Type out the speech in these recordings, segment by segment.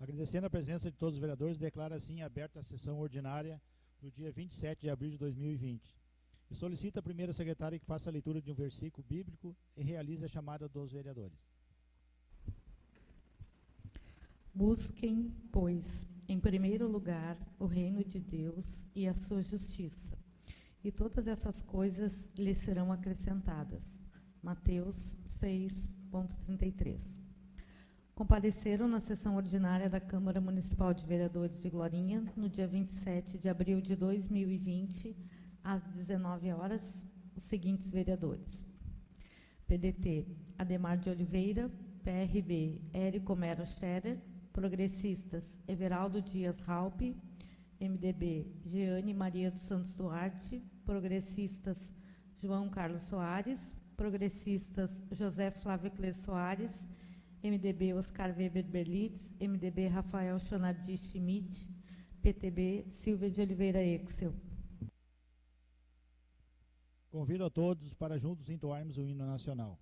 Agradecendo a presença de todos os vereadores, declara assim aberta a sessão ordinária do dia 27 de abril de 2020. E solicita a primeira secretária que faça a leitura de um versículo bíblico e realize a chamada dos vereadores. Busquem, pois, em primeiro lugar, o reino de Deus e a sua justiça, e todas essas coisas lhes serão acrescentadas. Mateus 6:33. Compareceram na sessão ordinária da Câmara Municipal de Vereadores de Glorinha, no dia 27 de abril de 2020, às 19 horas, os seguintes vereadores: PDT, Ademar de Oliveira; PRB, Érico Mero Scherer; Progressistas, Everaldo Dias Raupe; MDB, Jeane Maria dos Santos Duarte; Progressistas, João Carlos Soares; Progressistas, José Flávio Clés Soares; MDB, Oscar Weber Berlitz; MDB, Rafael Chonardi Schmidt; PTB, Silvia de Oliveira Exel. Convido a todos para juntos entoarmos o hino nacional.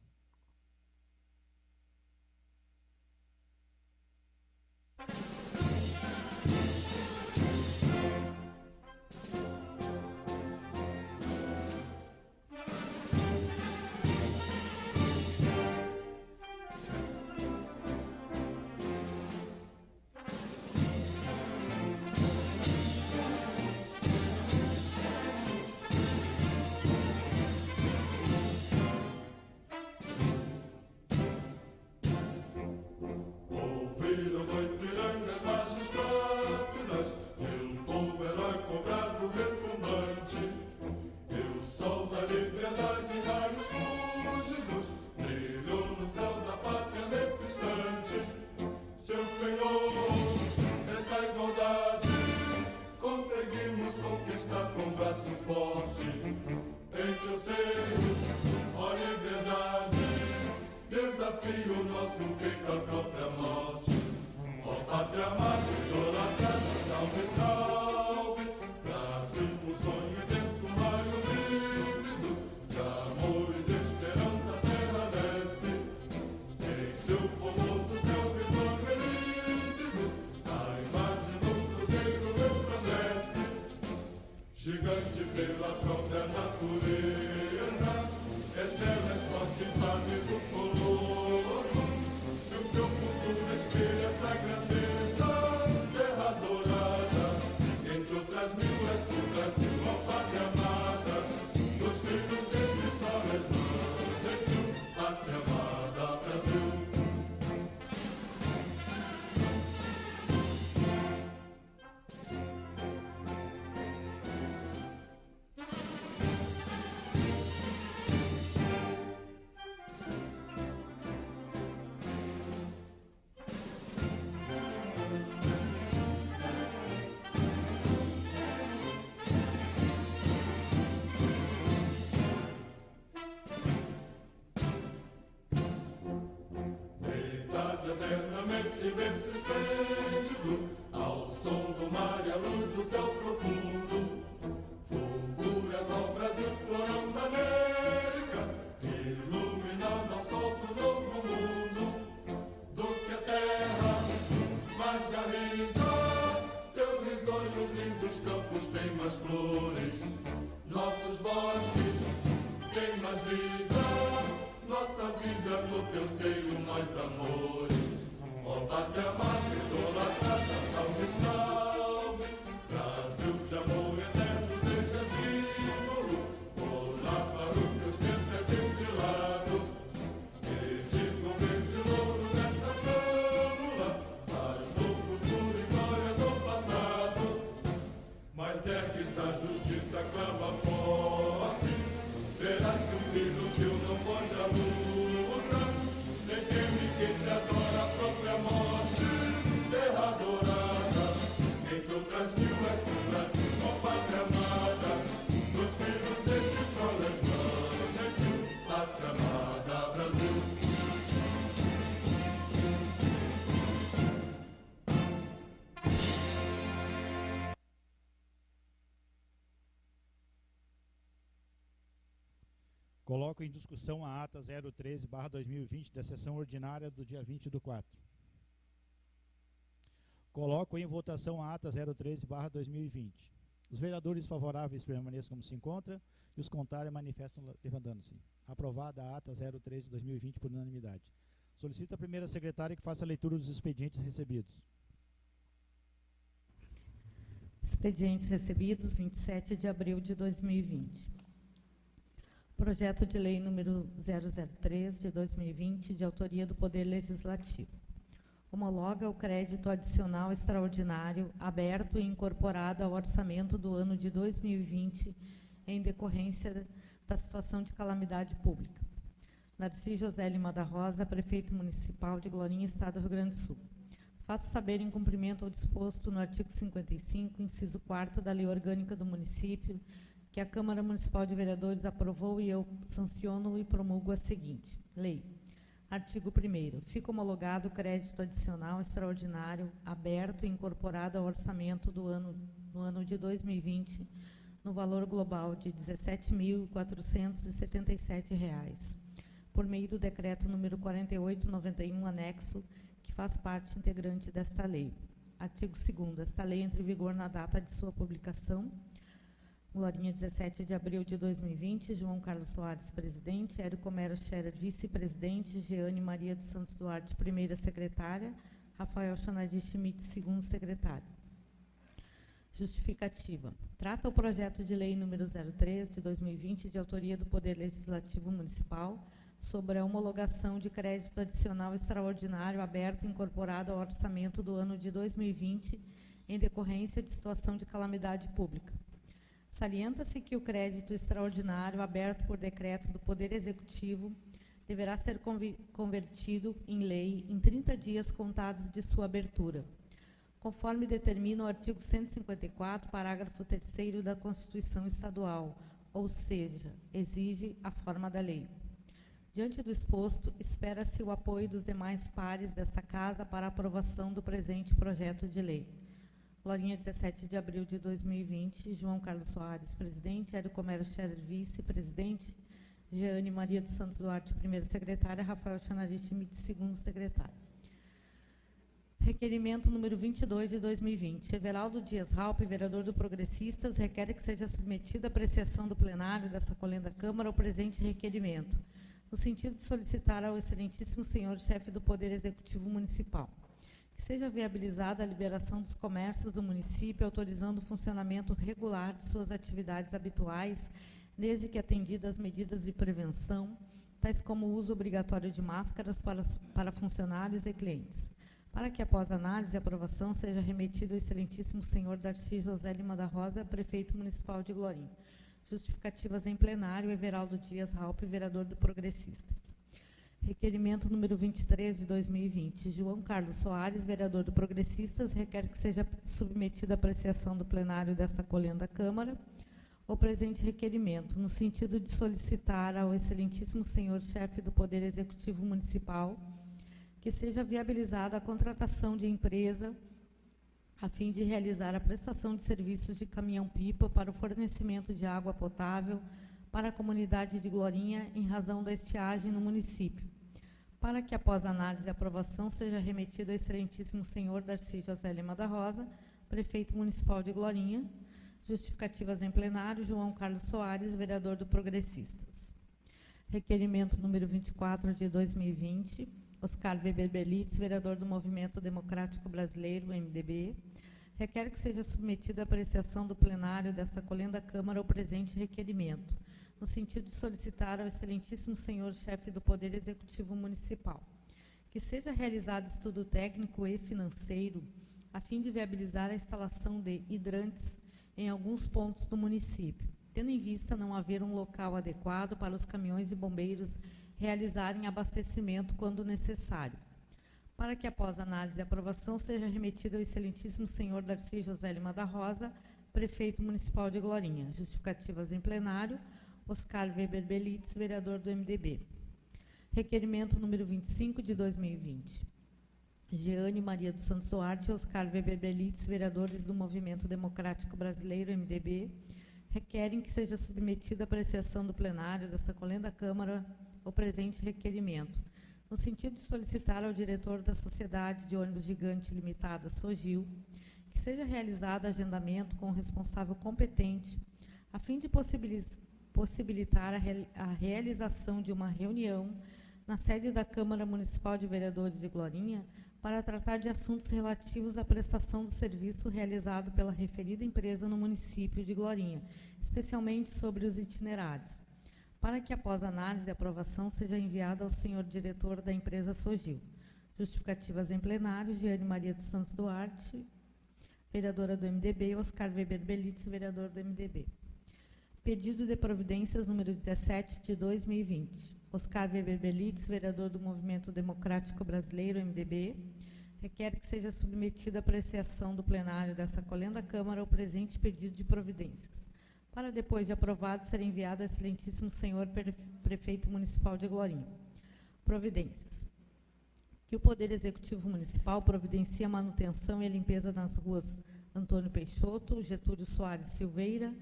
Coloco em discussão a ata 013/2020 da sessão ordinária do dia 20/4. Coloco em votação a ata 013/2020. Os vereadores favoráveis permaneçam como se encontra e os contrários manifestam levantando-se. Aprovada a ata 013/2020 por unanimidade. Solicito a primeira secretária que faça a leitura dos expedientes recebidos. Expedientes recebidos, 27 de abril de 2020. Projeto de lei número 003 de 2020, de autoria do Poder Legislativo. Homologa o crédito adicional extraordinário aberto e incorporado ao orçamento do ano de 2020 em decorrência da situação de calamidade pública. Narci José Lima da Rosa, Prefeito Municipal de Glorinha, Estado do Rio Grande do Sul. Faço saber, em cumprimento ao disposto no artigo 55, inciso 4º da Lei Orgânica do Município, que a Câmara Municipal de Vereadores aprovou e eu sanciono e promulgo a seguinte lei. Artigo 1º. Fica homologado o crédito adicional extraordinário aberto e incorporado ao orçamento do ano, no ano de 2020, no valor global de R$ 17.477, por meio do decreto número 4891, anexo, que faz parte integrante desta lei. Artigo 2º. Esta lei entra em vigor na data de sua publicação. Glorinha, 17 de abril de 2020, João Carlos Soares, presidente, Érico Homero Scherer, vice-presidente, Jeane Maria dos Santos Duarte, primeira secretária, Rafael Chanadi Schmidt, segundo secretário. Justificativa. Trata o projeto de lei número 03 de 2020, de autoria do Poder Legislativo Municipal, sobre a homologação de crédito adicional extraordinário aberto e incorporado ao orçamento do ano de 2020, em decorrência de situação de calamidade pública. Salienta-se que o crédito extraordinário aberto por decreto do Poder Executivo deverá ser convertido em lei em 30 dias contados de sua abertura, conforme determina o artigo 154, parágrafo 3º da Constituição Estadual, ou seja, exige a forma da lei. Diante do exposto, espera-se o apoio dos demais pares desta Casa para a aprovação do presente projeto de lei. Glorinha, 17 de abril de 2020, João Carlos Soares, presidente, Érico Homero Scherer, vice-presidente, Jeane Maria dos Santos Duarte, primeira secretária, Rafael Chanadi Schmidt, segundo secretário. Requerimento número 22 de 2020. Everaldo Dias Raup, vereador do Progressistas, requer que seja submetido à apreciação do plenário dessa colenda Câmara o presente requerimento, no sentido de solicitar ao excelentíssimo senhor chefe do Poder Executivo Municipal que seja viabilizada a liberação dos comércios do município, autorizando o funcionamento regular de suas atividades habituais, desde que atendidas as medidas de prevenção, tais como o uso obrigatório de máscaras para funcionários e clientes, para que, após análise e aprovação, seja remetido ao excelentíssimo senhor Narci José Lima da Rosa, Prefeito Municipal de Glorinha. Justificativas em plenário, Everaldo Dias Raup, vereador do Progressistas. Requerimento número 23 de 2020. João Carlos Soares, vereador do Progressistas, requer que seja submetido à apreciação do plenário desta colenda Câmara o presente requerimento, no sentido de solicitar ao excelentíssimo senhor chefe do Poder Executivo Municipal que seja viabilizada a contratação de empresa a fim de realizar a prestação de serviços de caminhão-pipa para o fornecimento de água potável para a comunidade de Glorinha, em razão da estiagem no município, para que, após análise e aprovação, seja remetido ao excelentíssimo senhor Narci José Lima da Rosa, Prefeito Municipal de Glorinha. Justificativas em plenário, João Carlos Soares, vereador do Progressistas. Requerimento número 24 de 2020, Oscar Weber Belitz, vereador do Movimento Democrático Brasileiro, MDB, requer que seja submetido à apreciação do plenário dessa colenda Câmara o presente requerimento, no sentido de solicitar ao excelentíssimo senhor chefe do Poder Executivo Municipal que seja realizado estudo técnico e financeiro a fim de viabilizar a instalação de hidrantes em alguns pontos do município, tendo em vista não haver um local adequado para os caminhões de bombeiros realizarem abastecimento quando necessário, para que, após análise e aprovação, seja remetido ao excelentíssimo senhor Narci José Lima da Rosa, Prefeito Municipal de Glorinha. Justificativas em plenário, Oscar Weber Belitz, vereador do MDB. Requerimento número 25 de 2020. Jeane Maria dos Santos Duarte e Oscar Weber Belitz, vereadores do Movimento Democrático Brasileiro, MDB, requerem que seja submetido à apreciação do plenário dessa colenda Câmara o presente requerimento, no sentido de solicitar ao diretor da Sociedade de Ônibus Gigante Limitada, Sogil, que seja realizado agendamento com o responsável competente, a fim de possibilitar a realização de uma reunião na sede da Câmara Municipal de Vereadores de Glorinha para tratar de assuntos relativos à prestação do serviço realizado pela referida empresa no município de Glorinha, especialmente sobre os itinerários, para que, após análise e aprovação, seja enviado ao senhor diretor da empresa Sogil. Justificativas em plenário: Jeane Maria dos Santos Duarte, vereadora do MDB, Oscar Weber Belitz, vereador do MDB. Pedido de providências número 17 de 2020. Oscar Weber Belitz, vereador do Movimento Democrático Brasileiro, MDB, requer que seja submetido à apreciação do plenário dessa colenda Câmara o presente pedido de providências, para, depois de aprovado, ser enviado ao excelentíssimo senhor prefeito municipal de Glorinha. Providências. Que o Poder Executivo Municipal providencie a manutenção e a limpeza nas ruas Antônio Peixoto, Getúlio Soares Silveira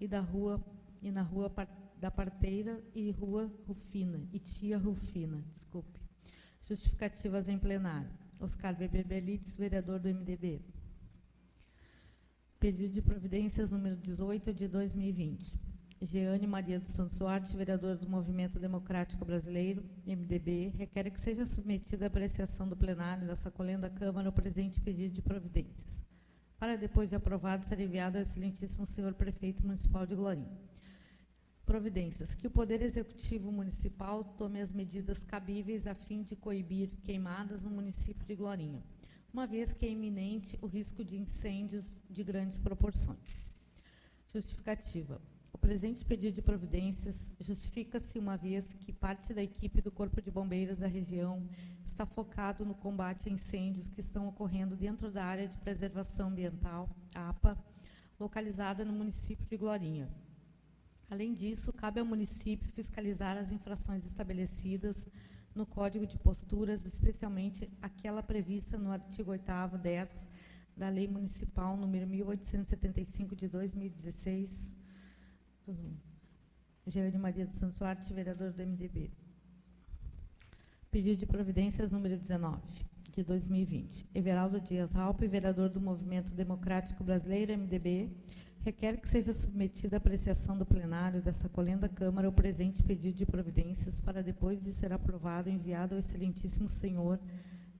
e na Rua da Parteira e Rua Rufina, e Tia Rufina, desculpe. Justificativas em plenário. Oscar Weber Belitz, vereador do MDB. Pedido de providências número 18 de 2020. Jeane Maria dos Santos Duarte, vereadora do Movimento Democrático Brasileiro, MDB, requer que seja submetida à apreciação do plenário da sacolenda Câmara o presente pedido de providências, para, depois de aprovado, ser enviado ao excelentíssimo senhor prefeito municipal de Glorinha. Providências. Que o Poder Executivo Municipal tome as medidas cabíveis a fim de coibir queimadas no município de Glorinha, uma vez que é iminente o risco de incêndios de grandes proporções. Justificativa. O presente pedido de providências justifica-se uma vez que parte da equipe do Corpo de Bombeiros da região está focado no combate a incêndios que estão ocorrendo dentro da área de preservação ambiental, APA, localizada no município de Glorinha. Além disso, cabe ao município fiscalizar as infrações estabelecidas no Código de Posturas, especialmente aquela prevista no artigo 8º 10 da Lei Municipal número 1875 de 2016. Jeane Maria dos Santos Duarte, vereador do MDB. Pedido de providências número 19 de 2020. Everaldo Dias Raupe, vereador do Movimento Democrático Brasileiro, MDB, requer que seja submetida à apreciação do plenário dessa colenda Câmara o presente pedido de providências para, depois de ser aprovado, enviado ao excelentíssimo senhor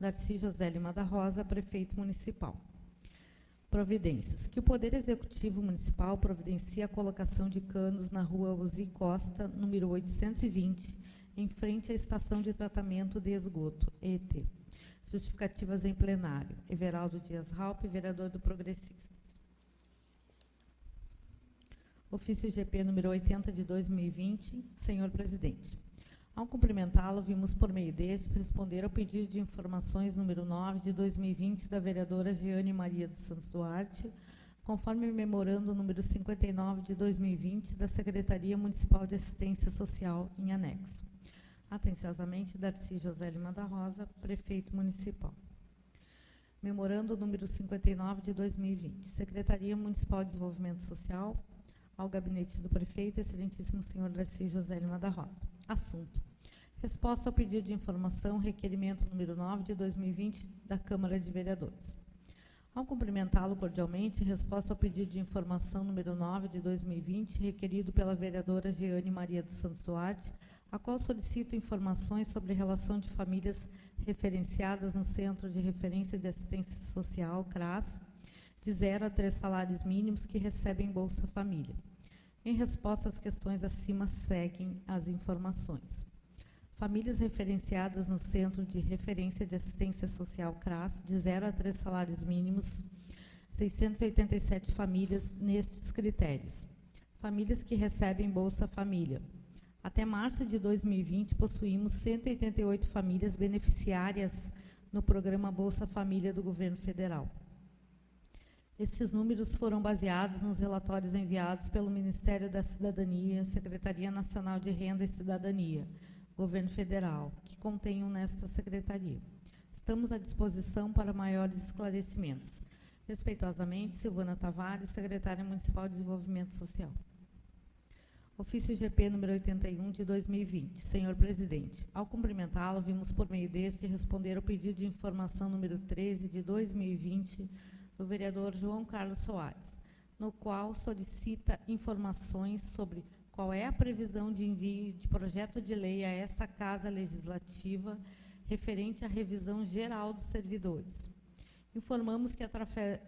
Darcy José Lima da Rosa, prefeito municipal. Providências. Que o Poder Executivo Municipal providencie a colocação de canos na rua Uzi Costa, número 820, em frente à Estação de Tratamento de Esgoto, ET. Justificativas em plenário. Everaldo Dias Raupe, vereador do Progressistas. Ofício GP número 80 de 2020, senhor presidente. Ao cumprimentá-lo, vimos por meio deste responder ao pedido de informações número 9 de 2020 da vereadora Jeane Maria dos Santos Duarte, conforme memorando número 59 de 2020 da Secretaria Municipal de Assistência Social em anexo. Atenciosamente, Darcy José Lima da Rosa, prefeito municipal. Memorando número 59 de 2020, Secretaria Municipal de Desenvolvimento Social, ao gabinete do prefeito, excelentíssimo senhor Darcy José Lima da Rosa. Assunto. Resposta ao pedido de informação, requerimento número 9 de 2020 da Câmara de Vereadores. Ao cumprimentá-lo cordialmente, resposta ao pedido de informação número 9 de 2020, requerido pela vereadora Jeane Maria dos Santos Duarte, a qual solicita informações sobre a relação de famílias referenciadas no Centro de Referência de Assistência Social, CRAS, de 0 a 3 salários mínimos que recebem Bolsa Família. Em resposta às questões acima, seguem as informações. Famílias referenciadas no Centro de Referência de Assistência Social, CRAS, de 0 a 3 salários mínimos, 687 famílias nestes critérios. Famílias que recebem Bolsa Família. Até março de 2020, possuímos 188 famílias beneficiárias no programa Bolsa Família do Governo Federal. Estes números foram baseados nos relatórios enviados pelo Ministério da Cidadania, Secretaria Nacional de Renda e Cidadania, Governo Federal, que contenham nesta secretaria. Estamos à disposição para maiores esclarecimentos. Respeitosamente, Silvana Tavares, Secretária Municipal de Desenvolvimento Social. Ofício GP número 81 de 2020. Senhor Presidente, ao cumprimentá-lo, vimos por meio deste responder ao pedido de informação número 13 de 2020 do vereador João Carlos Soares, no qual solicita informações sobre qual é a previsão de envio de projeto de lei a esta Casa Legislativa referente à revisão geral dos servidores. Informamos que,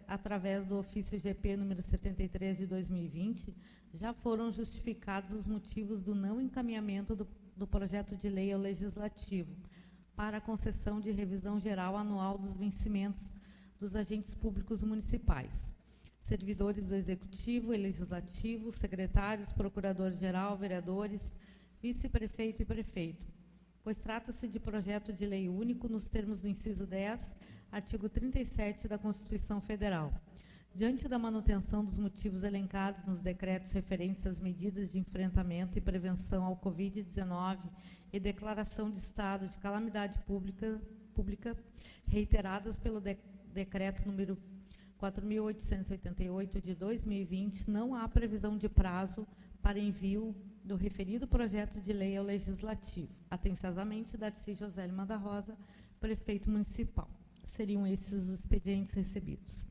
através do ofício GP número 73 de 2020, já foram justificados os motivos do não encaminhamento do projeto de lei ao Legislativo para a concessão de revisão geral anual dos vencimentos dos agentes públicos municipais, servidores do Executivo e Legislativo, secretários, procurador-geral, vereadores, vice-prefeito e prefeito, pois trata-se de projeto de lei único nos termos do inciso 10, artigo 37 da Constituição Federal. Diante da manutenção dos motivos elencados nos decretos referentes às medidas de enfrentamento e prevenção ao Covid-19 e declaração de estado de calamidade pública reiteradas pelo decreto número 4.888 de 2020, não há previsão de prazo para envio do referido projeto de lei ao Legislativo. Atenciosamente, Darcy José Lima da Rosa, Prefeito Municipal. Seriam esses os expedientes recebidos.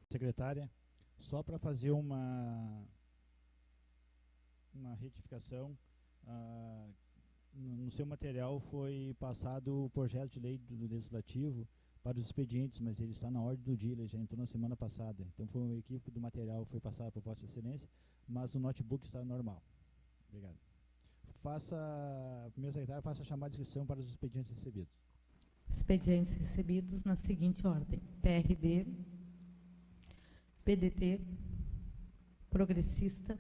Secretária, só para fazer uma retificação, no seu material foi passado o projeto de lei do Legislativo para os expedientes, mas ele está na ordem do dia, ele já entrou na semana passada. Então foi um equívoco do material, foi passado para Vossa Excelência, mas o notebook está normal. Obrigado. Primeiro secretário, faça a chamada de inscrição para os expedientes recebidos. Expedientes recebidos na seguinte ordem: PRB, PDT, Progressista,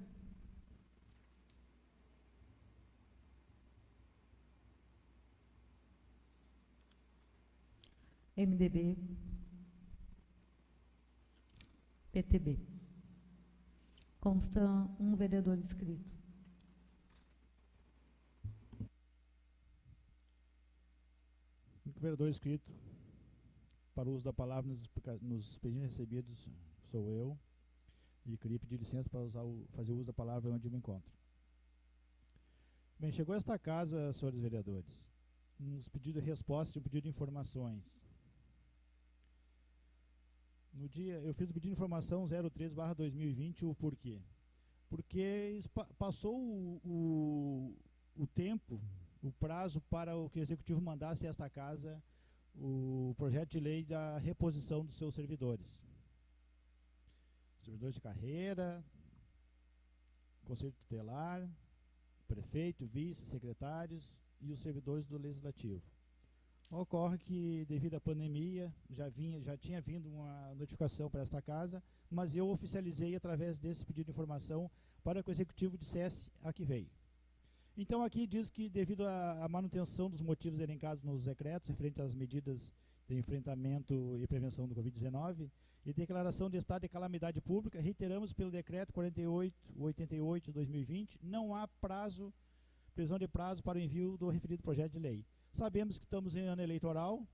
MDB, PTB. Consta um vereador inscrito. O vereador inscrito para o uso da palavra nos expedientes recebidos sou eu, e queria pedir licença para fazer o uso da palavra onde eu me encontro. Bem, chegou a esta casa, senhores vereadores, uns pedidos de resposta e um pedido de informações. No dia, eu fiz o pedido de informação 03/2020, o porquê? Porque passou o tempo, o prazo para o que o Executivo mandasse a esta casa o projeto de lei da reposição dos seus servidores. Servidores de carreira, Conselho Tutelar, prefeito, vice, secretários e os servidores do Legislativo. Ocorre que, devido à pandemia, já tinha vindo uma notificação para esta casa, mas eu oficializei através desse pedido de informação para que o Executivo dissesse a que veio. Então, aqui diz que, devido à manutenção dos motivos elencados nos decretos referente às medidas de enfrentamento e prevenção do Covid-19 e declaração de estado de calamidade pública, reiteramos pelo decreto 4888 de 2020, não há previsão de prazo para o envio do referido projeto de lei. Sabemos que estamos em ano eleitoral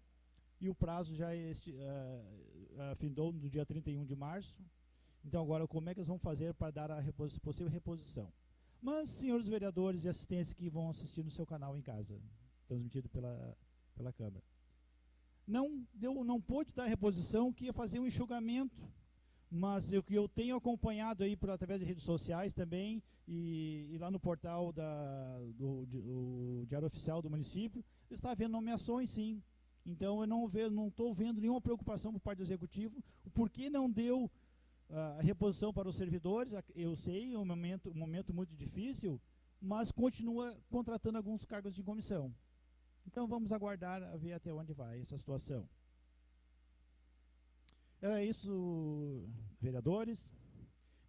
e o prazo já findou no dia 31 de março. Então, agora, como é que eles vão fazer para dar a possível reposição? Mas, senhores vereadores e assistência que vão assistir no seu canal em casa, transmitido pela Câmara, não pôde dar reposição, que ia fazer um enxugamento, mas o que eu tenho acompanhado aí através de redes sociais também e lá no portal do Diário Oficial do município, está havendo nomeações, sim. Então eu não estou vendo nenhuma preocupação por parte do Executivo, o porquê não deu a reposição para os servidores. Eu sei, é um momento muito difícil, mas continua contratando alguns cargos de comissão. Então vamos aguardar a ver até onde vai essa situação. É isso, vereadores.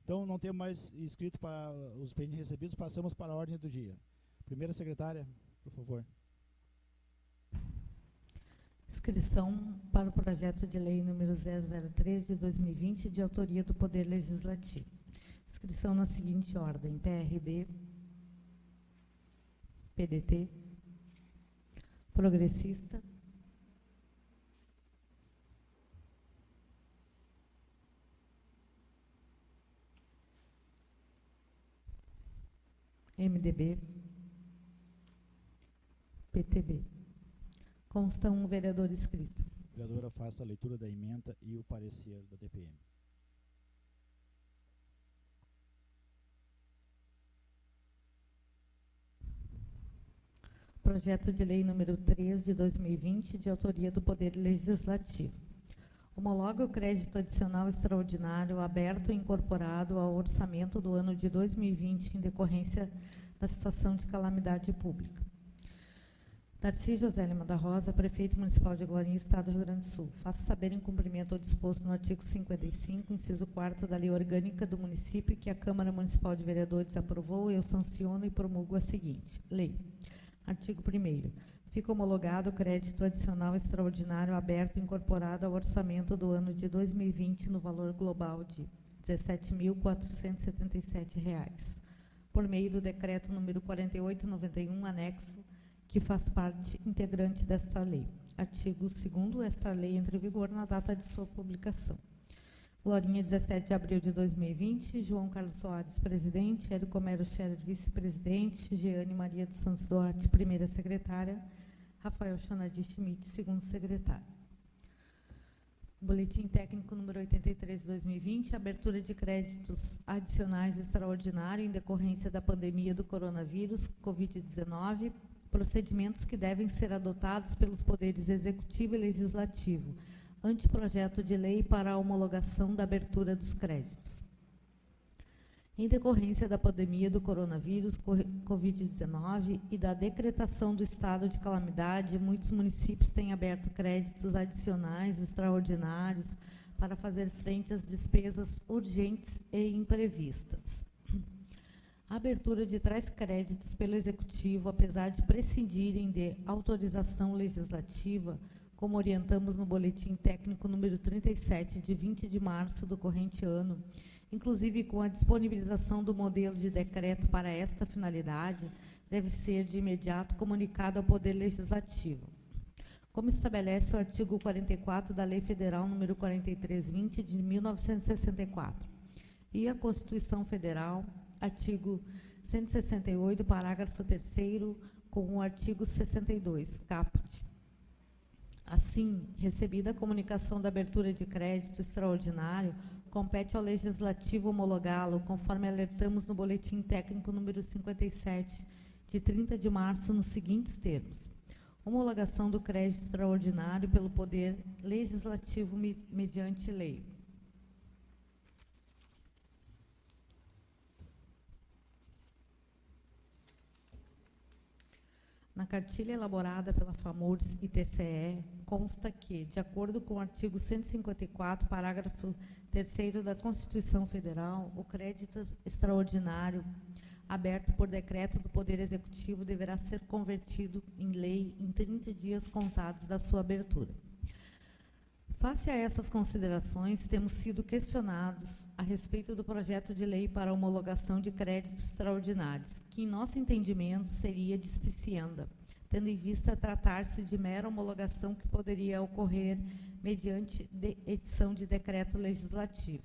Então não temos mais inscrito para os expedientes recebidos, passamos para a ordem do dia. Primeira secretária, por favor. Inscrição para o projeto de lei número 003 de 2020, de autoria do Poder Legislativo. Inscrição na seguinte ordem: PRB, PDT, Progressista, MDB, PTB. Consta um vereador inscrito. Vereadora, faça a leitura da emenda e o parecer da DPM. Projeto de Lei número 3 de 2020, de autoria do Poder Legislativo. Homologa o crédito adicional extraordinário aberto e incorporado ao orçamento do ano de 2020 em decorrência da situação de calamidade pública. Darcy José Lima da Rosa, Prefeito Municipal de Glorinha, Estado do Rio Grande do Sul. Faço saber em cumprimento ao disposto no artigo 55, inciso 4º da Lei Orgânica do Município, que a Câmara Municipal de Vereadores aprovou, eu sanciono e promulgo a seguinte lei. Artigo 1º. Fica homologado o crédito adicional extraordinário aberto e incorporado ao orçamento do ano de 2020 no valor global de R$ 17.477, por meio do decreto número 4891, anexo, que faz parte integrante desta lei. Artigo 2º. Esta lei entra em vigor na data de sua publicação. Glorinha, 17 de abril de 2020. João Carlos Soares, presidente. Érico Homero Scherer, vice-presidente. Jeane Maria dos Santos Duarte, primeira secretária. Rafael Chanadi Schmidt, segundo secretário. Boletim técnico número 83 de 2020. Abertura de créditos adicionais extraordinário em decorrência da pandemia do coronavírus, Covid-19. Procedimentos que devem ser adotados pelos poderes executivo e legislativo. Anteprojeto de lei para a homologação da abertura dos créditos. Em decorrência da pandemia do coronavírus, Covid-19, e da decretação do estado de calamidade, muitos municípios têm aberto créditos adicionais extraordinários para fazer frente às despesas urgentes e imprevistas. A abertura de tais créditos pelo Executivo, apesar de prescindirem de autorização legislativa, como orientamos no Boletim Técnico número 37, de 20 de março do corrente ano, inclusive com a disponibilização do modelo de decreto para esta finalidade, deve ser de imediato comunicado ao Poder Legislativo. Como estabelece o artigo 44 da Lei Federal número 4320, de 1964, e a Constituição Federal, artigo 168, parágrafo 3º, com o artigo 62, caput. Assim, recebida a comunicação da abertura de crédito extraordinário, compete ao Legislativo homologá-lo, conforme alertamos no Boletim Técnico número 57, de 30 de março, nos seguintes termos. Homologação do crédito extraordinário pelo Poder Legislativo mediante lei. Na cartilha elaborada pela FAMURS e TCE, consta que, de acordo com o artigo 154, parágrafo 3º da Constituição Federal, o crédito extraordinário aberto por decreto do Poder Executivo deverá ser convertido em lei em 30 dias contados da sua abertura. Face a essas considerações, temos sido questionados a respeito do projeto de lei para a homologação de créditos extraordinários, que, em nosso entendimento, seria dispicienda, tendo em vista tratar-se de mera homologação que poderia ocorrer mediante edição de decreto legislativo.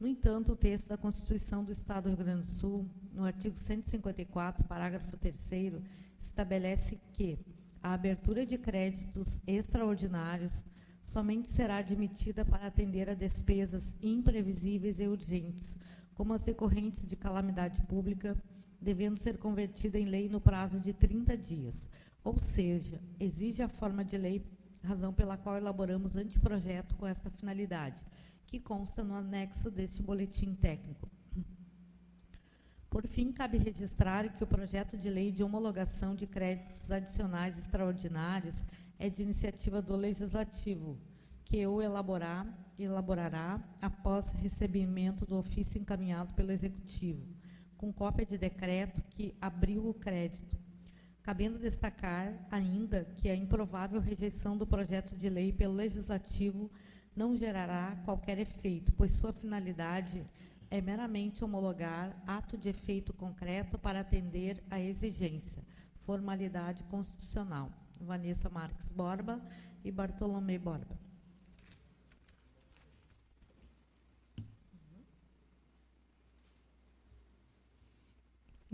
No entanto, o texto da Constituição do Estado do Rio Grande do Sul, no artigo 154, parágrafo 3º, estabelece que a abertura de créditos extraordinários somente será admitida para atender a despesas imprevisíveis e urgentes, como as decorrentes de calamidade pública, devendo ser convertida em lei no prazo de 30 dias. Ou seja, exige a forma de lei, razão pela qual elaboramos anteprojeto com essa finalidade, que consta no anexo deste boletim técnico. Por fim, cabe registrar que o projeto de lei de homologação de créditos adicionais extraordinários é de iniciativa do Legislativo, que o elaborará após recebimento do ofício encaminhado pelo Executivo, com cópia de decreto que abriu o crédito. Cabendo destacar ainda que a improvável rejeição do projeto de lei pelo Legislativo não gerará qualquer efeito, pois sua finalidade é meramente homologar ato de efeito concreto para atender à exigência, formalidade constitucional. Vanessa Marques Borba e Bartolomé Borba.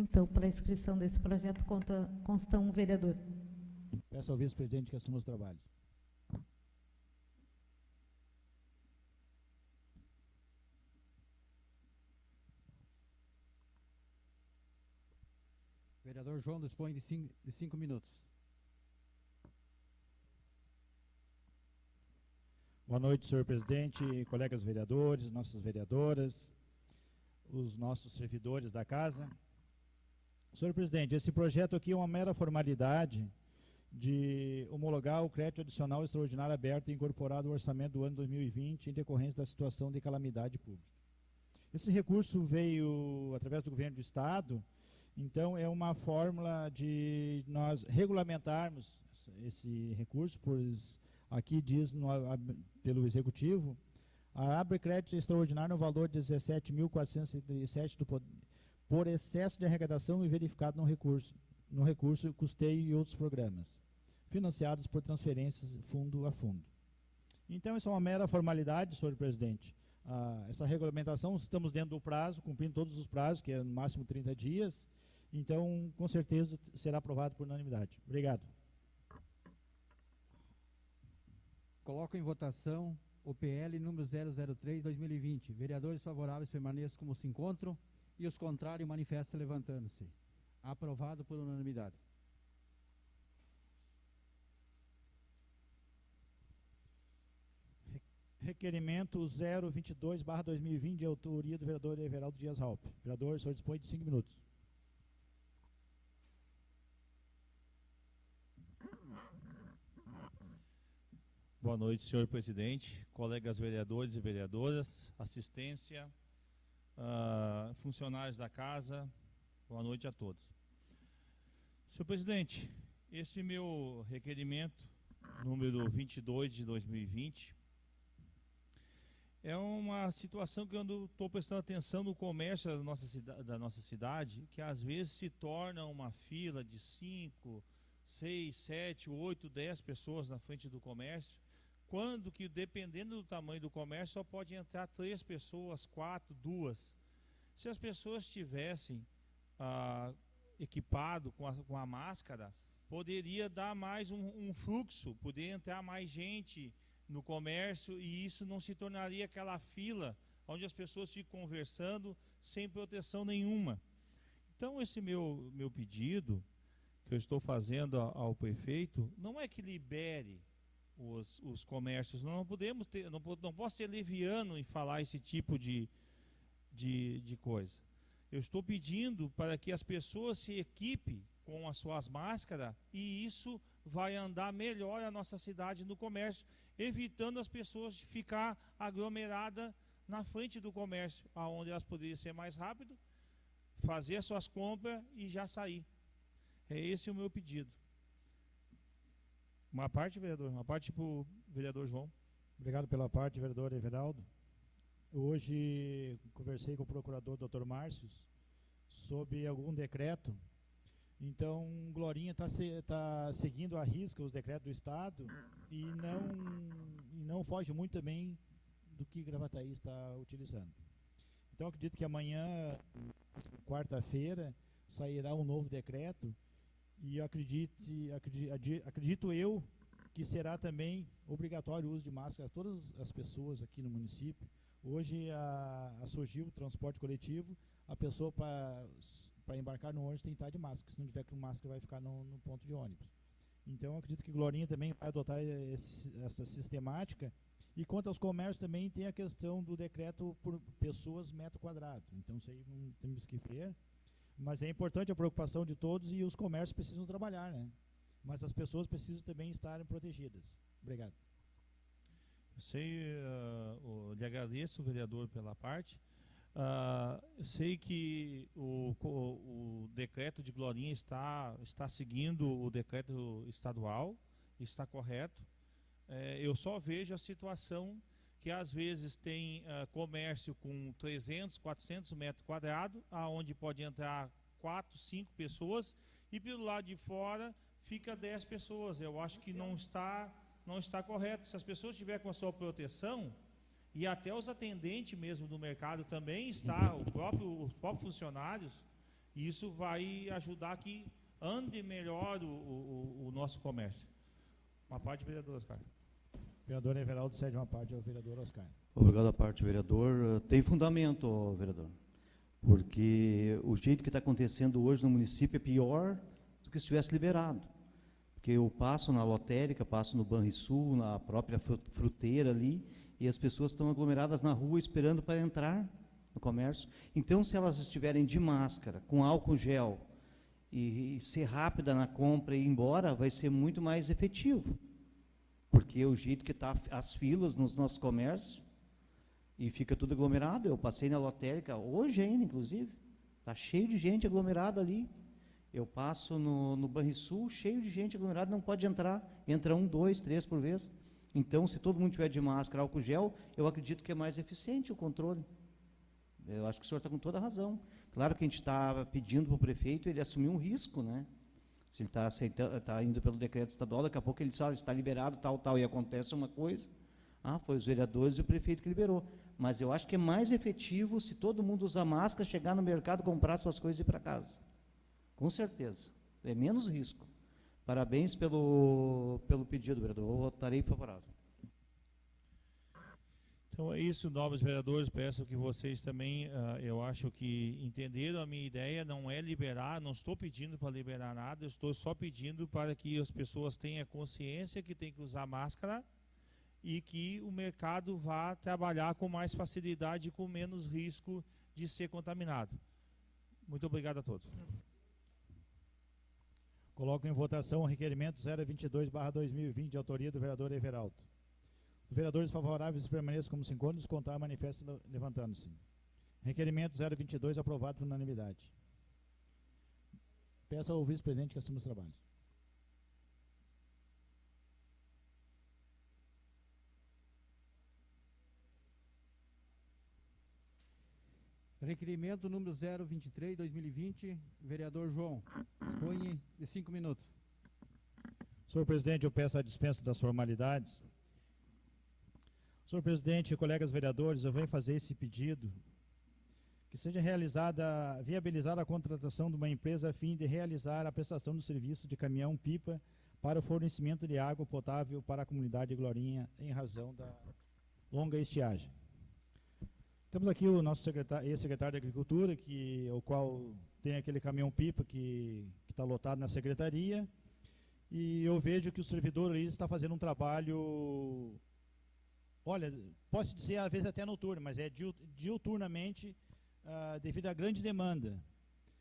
Então, para a inscrição desse projeto, consta um vereador. Peço ao vice-presidente que assuma os trabalhos. Vereador João dispõe de 5 minutos. Boa noite, senhor presidente, colegas vereadores, nossas vereadoras, os nossos servidores da casa. Senhor presidente, esse projeto aqui é uma mera formalidade de homologar o crédito adicional extraordinário aberto e incorporado ao orçamento do ano 2020 em decorrência da situação de calamidade pública. Esse recurso veio através do governo do estado, então é uma fórmula de nós regulamentarmos esse recurso, pois aqui diz pelo executivo, abre crédito extraordinário no valor de 17.437 por excesso de arrecadação e verificado no recurso, custeio e outros programas, financiados por transferências fundo a fundo. Então, isso é uma mera formalidade, senhor presidente. Essa regulamentação, estamos dentro do prazo, cumprindo todos os prazos, que é no máximo 30 dias, então, com certeza, será aprovado por unanimidade. Obrigado. Coloco em votação o PL número 003/2020. Vereadores favoráveis permaneçam como se encontram e os contrários manifestem levantando-se. Aprovado por unanimidade. Requerimento 022/2020, de autoria do vereador Everaldo Dias Raupp. Vereador, o senhor dispõe de 5 minutos. Boa noite, senhor presidente, colegas vereadores e vereadoras, assistência, funcionários da casa, boa noite a todos. Senhor presidente, esse meu requerimento, número 22 de 2020, é uma situação que eu estou prestando atenção no comércio da nossa cidade, que às vezes se torna uma fila de 5, 6, 7, 8, 10 pessoas na frente do comércio, quando que, dependendo do tamanho do comércio, só pode entrar 3 pessoas, 4, 2. Se as pessoas estivessem equipado com a máscara, poderia dar mais um fluxo, poderia entrar mais gente no comércio e isso não se tornaria aquela fila onde as pessoas ficam conversando sem proteção nenhuma. Então, esse meu pedido que eu estou fazendo ao prefeito não é que libere os comércios, não podemos ter, não posso ser leviano em falar esse tipo de coisa. Eu estou pedindo para que as pessoas se equipem com as suas máscaras e isso vai andar melhor a nossa cidade no comércio, evitando as pessoas de ficar aglomeradas na frente do comércio, aonde elas poderiam ser mais rápido, fazer as suas compras e já sair. É esse o meu pedido. Uma parte, vereador, uma parte para o vereador João. Obrigado pela parte, vereador Everaldo. Hoje conversei com o procurador Dr. Márcios sobre algum decreto. Então, Glorinha está seguindo à risca os decretos do Estado e não foge muito também do que Gravataí está utilizando. Então, acredito que amanhã, quarta-feira, sairá um novo decreto e acredito eu que será também obrigatório o uso de máscaras a todas as pessoas aqui no município. Hoje surgiu o transporte coletivo, a pessoa para embarcar no ônibus tem que estar de máscara, se não tiver com máscara vai ficar no ponto de ônibus. Então acredito que Glorinha também vai adotar essa sistemática. E quanto aos comércios também tem a questão do decreto por pessoas metro quadrado, então isso aí não temos que ver. Mas é importante a preocupação de todos e os comércios precisam trabalhar, né? Mas as pessoas precisam também estarem protegidas. Obrigado. Eu lhe agradeço, vereador, pela parte. Eu sei que o decreto de Glorinha está seguindo o decreto estadual, está correto. Eu só vejo a situação que às vezes tem comércio com 300, 400 metros quadrados, aonde pode entrar 4, 5 pessoas, e pelo lado de fora fica 10 pessoas. Eu acho que não está correto. Se as pessoas estiverem com a sua proteção, e até os atendentes mesmo do mercado também os próprios funcionários, Isso vai ajudar que ande melhor o nosso comércio. Uma parte, vereador Oscar. Vereador Everaldo cede uma parte ao vereador Oscar. Obrigado à parte, vereador. Tem fundamento, vereador, porque o jeito que está acontecendo hoje no município é pior do que se tivesse liberado. Porque eu passo na lotérica, passo no Banrisul, na própria fruteira ali, e as pessoas estão aglomeradas na rua esperando para entrar no comércio. Então, se elas estiverem de máscara, com álcool gel, e ser rápida na compra e ir embora, vai ser muito mais efetivo. Porque o jeito que está as filas nos nossos comércios, e fica tudo aglomerado. Eu passei na lotérica, hoje ainda, inclusive, está cheio de gente aglomerada ali. Eu passo no Banrisul, cheio de gente aglomerada, não pode entrar. Entra 1, 2, 3 por vez. Então, se todo mundo tiver de máscara, álcool gel, eu acredito que é mais eficiente o controle. Eu acho que o senhor está com toda a razão. Claro que a gente está pedindo para o prefeito ele assumir um risco, né? Se ele está indo pelo decreto estadual, daqui a pouco ele sabe, está liberado, tal, e acontece uma coisa. Foi os vereadores e o prefeito que liberou. Mas eu acho que é mais efetivo se todo mundo usar máscara, chegar no mercado, comprar suas coisas e ir para casa. Com certeza. É menos risco. Parabéns pelo pedido, vereador. Eu votarei favorável. Então é isso, nobres vereadores, peço que vocês também, eu acho que entenderam a minha ideia, não é liberar, não estou pedindo para liberar nada, eu estou só pedindo para que as pessoas tenham consciência que tem que usar máscara e que o mercado vá trabalhar com mais facilidade e com menos risco de ser contaminado. Muito obrigado a todos. Coloco em votação o requerimento 022/2020, de autoria do vereador Everaldo. Os vereadores favoráveis permaneçam como se encontram, descontar manifesto levantando-se. Requerimento 022 aprovado por unanimidade. Peço ao vice-presidente que assuma os trabalhos. Requerimento número 023/2020, vereador João. Dispõe de 5 minutos. Senhor presidente, eu peço a dispensa das formalidades. Senhor presidente, colegas vereadores, eu venho fazer esse pedido que seja viabilizada a contratação de uma empresa a fim de realizar a prestação do serviço de caminhão-pipa para o fornecimento de água potável para a comunidade de Glorinha, em razão da longa estiagem. Temos aqui o nosso ex-secretário de Agricultura, o qual tem aquele caminhão-pipa que está lotado na secretaria, e eu vejo que o servidor ali está fazendo um trabalho, olha, posso dizer às vezes até noturno, mas é diuturnamente, devido à grande demanda,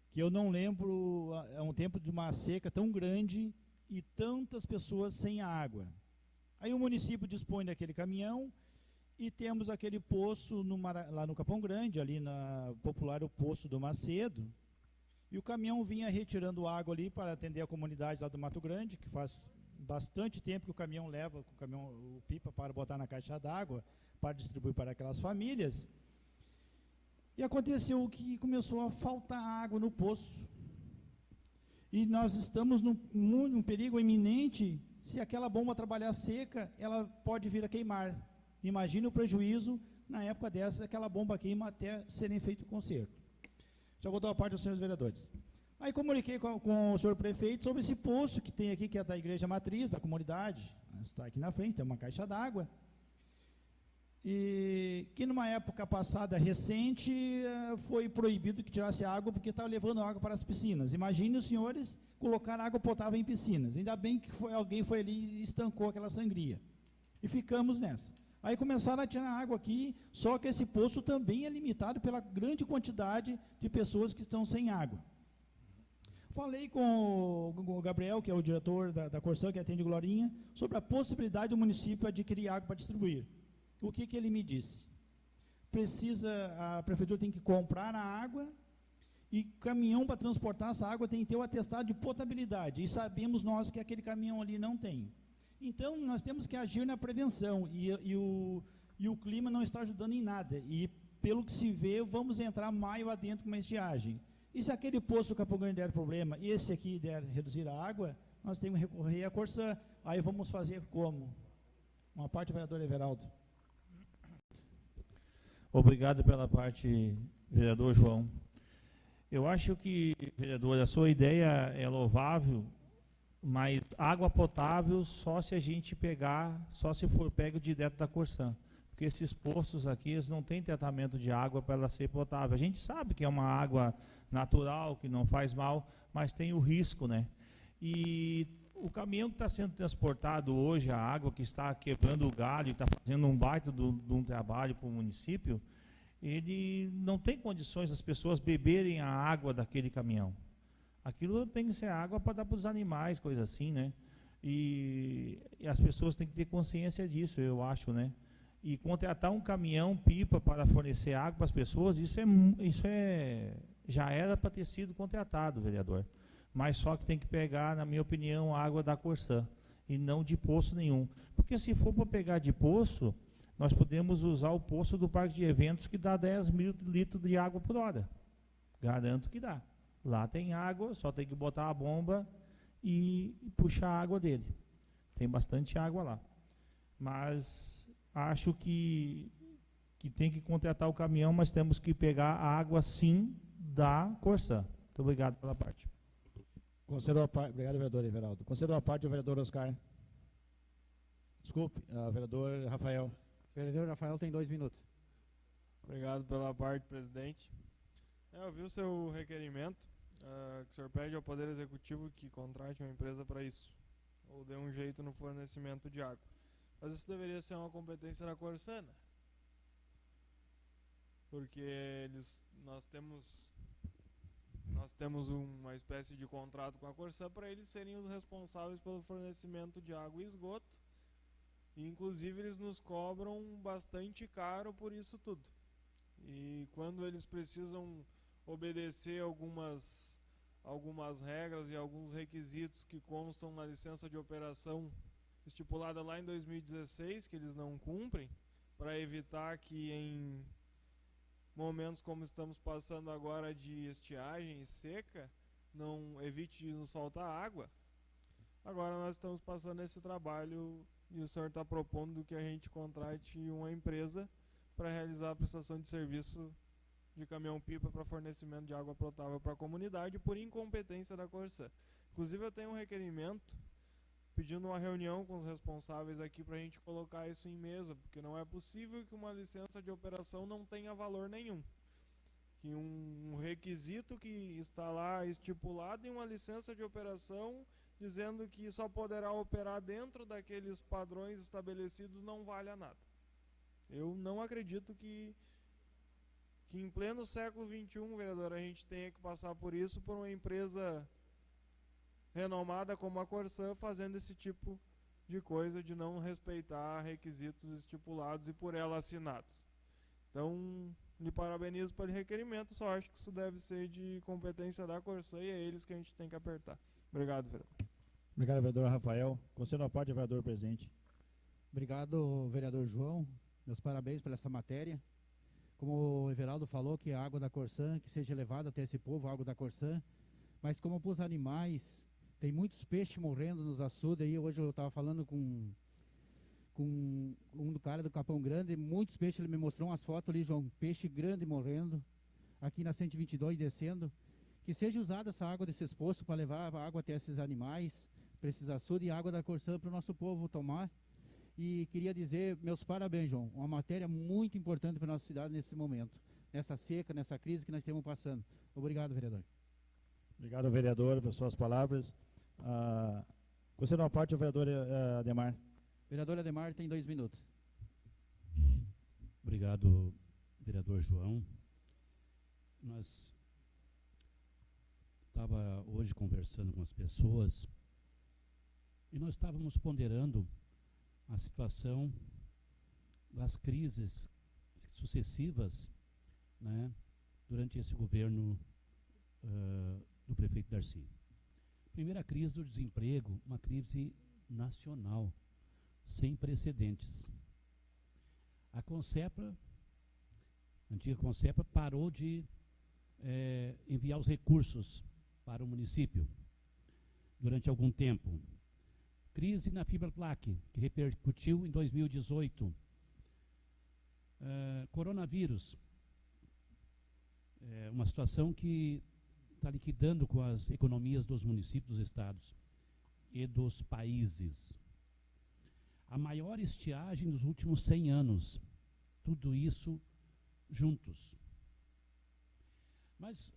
que eu não lembro há um tempo de uma seca tão grande e tantas pessoas sem água. Aí o município dispõe daquele caminhão e temos aquele poço lá no Capão Grande, ali na popular o Poço do Macedo, e o caminhão vinha retirando água ali para atender a comunidade lá do Mato Grande, que faz bastante tempo que o caminhão leva o pipa para botar na caixa d'água, para distribuir para aquelas famílias. E aconteceu que começou a faltar água no poço. E nós estamos num perigo iminente. Se aquela bomba trabalhar seca, ela pode vir a queimar. Imagine o prejuízo, na época dessa, aquela bomba queima até serem feito o conserto. Já vou dar a parte aos senhores vereadores. Aí comuniquei com o senhor prefeito sobre esse poço que tem aqui, que é da igreja matriz, da comunidade. Está aqui na frente, tem uma caixa d'água. E que numa época passada, recente, foi proibido que tirasse água, porque estava levando água para as piscinas. Imagine os senhores colocar água potável em piscinas. Ainda bem que alguém foi ali e estancou aquela sangria. E ficamos nessa. Aí começaram a tirar água aqui, só que esse poço também é limitado pela grande quantidade de pessoas que estão sem água. Falei com o Gabriel, que é o diretor da Corsã, que atende Glorinha, sobre a possibilidade do município adquirir água para distribuir. O que ele me disse? A prefeitura tem que comprar a água e caminhão para transportar essa água tem que ter o atestado de potabilidade. E sabemos nós que aquele caminhão ali não tem. Então, nós temos que agir na prevenção e o clima não está ajudando em nada. E, pelo que se vê, vamos entrar maio adentro com uma estiagem. E se aquele poço do Capão Grande der problema e esse aqui der reduzir a água, nós temos que recorrer à Corsã. Aí vamos fazer como? Uma parte, vereador Everaldo. Obrigado pela parte, vereador João. Eu acho que, vereador, a sua ideia é louvável, mas água potável só se a gente pegar, só se for pego direto da Corsã. Porque esses postos aqui, eles não têm tratamento de água para ela ser potável. A gente sabe que é uma água natural, que não faz mal, mas tem o risco, né? E o caminhão que está sendo transportado hoje, a água que está quebrando o galho, está fazendo um baita de um trabalho para o município, ele não tem condições das pessoas beberem a água daquele caminhão. Aquilo tem que ser água para dar para os animais, coisa assim, né? E as pessoas têm que ter consciência disso, eu acho, né? E contratar um caminhão-pipa para fornecer água para as pessoas, já era para ter sido contratado, vereador. Mas só que tem que pegar, na minha opinião, a água da Corsã e não de poço nenhum. Porque se for para pegar de poço, nós podemos usar o poço do parque de eventos que dá 10 mil litros de água por hora. Garanto que dá. Lá tem água, só tem que botar a bomba e puxar a água dele. Tem bastante água lá. Mas acho que tem que contratar o caminhão, mas temos que pegar a água sim da Corsã. Muito obrigado pela parte. Concedo a parte. Obrigado, vereador Everaldo. Concedo a parte do vereador Oscar. Desculpe, vereador Rafael. Vereador Rafael tem 2 minutos. Obrigado pela parte, presidente. Eu vi o seu requerimento, que o senhor pede ao Poder Executivo que contrate uma empresa para isso, ou dê um jeito no fornecimento de água. Mas isso deveria ser uma competência da Corsã, porque nós temos uma espécie de contrato com a Corsã para eles serem os responsáveis pelo fornecimento de água e esgoto. E, inclusive, eles nos cobram bastante caro por isso tudo. E quando eles precisam obedecer algumas regras e alguns requisitos que constam na licença de operação estipulada lá em 2016, que eles não cumprem, para evitar que em momentos como estamos passando agora de estiagem e seca, não evite de nos faltar água. Agora nós estamos passando esse trabalho e o senhor está propondo que a gente contrate uma empresa para realizar a prestação de serviço de caminhão-pipa para fornecimento de água potável para a comunidade por incompetência da Corsã. Inclusive eu tenho um requerimento pedindo uma reunião com os responsáveis aqui para a gente colocar isso em mesa, porque não é possível que uma licença de operação não tenha valor nenhum. Que um requisito que está lá estipulado em uma licença de operação dizendo que só poderá operar dentro daqueles padrões estabelecidos não vale a nada. Eu não acredito que em pleno século XXI, vereador, a gente tenha que passar por isso por uma empresa renomada como a Corsã fazendo esse tipo de coisa de não respeitar requisitos estipulados e por ela assinados. Então, lhe parabenizo pelo requerimento, só acho que isso deve ser de competência da Corsã e é eles que a gente tem que apertar. Obrigado, vereador. Obrigado, vereador Rafael. Concedo a parte do vereador presente. Obrigado, vereador João. Meus parabéns por essa matéria. Como o Everaldo falou, que a água da Corsã, que seja levada até esse povo, a água da Corsã. Mas como para os animais, tem muitos peixes morrendo nos açudes. Aí hoje eu estava falando com um do cara do Capão Grande, muitos peixes, ele me mostrou umas fotos ali, João, peixe grande morrendo, aqui na 122 descendo. Que seja usada essa água desses poços para levar a água até esses animais, para esses açudes e água da Corsã para o nosso povo tomar. E queria dizer, meus parabéns, João, uma matéria muito importante para a nossa cidade nesse momento, nessa seca, nessa crise que nós estamos passando. Obrigado, vereador. Obrigado, vereador, por suas palavras. Concedo a parte do vereador Ademar. Vereador Ademar tem 2 minutos. Obrigado, vereador João. Nós estava hoje conversando com as pessoas e nós estávamos ponderando a situação das crises sucessivas, né, durante esse governo do prefeito Darcy. Primeira crise do desemprego, uma crise nacional, sem precedentes. A Concepra, a antiga Concepra, parou de enviar os recursos para o município durante algum tempo. Crise na fibra plaque, que repercutiu em 2018. Coronavírus, uma situação que está liquidando com as economias dos municípios, dos estados e dos países. A maior estiagem dos últimos 100 anos. Tudo isso juntos. Mas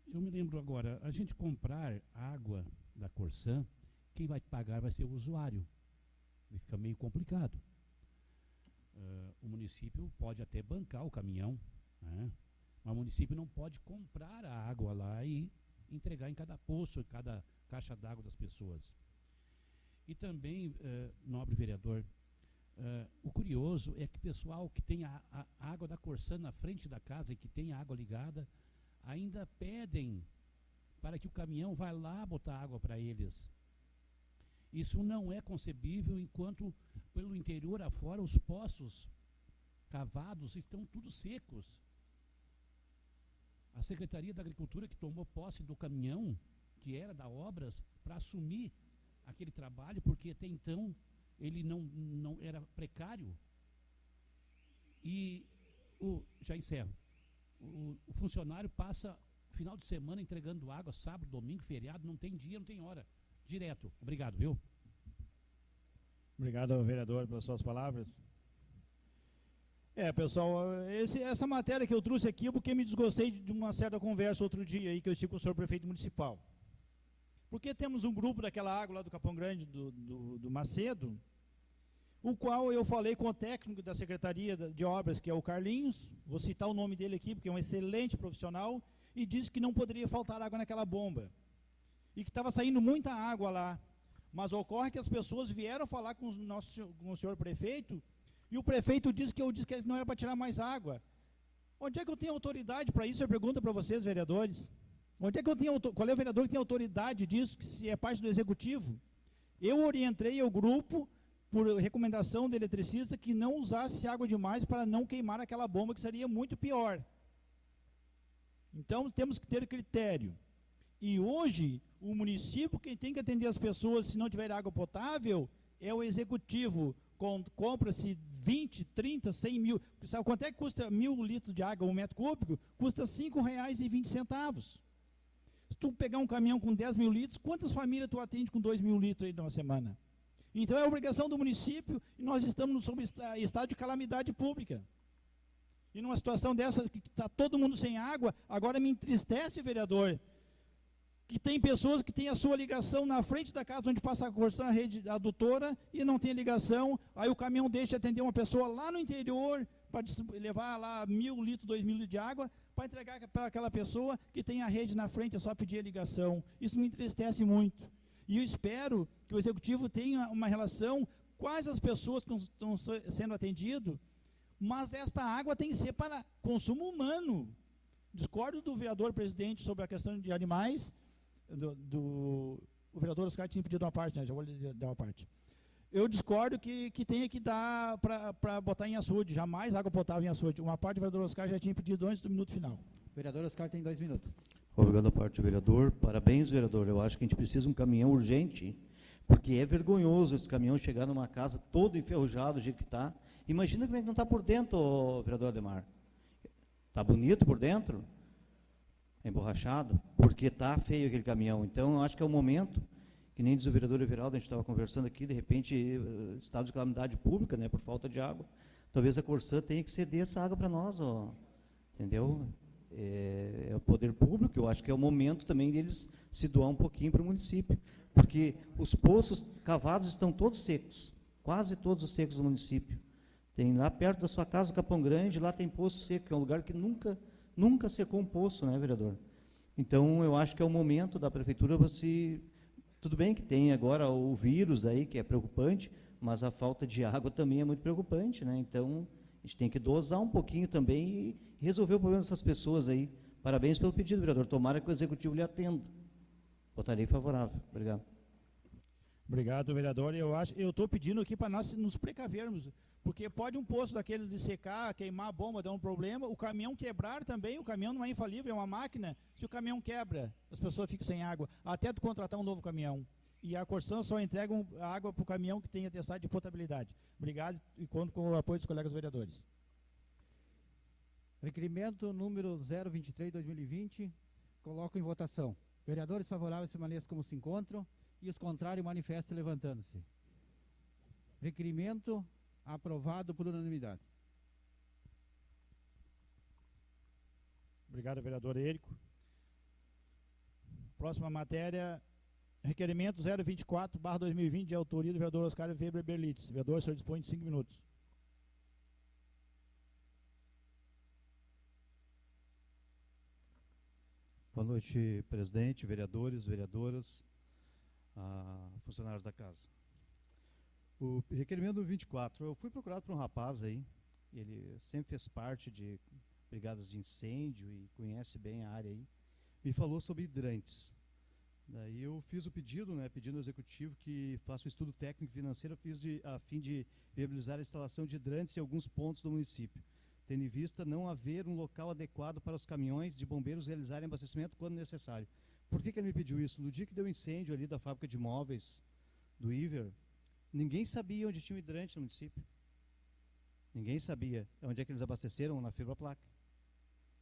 eu me lembro agora, a gente comprar água da Corsã, quem vai pagar vai ser o usuário. E fica meio complicado. O município pode até bancar o caminhão, né? Mas o município não pode comprar a água lá e entregar em cada poço, em cada caixa d'água das pessoas. E também, nobre vereador, o curioso é que o pessoal que tem a água da Corsã na frente da casa e que tem a água ligada, ainda pedem para que o caminhão vá lá botar água para eles. Isso não é concebível enquanto pelo interior afora os poços cavados estão tudo secos. A Secretaria da Agricultura que tomou posse do caminhão, que era da Obras, para assumir aquele trabalho, porque até então ele não era precário. E, já encerro, o funcionário passa final de semana entregando água, sábado, domingo, feriado, não tem dia, não tem hora, direto. Obrigado, viu? Obrigado, vereador, pelas suas palavras. Pessoal, essa matéria que eu trouxe aqui é porque me desgostei de uma certa conversa outro dia aí que eu estive com o senhor prefeito municipal. Porque temos um grupo daquela água lá do Capão Grande, do Macedo, o qual eu falei com o técnico da Secretaria de Obras, que é o Carlinhos, vou citar o nome dele aqui, porque é um excelente profissional, e disse que não poderia faltar água naquela bomba. E que estava saindo muita água lá. Mas ocorre que as pessoas vieram falar com o senhor prefeito, e o prefeito disse que não era para tirar mais água. Onde é que eu tenho autoridade para isso? Eu pergunto para vocês, vereadores. Qual é o vereador que tem autoridade disso, que se é parte do executivo? Eu orientei o grupo, por recomendação do eletricista, que não usasse água demais para não queimar aquela bomba, que seria muito pior. Então, temos que ter critério. E hoje, o município, quem tem que atender as pessoas, se não tiver água potável, é o executivo. Compra-se 20, 30, 100 mil. Sabe quanto é que custa 1.000 litros de água, 1 metro cúbico? Custa R$ 5,20. Se tu pegar um caminhão com 10 mil litros, quantas famílias tu atende com 2 mil litros aí numa semana? Então é obrigação do município, e nós estamos sob estado de calamidade pública. E numa situação dessa, que está todo mundo sem água, agora me entristece, vereador, que tem pessoas que têm a sua ligação na frente da casa onde passa a Corsã, a rede adutora, e não tem ligação, aí o caminhão deixa de atender uma pessoa lá no interior, para levar lá 1.000 litros, 2.000 litros de água, para entregar para aquela pessoa que tem a rede na frente, é só pedir a ligação. Isso me entristece muito. E eu espero que o executivo tenha uma relação quais as pessoas que estão sendo atendidas, mas esta água tem que ser para consumo humano. Discordo do vereador presidente sobre a questão de animais, o vereador Oscar tinha pedido uma parte, né? Já vou lhe dar uma parte. Eu discordo que tenha que dar para botar em açude, jamais água potável em açude. Uma parte do vereador Oscar já tinha pedido antes do minuto final. O vereador Oscar tem 2 minutos. Obrigado à parte do vereador. Parabéns, vereador. Eu acho que a gente precisa de um caminhão urgente, porque é vergonhoso esse caminhão chegar numa casa todo enferrujado, do jeito que está. Imagina como é que não está por dentro, vereador Ademar. Está bonito por dentro? É emborrachado? Porque está feio aquele caminhão. Então, eu acho que é o momento, que nem diz o vereador Everaldo, a gente estava conversando aqui, de repente, estado de calamidade pública, né, por falta de água. Talvez a Corsã tenha que ceder essa água para nós, entendeu? É o poder público, eu acho que é o momento também deles se doar um pouquinho para o município, porque os poços cavados estão todos secos, quase todos os secos do município. Tem lá perto da sua casa, Capão Grande, lá tem poço seco, que é um lugar que nunca secou um poço, né, vereador? Então, eu acho que é o momento da prefeitura tudo bem que tem agora o vírus aí, que é preocupante, mas a falta de água também é muito preocupante, né? Então, a gente tem que dosar um pouquinho também e resolver o problema dessas pessoas aí. Parabéns pelo pedido, vereador. Tomara que o executivo lhe atenda. Votarei favorável. Obrigado. Obrigado, vereador. Eu estou pedindo aqui para nós nos precavermos, porque pode um poço daqueles de secar, queimar a bomba, dar um problema, o caminhão quebrar também, o caminhão não é infalível, é uma máquina. Se o caminhão quebra, as pessoas ficam sem água, até tu contratar um novo caminhão. E a Corsã só entrega a água para o caminhão que tem atestado de potabilidade. Obrigado e conto com o apoio dos colegas vereadores. Requerimento número 023/2020, Coloco em votação. Vereadores favoráveis permaneçam como se encontram e os contrários manifestem levantando-se. Requerimento aprovado por unanimidade. Obrigado, vereador Érico. Próxima matéria, requerimento 024/2020, de autoria do vereador Oscar Weber Berlitz. Vereador, o senhor dispõe de 5 minutos. Boa noite, presidente, vereadores, vereadoras, funcionários da casa. O requerimento 24, eu fui procurado por um rapaz aí, ele sempre fez parte de brigadas de incêndio e conhece bem a área aí, me falou sobre hidrantes. Daí eu fiz o pedido, né, pedindo ao executivo que faça um estudo técnico e financeiro a fim de viabilizar a instalação de hidrantes em alguns pontos do município, tendo em vista não haver um local adequado para os caminhões de bombeiros realizarem abastecimento quando necessário. Por que ele me pediu isso? No dia que deu incêndio ali da fábrica de móveis do Iver, ninguém sabia onde tinha um hidrante no município. Ninguém sabia onde é que eles abasteceram na fibra placa.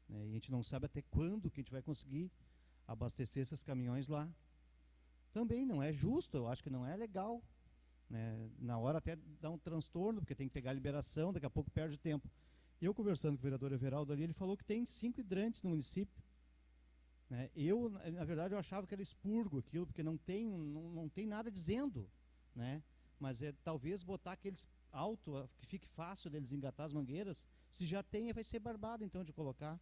E a gente não sabe até quando que a gente vai conseguir abastecer esses caminhões lá. Também não é justo, eu acho que não é legal. Né? Na hora até dá um transtorno, porque tem que pegar a liberação, daqui a pouco perde tempo. E eu conversando com o vereador Everaldo ali, ele falou que tem 5 hidrantes no município. Né? Na verdade, eu achava que era expurgo aquilo, porque não tem nada dizendo. Né? Mas talvez botar aqueles alto, que fique fácil deles engatar as mangueiras, se já tem, vai ser barbado então de colocar.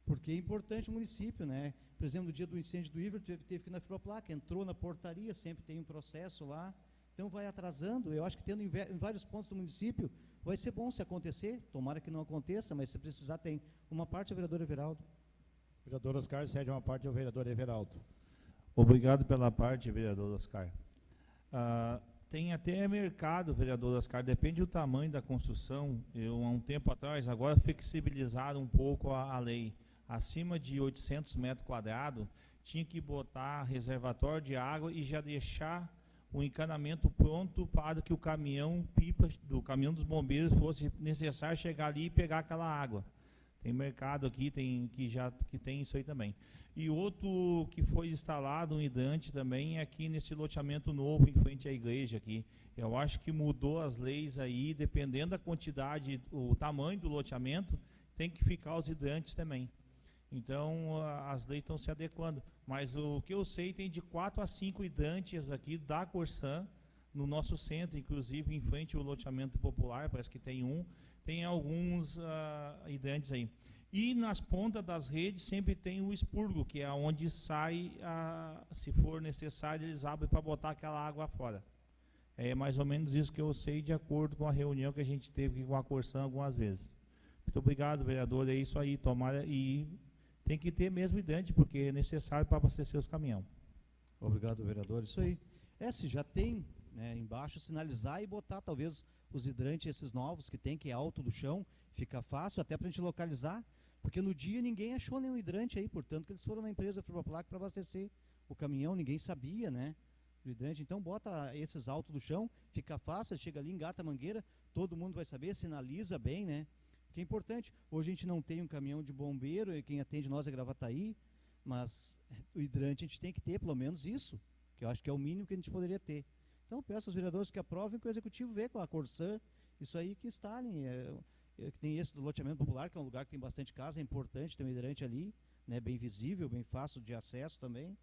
Porque é importante o município, né? Por exemplo, no dia do incêndio do Iver, teve que ir na fibroplaca, entrou na portaria, sempre tem um processo lá, então vai atrasando. Eu acho que tendo em vários pontos do município, vai ser bom se acontecer, tomara que não aconteça, mas se precisar tem uma parte ao vereador Everaldo. Vereador Oscar cede uma parte ao vereador Everaldo. Obrigado pela parte, vereador Oscar. Tem até mercado, vereador Oscar, depende do tamanho da construção. Eu, há um tempo atrás, agora flexibilizaram um pouco a lei. Acima de 800 metros quadrados, tinha que botar reservatório de água e já deixar o encanamento pronto para que o caminhão pipa do caminhão dos bombeiros fosse necessário chegar ali e pegar aquela água. Tem mercado aqui que tem isso aí também. E outro que foi instalado um hidrante também é aqui nesse loteamento novo em frente à igreja aqui. Eu acho que mudou as leis aí, dependendo da quantidade, o tamanho do loteamento, tem que ficar os hidrantes também. Então as leis estão se adequando. Mas o que eu sei, tem de 4 a 5 hidrantes aqui da Corsan no nosso centro, inclusive em frente ao loteamento popular, parece que tem um. Tem alguns hidrantes aí. E nas pontas das redes sempre tem o expurgo, que é onde sai, se for necessário, eles abrem para botar aquela água fora. É mais ou menos isso que eu sei, de acordo com a reunião que a gente teve com a Corsan algumas vezes. Muito obrigado, vereador. É isso aí, tomara. E tem que ter mesmo hidrante, porque é necessário para abastecer os caminhões. Obrigado, vereador. Isso aí. Se já tem, né, embaixo, sinalizar e botar talvez os hidrantes, esses novos que tem, que é alto do chão, fica fácil até para a gente localizar, porque no dia ninguém achou nenhum hidrante aí, portanto que eles foram na empresa Fibroplac para abastecer o caminhão, ninguém sabia, né, do hidrante. Então bota esses altos do chão, fica fácil, chega ali, engata a mangueira, todo mundo vai saber, sinaliza bem, né, que é importante. Hoje a gente não tem um caminhão de bombeiro, e quem atende nós é Gravataí, mas o hidrante a gente tem que ter, pelo menos isso, que eu acho que é o mínimo que a gente poderia ter. Então peço aos vereadores que aprovem, que o executivo vê com a Corsan, isso aí que instalem. Tem esse do loteamento popular, que é um lugar que tem bastante casa, é importante ter um hidrante ali, né, bem visível, bem fácil de acesso também,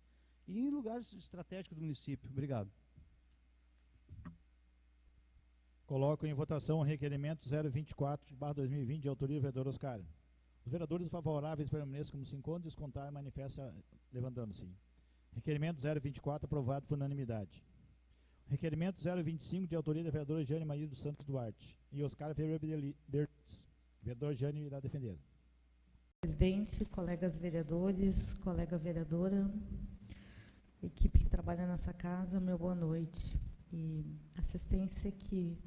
e em lugares estratégicos do município. Obrigado. Coloco em votação o requerimento 024/2020, de autoria do vereador Oscar. Os vereadores favoráveis permaneçam como se encontram e os contrários manifestam levantando-se. Requerimento 024, aprovado por unanimidade. Requerimento 025, de autoria da vereadora Jane Maria dos Santos Duarte e Oscar Weber Bertz. Vereador Jane irá defender. Presidente, colegas vereadores, colega vereadora, equipe que trabalha nessa casa, meu boa noite. E assistência que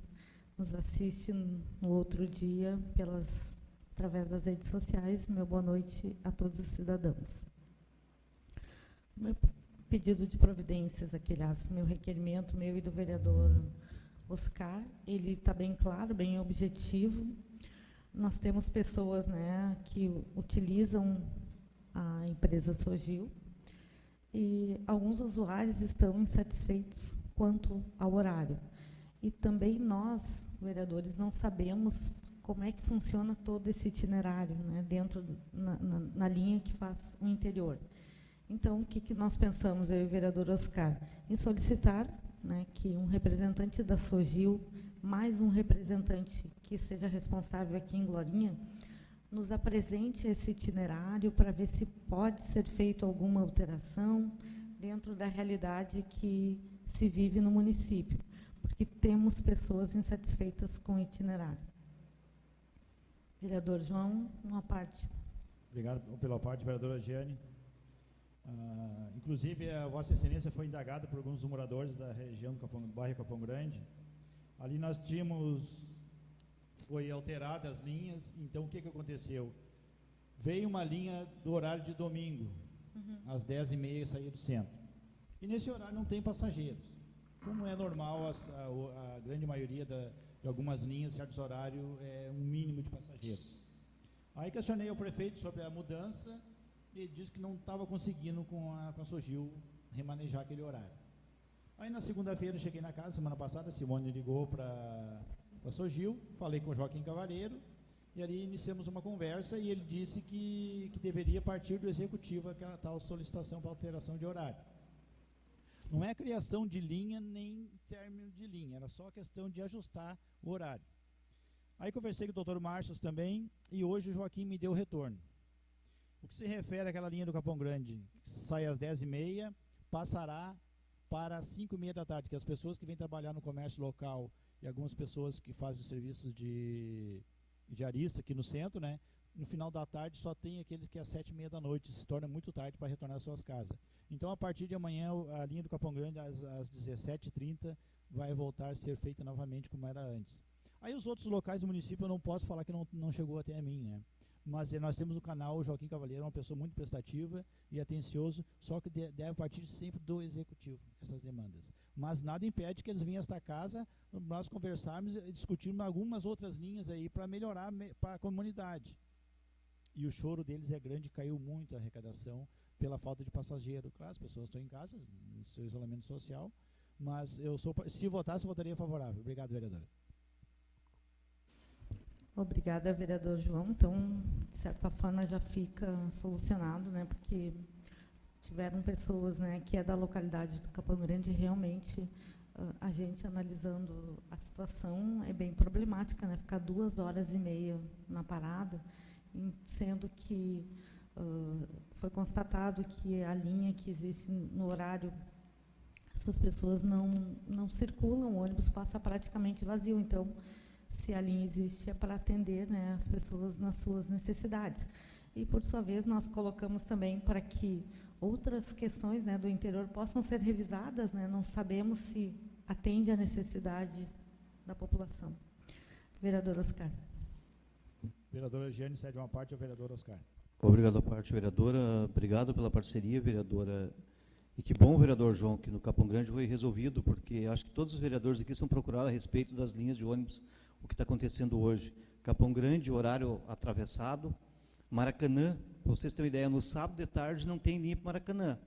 nos assiste no outro dia através das redes sociais, meu boa noite a todos os cidadãos. Meu pedido de providências, meu requerimento, meu e do vereador Oscar, ele está bem claro, bem objetivo. Nós temos pessoas, né, que utilizam à empresa Sogil, e alguns usuários estão insatisfeitos quanto ao horário. E também nós, vereadores, não sabemos como é que funciona todo esse itinerário, né, dentro na linha que faz o interior. Então, o que nós pensamos, eu e o vereador Oscar, em solicitar, né, que um representante da Sogil, mais um representante que seja responsável aqui em Glorinha, nos apresente esse itinerário para ver se pode ser feito alguma alteração dentro da realidade que se vive no município, porque temos pessoas insatisfeitas com o itinerário. Vereador João, uma parte. Obrigado pela parte, vereadora Giane. Inclusive, a Vossa Excelência foi indagada por alguns moradores da região do bairro Capão Grande. Ali nós tínhamos, foi alterada as linhas, então o que aconteceu? Veio uma linha do horário de domingo, às 10h30 saía do centro. E nesse horário não tem passageiros. Como é normal, a grande maioria de algumas linhas, certos horários, é um mínimo de passageiros. Aí questionei ao prefeito sobre a mudança, e ele disse que não estava conseguindo com a Sogil remanejar aquele horário. Aí na segunda-feira cheguei na casa, semana passada, a Simone ligou para a Sogil, falei com o Joaquim Cavaleiro, e ali iniciamos uma conversa, e ele disse que deveria partir do executivo aquela tal solicitação para alteração de horário. Não é criação de linha nem término de linha, era só questão de ajustar o horário. Aí conversei com o doutor Márcio também, e hoje o Joaquim me deu o retorno. O que se refere àquela linha do Capão Grande, que sai às 10h30, passará para as 5h30 da tarde, que as pessoas que vêm trabalhar no comércio local e algumas pessoas que fazem serviços de diarista aqui no centro, né, no final da tarde só tem aqueles que às 7h30 da noite, se torna muito tarde para retornar às suas casas. Então, a partir de amanhã, a linha do Capão Grande, às 17h30, vai voltar a ser feita novamente como era antes. Aí os outros locais do município eu não posso falar que não chegou até a mim, né? Mas nós temos o canal, o Joaquim Cavaleiro, uma pessoa muito prestativa e atencioso, só que deve partir sempre do executivo, essas demandas. Mas nada impede que eles venham a esta casa, nós conversarmos e discutirmos algumas outras linhas aí para melhorar para a comunidade. E o choro deles é grande, caiu muito a arrecadação pela falta de passageiro. Claro, as pessoas estão em casa, no seu isolamento social, mas se votasse, votaria favorável. Obrigado, vereadora. Obrigada, vereador João. Então, de certa forma, já fica solucionado, né, porque tiveram pessoas, né, que é da localidade do Capão Grande, e realmente a gente analisando a situação é bem problemática, né, ficar 2h30 na parada, sendo que foi constatado que a linha que existe no horário, essas pessoas não circulam, o ônibus passa praticamente vazio. Então, se a linha existe, é para atender, né, as pessoas nas suas necessidades. E, por sua vez, nós colocamos também para que outras questões, né, do interior possam ser revisadas, né, não sabemos se atende à necessidade da população. Vereador Oscar. Vereadora Giane cede uma parte ao vereador Oscar. Obrigado à parte, vereadora. Obrigado pela parceria, vereadora. E que bom, vereador João, que no Capão Grande foi resolvido, porque acho que todos os vereadores aqui são procurados a respeito das linhas de ônibus, o que está acontecendo hoje. Capão Grande, horário atravessado. Maracanã, para vocês terem uma ideia, no sábado de tarde não tem linha para Maracanã.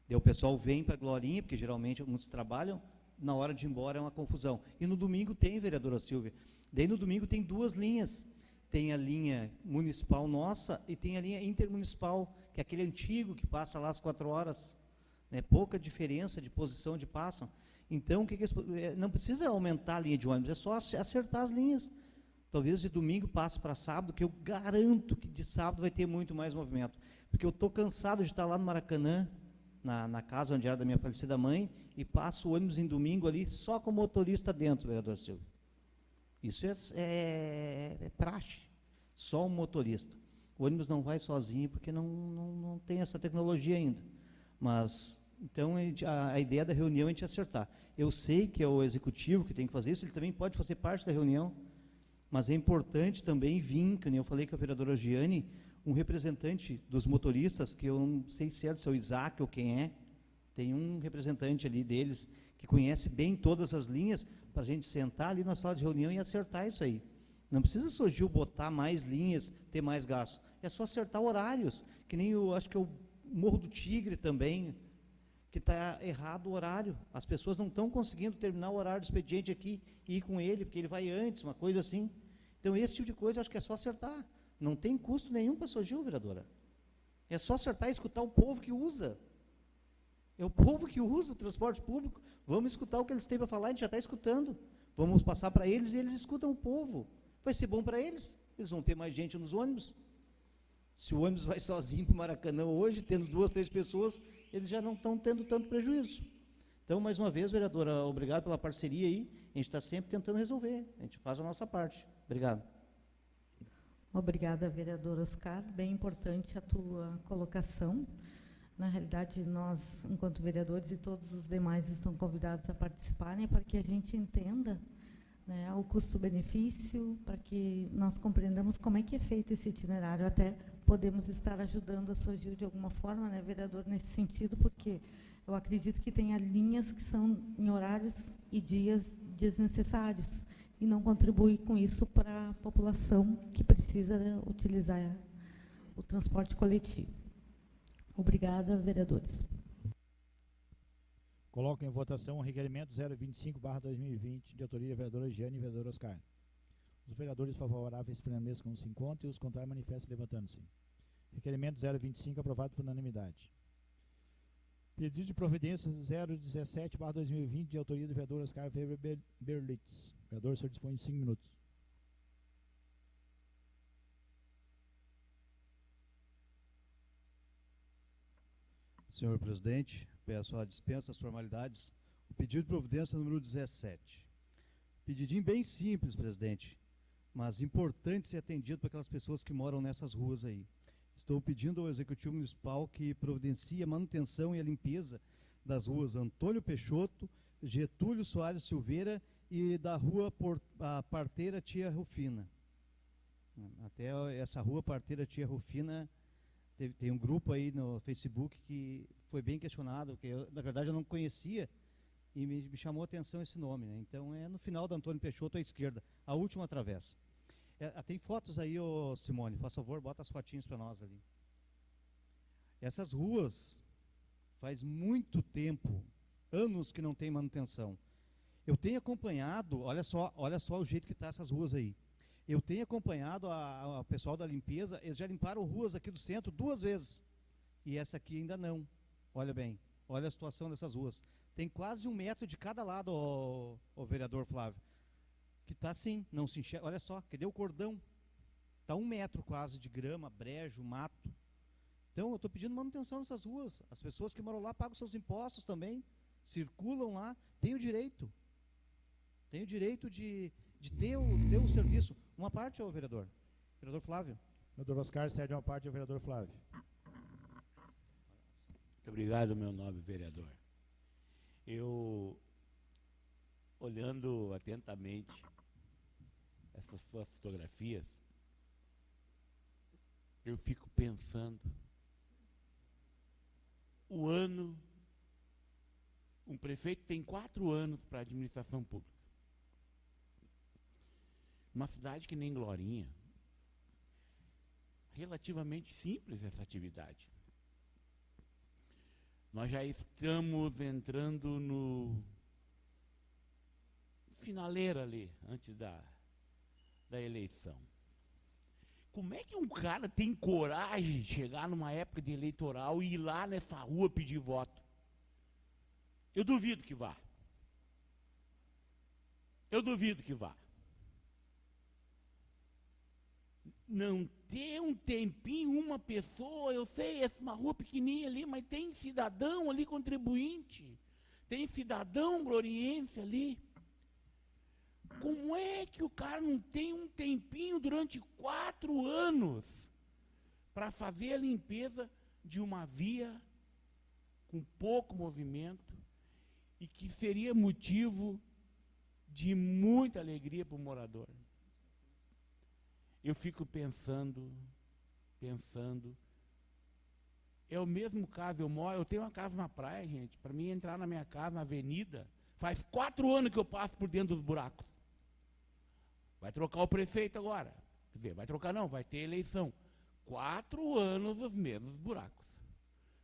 Daí o pessoal vem para Glorinha, porque geralmente muitos trabalham, na hora de ir embora é uma confusão. E no domingo tem, vereadora Silvia. Daí no domingo tem duas linhas. Tem a linha municipal nossa e tem a linha intermunicipal, que é aquele antigo que passa lá às 4h. Né, pouca diferença de posição de passam. Então, não precisa aumentar a linha de ônibus, é só acertar as linhas. Talvez de domingo passe para sábado, que eu garanto que de sábado vai ter muito mais movimento. Porque eu estou cansado de estar lá no Maracanã, na casa onde era da minha falecida mãe, e passo o ônibus em domingo ali, só com o motorista dentro, vereador Silvio. Isso é praxe, só um motorista. O ônibus não vai sozinho, porque não tem essa tecnologia ainda. Mas, então, a ideia da reunião é a gente acertar. Eu sei que é o executivo que tem que fazer isso, ele também pode fazer parte da reunião, mas é importante também vir, que eu falei com a vereadora Giane, um representante dos motoristas, que eu não sei se é do seu Isaac ou quem é, tem um representante ali deles, que conhece bem todas as linhas, para a gente sentar ali na sala de reunião e acertar isso aí. Não precisa Sogil botar mais linhas, ter mais gasto. É só acertar horários, que nem acho que é o Morro do Tigre também, que está errado o horário. As pessoas não estão conseguindo terminar o horário do expediente aqui e ir com ele, porque ele vai antes, uma coisa assim. Então, esse tipo de coisa, acho que é só acertar. Não tem custo nenhum para Sogil, vereadora. É só acertar e escutar o povo que usa. É o povo que usa o transporte público. Vamos escutar o que eles têm para falar, a gente já está escutando. Vamos passar para eles e eles escutam o povo. Vai ser bom para eles. Eles vão ter mais gente nos ônibus. Se o ônibus vai sozinho para o Maracanã hoje, tendo 2, 3 pessoas, eles já não estão tendo tanto prejuízo. Então, mais uma vez, vereadora, obrigado pela parceria aí. A gente está sempre tentando resolver. A gente faz a nossa parte. Obrigado. Obrigada, vereador Oscar. Bem importante a tua colocação. Na realidade, nós, enquanto vereadores, e todos os demais estão convidados a participarem para que a gente entenda, né, o custo-benefício, para que nós compreendamos como é que é feito esse itinerário. Até podemos estar ajudando a Sogil de alguma forma, né, vereador, nesse sentido, porque eu acredito que tenha linhas que são em horários e dias desnecessários e não contribui com isso para a população que precisa utilizar o transporte coletivo. Obrigada, vereadores. Coloco em votação o requerimento 025/2020, de autoria da vereadora Giane e vereador Oscar. Os vereadores favoráveis permaneçam como se encontram e os contrários manifestem levantando-se. Requerimento 025 aprovado por unanimidade. Pedido de providência 017/2020, de autoria do vereador Oscar Weber Berlitz. Vereador, o senhor dispõe de 5 minutos. Senhor presidente, peço a dispensa das formalidades. O pedido de providência número 17. Pedidinho bem simples, presidente, mas importante ser atendido para aquelas pessoas que moram nessas ruas aí. Estou pedindo ao Executivo Municipal que providencie a manutenção e a limpeza das ruas Antônio Peixoto, Getúlio Soares Silveira e da rua a Parteira Tia Rufina. Até essa rua Parteira Tia Rufina, tem um grupo aí no Facebook que foi bem questionado, porque na verdade eu não conhecia e me chamou a atenção esse nome, né? Então é no final da Antônio Peixoto à esquerda, a última travessa. Tem fotos aí, ô Simone, faz favor, bota as fotinhas para nós ali. Essas ruas faz muito tempo, anos que não tem manutenção. Eu tenho acompanhado, olha só o jeito que está essas ruas aí. Eu tenho acompanhado a pessoal da limpeza, eles já limparam ruas aqui do centro 2 vezes. E essa aqui ainda não. Olha bem, olha a situação dessas ruas. Tem quase 1 metro de cada lado, o vereador Flávio. Que está assim, não se enxerga. Olha só, cadê o cordão? Está 1 metro quase de grama, brejo, mato. Então, eu estou pedindo manutenção nessas ruas. As pessoas que moram lá pagam seus impostos também, circulam lá, têm o direito. Tem o direito de ter o serviço. Uma parte, ô vereador. Vereador Flávio. Vereador Oscar cede uma parte ao vereador Flávio. Muito obrigado, meu nobre vereador. Eu, olhando atentamente essas suas fotografias, eu fico pensando, um prefeito tem 4 anos para a administração pública. Uma cidade que nem Glorinha, relativamente simples essa atividade. Nós já estamos entrando no finaleira ali, antes da eleição. Como é que um cara tem coragem de chegar numa época de eleitoral e ir lá nessa rua pedir voto? Eu duvido que vá. Eu duvido que vá. Não ter um tempinho, uma pessoa, eu sei, essa é uma rua pequenininha ali, mas tem cidadão ali contribuinte, tem cidadão gloriense ali. Como é que o cara não tem um tempinho durante 4 anos para fazer a limpeza de uma via com pouco movimento e que seria motivo de muita alegria para o morador? Eu fico pensando, é o mesmo caso, eu tenho uma casa na praia, gente, para mim entrar na minha casa, na avenida, faz 4 anos que eu passo por dentro dos buracos. Vai trocar o prefeito agora. Quer dizer, vai trocar não, vai ter eleição. 4 anos os mesmos buracos.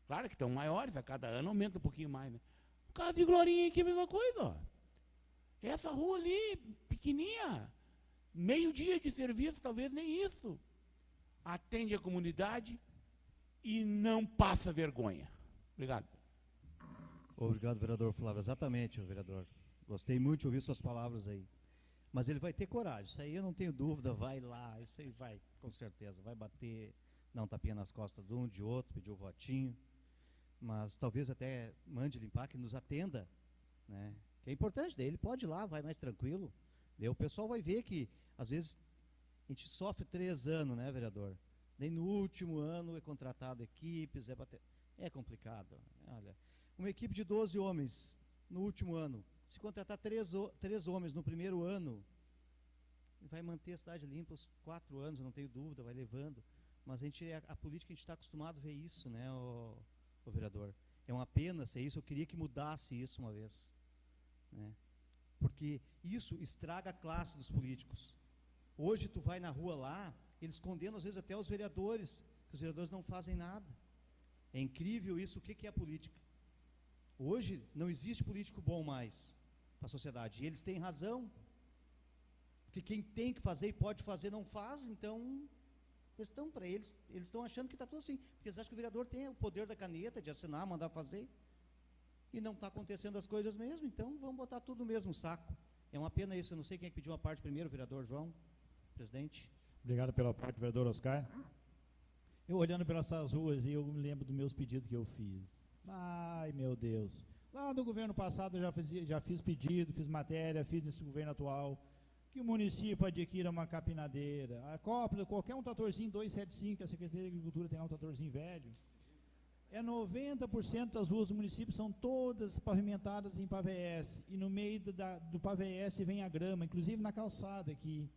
Claro que estão maiores, a cada ano aumenta um pouquinho mais, né? O caso de Glorinha aqui é a mesma coisa, ó. Essa rua ali, pequenininha, meio dia de serviço, talvez nem isso. Atende a comunidade e não passa vergonha. Obrigado. Obrigado, vereador Flávio. Exatamente, vereador. Gostei muito de ouvir suas palavras aí. Mas ele vai ter coragem, isso aí eu não tenho dúvida, vai lá, isso aí vai, com certeza, vai bater, dar um tapinha nas costas de um, de outro, pedir o votinho, mas talvez até mande limpar, que nos atenda, né? Que é importante, daí ele pode ir lá, vai mais tranquilo, daí o pessoal vai ver que, às vezes, a gente sofre 3 anos, né, vereador? Daí no último ano é contratado equipes, é complicado, olha, uma equipe de 12 homens no último ano, se contratar 3 homens no primeiro ano, vai manter a cidade limpa os 4 anos, eu não tenho dúvida, vai levando. Mas a política, a gente está acostumado a ver isso, né, o vereador? É uma pena ser isso, eu queria que mudasse isso uma vez. Né? Porque isso estraga a classe dos políticos. Hoje tu vai na rua lá, eles condenam às vezes até os vereadores, que os vereadores não fazem nada. É incrível isso, o que é a política? Hoje não existe político bom mais para a sociedade, e eles têm razão, porque quem tem que fazer e pode fazer não faz, então eles estão achando que está tudo assim, porque eles acham que o vereador tem o poder da caneta, de assinar, mandar fazer, e não está acontecendo as coisas mesmo, então vamos botar tudo no mesmo saco. É uma pena isso, eu não sei quem é que pediu uma parte primeiro, vereador João, presidente. Obrigado pela parte, vereador Oscar. Eu olhando pelas ruas e eu me lembro dos meus pedidos que eu fiz. Ai, meu Deus. Lá no governo passado eu já fiz pedido, fiz matéria, fiz nesse governo atual, que o município adquira uma capinadeira, a Cópula, qualquer um tratorzinho 275, que a Secretaria de Agricultura tem lá um tratorzinho velho. 90% das ruas do município são todas pavimentadas em PVS, e no meio do PVS vem a grama, inclusive na calçada aqui.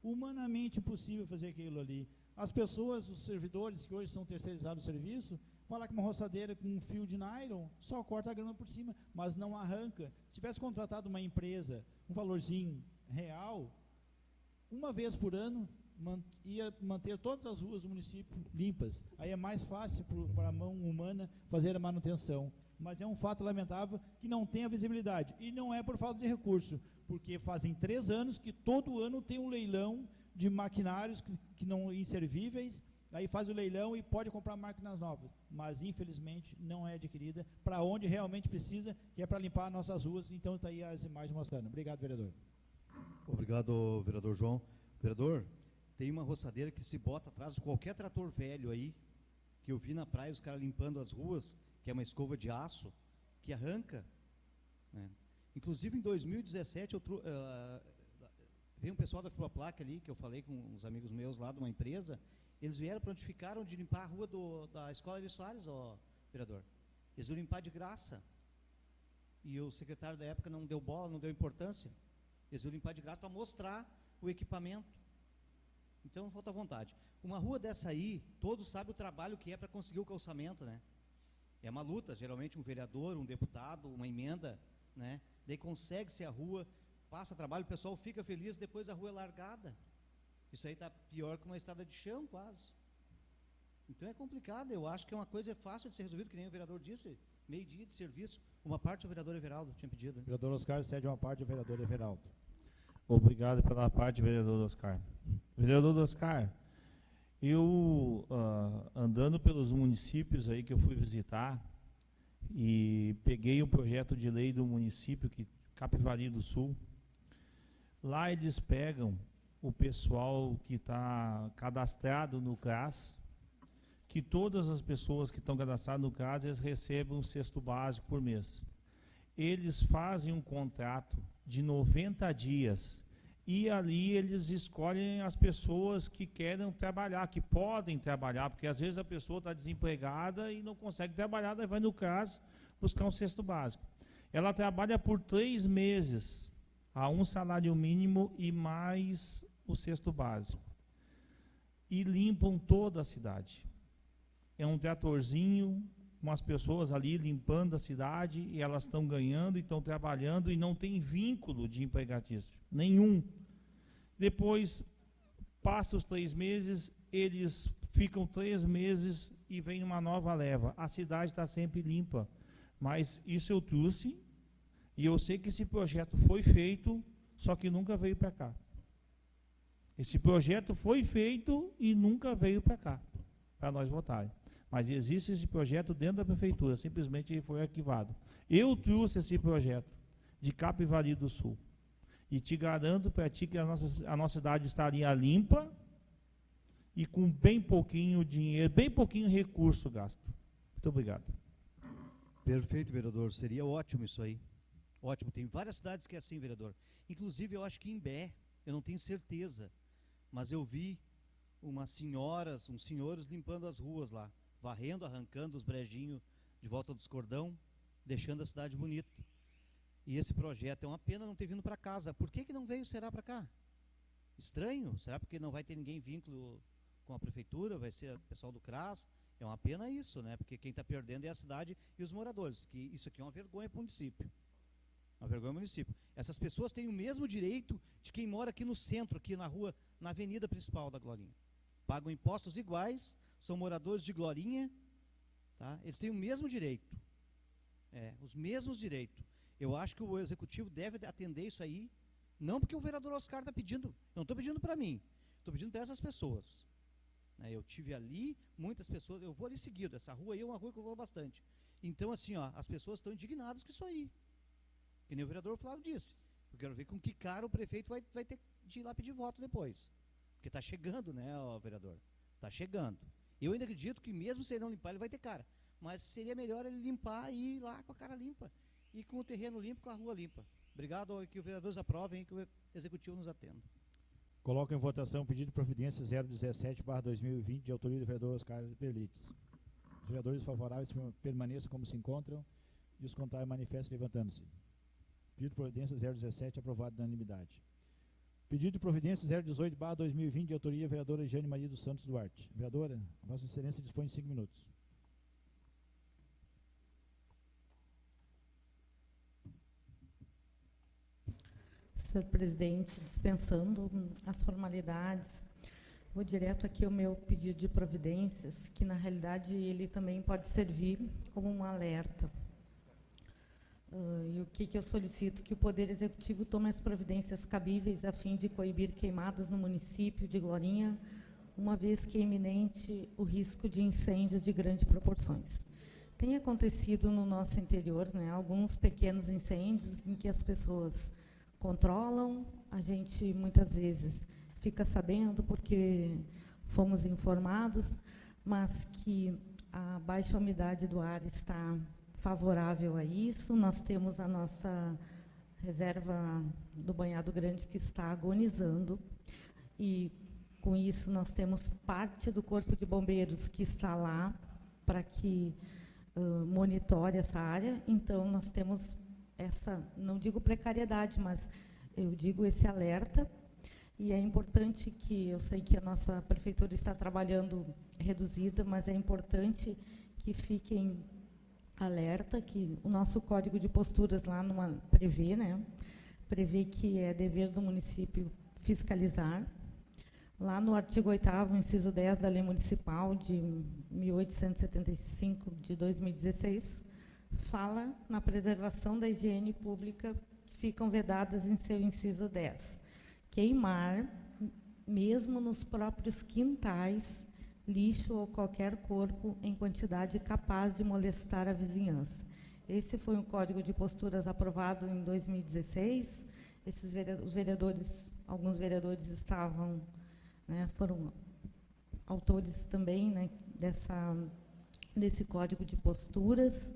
Humanamente impossível fazer aquilo ali. As pessoas, os servidores que hoje são terceirizados do serviço, vão lá com uma roçadeira com um fio de nylon, só corta a grama por cima, mas não arranca. Se tivesse contratado uma empresa, um valorzinho real, uma vez por ano, ia manter todas as ruas do município limpas. Aí é mais fácil para a mão humana fazer a manutenção. Mas é um fato lamentável que não tem a visibilidade. E não é por falta de recurso, porque fazem 3 anos que todo ano tem um leilão de maquinários que não inservíveis, aí faz o leilão e pode comprar máquinas novas, mas infelizmente não é adquirida para onde realmente precisa, que é para limpar nossas ruas. Então está aí as imagens mostrando. Obrigado, vereador. Obrigado, vereador João. Vereador, tem uma roçadeira que se bota atrás de qualquer trator velho aí, que eu vi na praia, os caras limpando as ruas, que é uma escova de aço, que arranca, né? Inclusive em 2017, veio um pessoal da Fiproplac ali, que eu falei com uns amigos meus lá de uma empresa, eles vieram para onde ficaram de limpar a rua da Escola de Soares, ó, vereador. Eles iam limpar de graça. E o secretário da época não deu bola, não deu importância. Eles iam limpar de graça para mostrar o equipamento. Então, falta vontade. Uma rua dessa aí, todos sabem o trabalho que é para conseguir o calçamento, né? É uma luta, geralmente um vereador, um deputado, uma emenda, né? Daí consegue-se a rua, passa trabalho, o pessoal fica feliz, depois a rua é largada. Isso aí está pior que uma estrada de chão, quase. Então é complicado, eu acho que é uma coisa fácil de ser resolvida, que nem o vereador disse, meio-dia de serviço. Uma parte o vereador Everaldo tinha pedido. Né? Vereador Oscar cede uma parte ao vereador Everaldo. Obrigado pela parte, vereador Oscar. Vereador Oscar, eu andando pelos municípios aí que eu fui visitar e peguei um projeto de lei do município, Capivari do Sul, lá eles pegam o pessoal que está cadastrado no CRAS, que todas as pessoas que estão cadastradas no CRAS, eles recebem um cesto básico por mês. Eles fazem um contrato de 90 dias e ali eles escolhem as pessoas que querem trabalhar, que podem trabalhar, porque às vezes a pessoa está desempregada e não consegue trabalhar, daí vai no CRAS buscar um cesto básico. Ela trabalha por 3 meses a um salário mínimo e mais o cesto básico. E limpam toda a cidade. É um tratorzinho, com as pessoas ali limpando a cidade, e elas estão ganhando e estão trabalhando, e não tem vínculo de empregatício nenhum. Depois, passa os 3 meses, eles ficam 3 meses e vem uma nova leva. A cidade está sempre limpa. Mas isso eu trouxe, e eu sei que esse projeto foi feito, só que nunca veio para cá. Esse projeto foi feito e nunca veio para cá, para nós votarem. Mas existe esse projeto dentro da prefeitura, simplesmente ele foi arquivado. Eu trouxe esse projeto de Capivari do Sul. E te garanto para ti que a nossa cidade estaria limpa e com bem pouquinho dinheiro, bem pouquinho recurso gasto. Muito obrigado. Perfeito, vereador. Seria ótimo isso aí. Ótimo. Tem várias cidades que é assim, vereador. Inclusive, eu acho que em Bé, eu não tenho certeza, mas eu vi umas senhoras, uns senhores limpando as ruas lá, varrendo, arrancando os brejinhos de volta dos cordão, deixando a cidade bonita. E esse projeto é uma pena não ter vindo para casa. Por que não veio, será, para cá? Estranho? Será porque não vai ter ninguém vínculo com a prefeitura? Vai ser o pessoal do CRAS? É uma pena isso, né? Porque quem está perdendo é a cidade e os moradores. Que isso aqui é uma vergonha para o município. Uma vergonha para o município. Essas pessoas têm o mesmo direito de quem mora aqui no centro, aqui na rua, na avenida principal da Glorinha. Pagam impostos iguais, são moradores de Glorinha, tá? Eles têm o mesmo direito. Os mesmos direitos. Eu acho que o executivo deve atender isso aí, não porque o vereador Oscar está pedindo, não estou pedindo para mim, estou pedindo para essas pessoas. Eu tive ali muitas pessoas, eu vou ali seguido, essa rua aí é uma rua que eu vou bastante. Então, assim, ó, as pessoas estão indignadas com isso aí. Que nem o vereador Flávio disse. Eu quero ver com que cara o prefeito vai ter de ir lá pedir voto depois. Porque está chegando, né, ó, vereador? Está chegando. Eu ainda acredito que mesmo se ele não limpar, ele vai ter cara. Mas seria melhor ele limpar e ir lá com a cara limpa. E com o terreno limpo, com a rua limpa. Obrigado, que os vereadores aprovem e que o executivo nos atenda. Coloco em votação o pedido de providência 017/2020, de autoria do vereador Oscar Berlites. Os vereadores favoráveis permaneçam como se encontram e os contrários manifestem levantando-se. Pedido de providência 017, aprovado na unanimidade. Pedido de providência 018/2020, de autoria da vereadora Jane Maria dos Santos Duarte. Vereadora, Vossa Excelência dispõe de 5 minutos. Senhor presidente, dispensando as formalidades, vou direto aqui ao meu pedido de providências, que na realidade ele também pode servir como um alerta. E o que eu solicito? Que o Poder Executivo tome as providências cabíveis a fim de coibir queimadas no município de Glorinha, uma vez que é iminente o risco de incêndios de grandes proporções. Tem acontecido no nosso interior, né, alguns pequenos incêndios em que as pessoas controlam, a gente muitas vezes fica sabendo porque fomos informados, mas que a baixa umidade do ar está favorável a isso. Nós temos a nossa reserva do Banhado Grande que está agonizando, e com isso nós temos parte do Corpo de Bombeiros que está lá para que monitore essa área. Então nós temos essa, não digo precariedade, mas eu digo esse alerta, e é importante que, eu sei que a nossa prefeitura está trabalhando reduzida, mas é importante que fiquem alerta, que o nosso código de posturas lá prevê, né, prevê que é dever do município fiscalizar. Lá no artigo 8º, inciso 10 da Lei Municipal de 1875, de 2016, fala na preservação da higiene pública, que ficam vedadas em seu inciso 10. Queimar, mesmo nos próprios quintais, lixo ou qualquer corpo em quantidade capaz de molestar a vizinhança. Esse foi um código de posturas aprovado em 2016. Os vereadores, alguns vereadores estavam, né, foram autores também, né, desse código de posturas.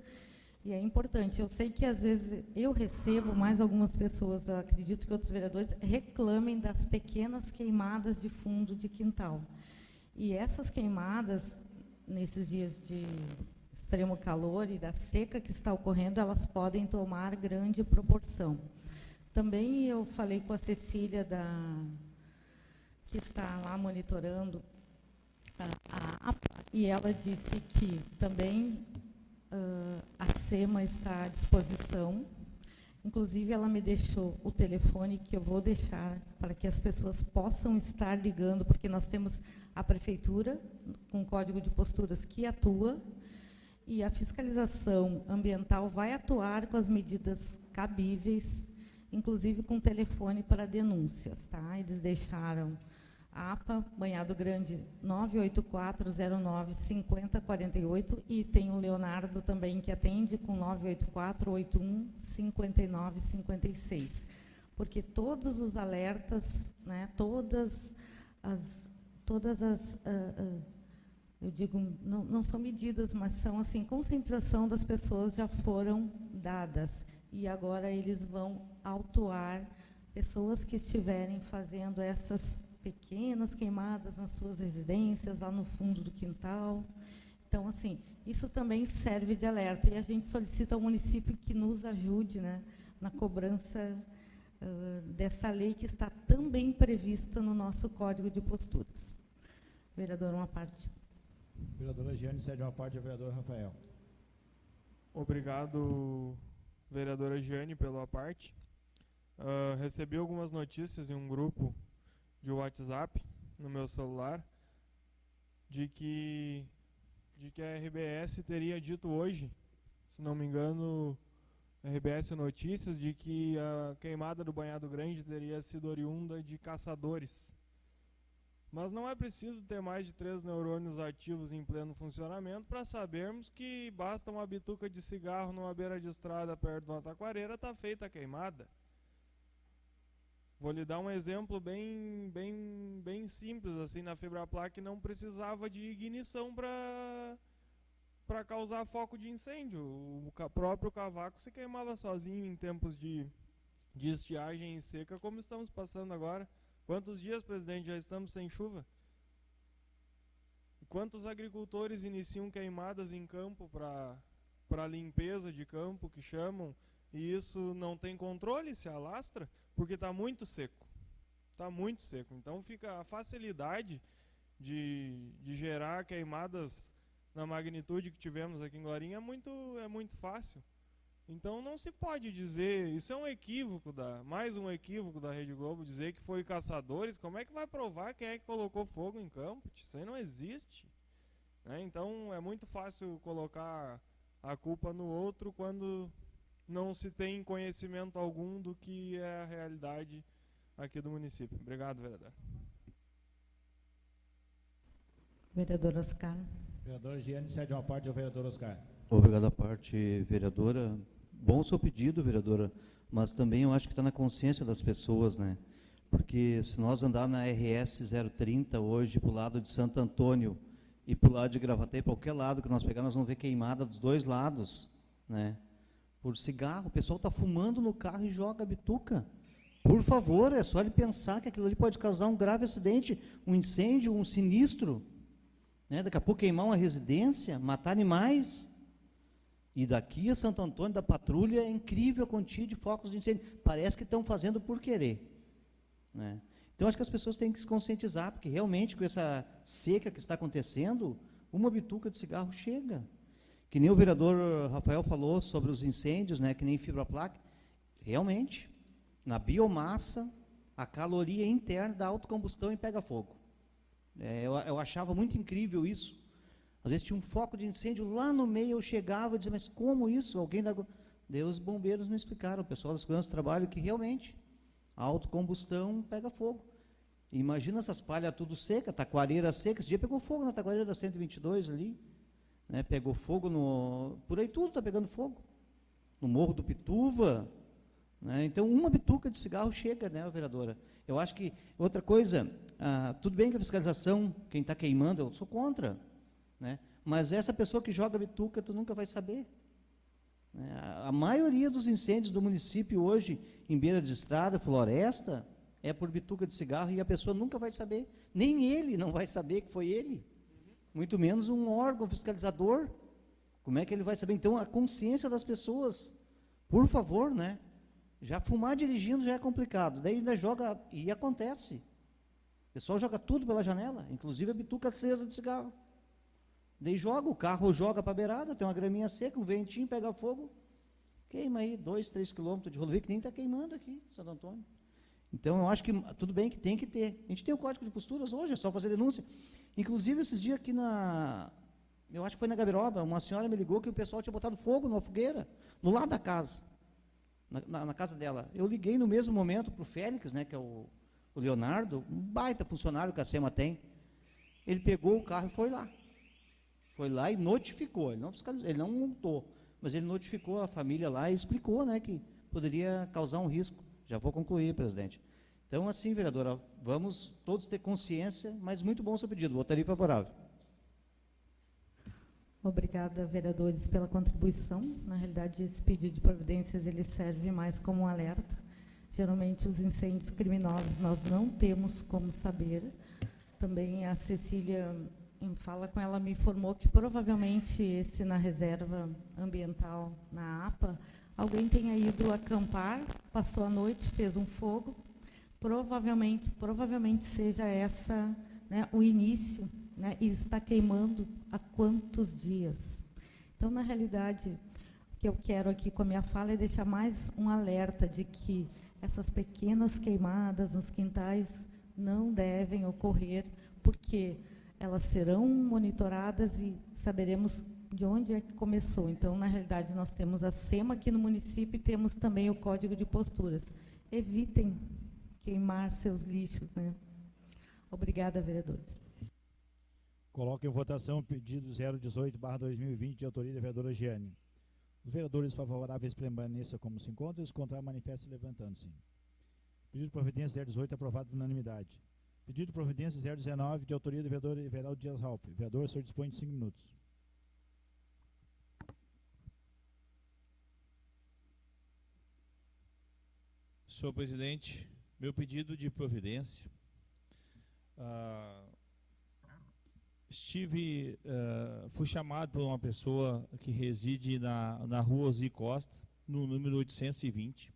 E é importante, eu sei que às vezes eu recebo, mais algumas pessoas, eu acredito que outros vereadores, reclamem das pequenas queimadas de fundo de quintal. E essas queimadas, nesses dias de extremo calor e da seca que está ocorrendo, elas podem tomar grande proporção. Também eu falei com a Cecília, que está lá monitorando, e ela disse que também a SEMA está à disposição. Inclusive, ela me deixou o telefone que eu vou deixar para que as pessoas possam estar ligando, porque nós temos a prefeitura com código de posturas que atua, e a fiscalização ambiental vai atuar com as medidas cabíveis, inclusive com telefone para denúncias, tá? Eles deixaram APA, Banhado Grande 984095048, e tem o Leonardo também que atende com 984815956. Porque todos os alertas, né, todas as eu digo, não são medidas, mas são assim, conscientização das pessoas já foram dadas, e agora eles vão autuar pessoas que estiverem fazendo essas pequenas queimadas nas suas residências, lá no fundo do quintal. Então, assim, isso também serve de alerta, e a gente solicita ao município que nos ajude, né, na cobrança dessa lei que está também prevista no nosso Código de Posturas. Vereador, uma parte. Vereadora Giane cede uma parte ao vereador Rafael. Obrigado, vereadora Giane, pela parte. Recebi algumas notícias em um grupo de WhatsApp no meu celular de que a RBS teria dito hoje, se não me engano, RBS Notícias, de que a queimada do Banhado Grande teria sido oriunda de caçadores. Mas não é preciso ter mais de 3 neurônios ativos em pleno funcionamento para sabermos que basta uma bituca de cigarro numa beira de estrada perto de uma taquareira, está feita a queimada. Vou lhe dar um exemplo bem simples, assim, na Fibraplac não precisava de ignição para causar foco de incêndio. O próprio cavaco se queimava sozinho em tempos de estiagem e seca, como estamos passando agora. Quantos dias, presidente, já estamos sem chuva? Quantos agricultores iniciam queimadas em campo para limpeza de campo, que chamam, e isso não tem controle, se alastra, porque está muito seco. Está muito seco. Então fica a facilidade de gerar queimadas na magnitude que tivemos aqui em Glorinha é muito fácil. Então não se pode dizer, isso é um equívoco, mais um equívoco da Rede Globo, dizer que foi caçadores. Como é que vai provar quem é que colocou fogo em campo? Isso aí não existe. Né? Então é muito fácil colocar a culpa no outro quando não se tem conhecimento algum do que é a realidade aqui do município. Obrigado, vereador. Vereador Oscar. Vereador Giane cede uma parte ao vereador Oscar. Obrigado à parte, vereadora. Bom o seu pedido, vereadora, mas também eu acho que está na consciência das pessoas, né? Porque se nós andar na RS 030 hoje para o lado de Santo Antônio e para o lado de Gravataí, para qualquer lado que nós pegar, nós vamos ver queimada dos dois lados, né? Por cigarro, o pessoal está fumando no carro e joga a bituca. Por favor, é só ele pensar que aquilo ali pode causar um grave acidente, um incêndio, um sinistro, né? Daqui a pouco queimar uma residência, matar animais. E daqui a Santo Antônio da Patrulha é incrível a quantia de focos de incêndio. Parece que estão fazendo por querer, né? Então, acho que as pessoas têm que se conscientizar, porque realmente, com essa seca que está acontecendo, uma bituca de cigarro chega. Que nem o vereador Rafael falou sobre os incêndios, né, que nem Fibraplac. Realmente, na biomassa, a caloria interna da autocombustão e pega fogo. Eu achava muito incrível isso. Às vezes tinha um foco de incêndio lá no meio, eu chegava e dizia, mas como isso? Alguém largou? Daí os bombeiros me explicaram, o pessoal da segurança do trabalho, que realmente a autocombustão pega fogo. E imagina essas palhas tudo seca, taquareira seca. Esse dia pegou fogo na taquareira da 122 ali, né? Pegou fogo por aí tudo está pegando fogo. No Morro do Pituva, né? Então uma bituca de cigarro chega, né, vereadora? Eu acho que, outra coisa, tudo bem que a fiscalização, quem está queimando, eu sou contra, né? Mas essa pessoa que joga bituca, tu nunca vai saber. A maioria dos incêndios do município hoje, em beira de estrada, floresta, é por bituca de cigarro e a pessoa nunca vai saber. Nem ele não vai saber que foi ele. Muito menos um órgão fiscalizador. Como é que ele vai saber? Então, a consciência das pessoas, por favor, né? Já fumar dirigindo já é complicado. Daí ainda joga, e acontece. O pessoal joga tudo pela janela, inclusive a bituca acesa de cigarro. Daí joga, o carro joga para a beirada, tem uma graminha seca, um ventinho, pega fogo. Queima aí 2, 3 quilômetros de rodovia, que nem está queimando aqui em Santo Antônio. Então, eu acho que tudo bem que tem que ter. A gente tem o código de posturas hoje, é só fazer denúncia. Inclusive, esses dias aqui eu acho que foi na Gabiroba, uma senhora me ligou que o pessoal tinha botado fogo numa fogueira, do lado da casa, na casa dela. Eu liguei no mesmo momento para o Félix, né, que é o Leonardo, um baita funcionário que a SEMA tem. Ele pegou o carro e foi lá. Foi lá e notificou, ele não multou, mas ele notificou a família lá e explicou, né, que poderia causar um risco. Já vou concluir, presidente. Então, assim, vereadora, vamos todos ter consciência, mas muito bom o seu pedido, votaria favorável. Obrigada, vereadores, pela contribuição. Na realidade, esse pedido de providências ele serve mais como um alerta. Geralmente, os incêndios criminosos nós não temos como saber. Também a Cecília, em fala com ela, me informou que provavelmente esse na reserva ambiental, na APA, alguém tenha ido acampar, passou a noite, fez um fogo. Provavelmente seja essa, né, o início, né, e está queimando há quantos dias. Então, na realidade, o que eu quero aqui com a minha fala é deixar mais um alerta de que essas pequenas queimadas nos quintais não devem ocorrer, porque elas serão monitoradas e saberemos de onde é que começou. Então, na realidade, nós temos a SEMA aqui no município e temos também o Código de Posturas. Evitem queimar seus lixos, né? Obrigada, vereadores. Coloco em votação o pedido 018/2020, de autoria da vereadora Giane. Os vereadores favoráveis permaneçam como se encontram, os contrários manifestem levantando-se. Pedido de providência 018 aprovado por unanimidade. Pedido de providência 019, de autoria do vereador Everaldo Dias Raup. Vereador, o senhor dispõe de 5 minutos. Senhor presidente, meu pedido de providência. Fui chamado por uma pessoa que reside na rua Ozzy Costa, no número 820,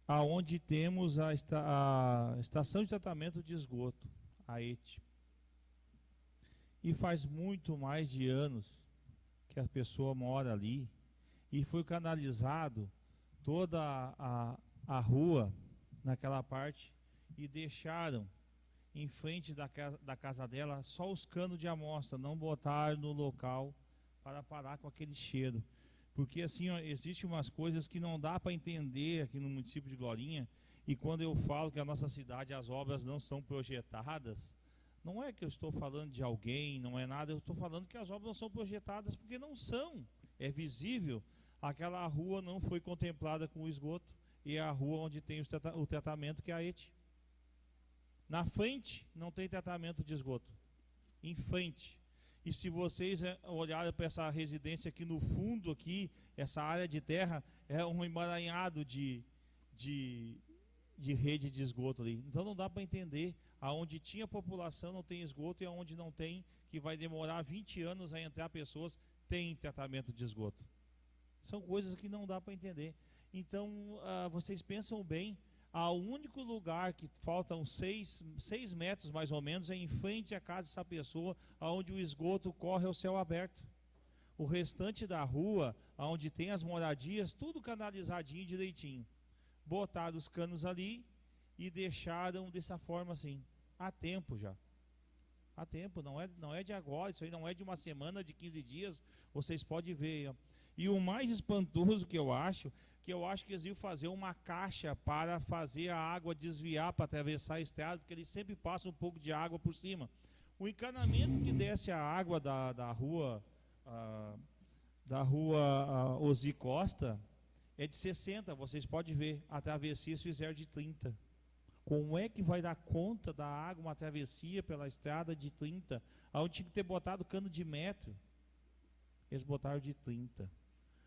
aonde temos a estação de tratamento de esgoto, a ET. E faz muito mais de anos que a pessoa mora ali e foi canalizado toda a rua naquela parte e deixaram em frente da casa dela só os canos de amostra, não botaram no local para parar com aquele cheiro. Porque assim, ó, existem umas coisas que não dá para entender aqui no município de Glorinha, e quando eu falo que a nossa cidade, as obras não são projetadas, não é que eu estou falando de alguém, não é nada, eu estou falando que as obras não são projetadas porque não são. É visível, aquela rua não foi contemplada com o esgoto, e é a rua onde tem o tratamento, que é a ET. Na frente não tem tratamento de esgoto, em frente. E se vocês olharem para essa residência aqui no fundo, aqui, essa área de terra, é um emaranhado de rede de esgoto ali. Então não dá para entender, aonde tinha população não tem esgoto, e aonde não tem, que vai demorar 20 anos a entrar pessoas, tem tratamento de esgoto. São coisas que não dá para entender. Então, vocês pensam bem, o único lugar que faltam 6 metros mais ou menos é em frente à casa dessa pessoa, onde o esgoto corre ao céu aberto. O restante da rua, onde tem as moradias, tudo canalizadinho direitinho. Botaram os canos ali e deixaram dessa forma assim. Há tempo já. Há tempo, não é de agora, isso aí não é de uma semana, de 15 dias, vocês podem ver. E o mais espantoso que eu acho que eles iam fazer uma caixa para fazer a água desviar, para atravessar a estrada, porque eles sempre passam um pouco de água por cima. O encanamento que desce a água da rua Ozzy Costa é de 60, vocês podem ver, a travessia se fizer de 30. Como é que vai dar conta da água, uma travessia pela estrada de 30, onde tinha que ter botado cano de metro? Eles botaram de 30.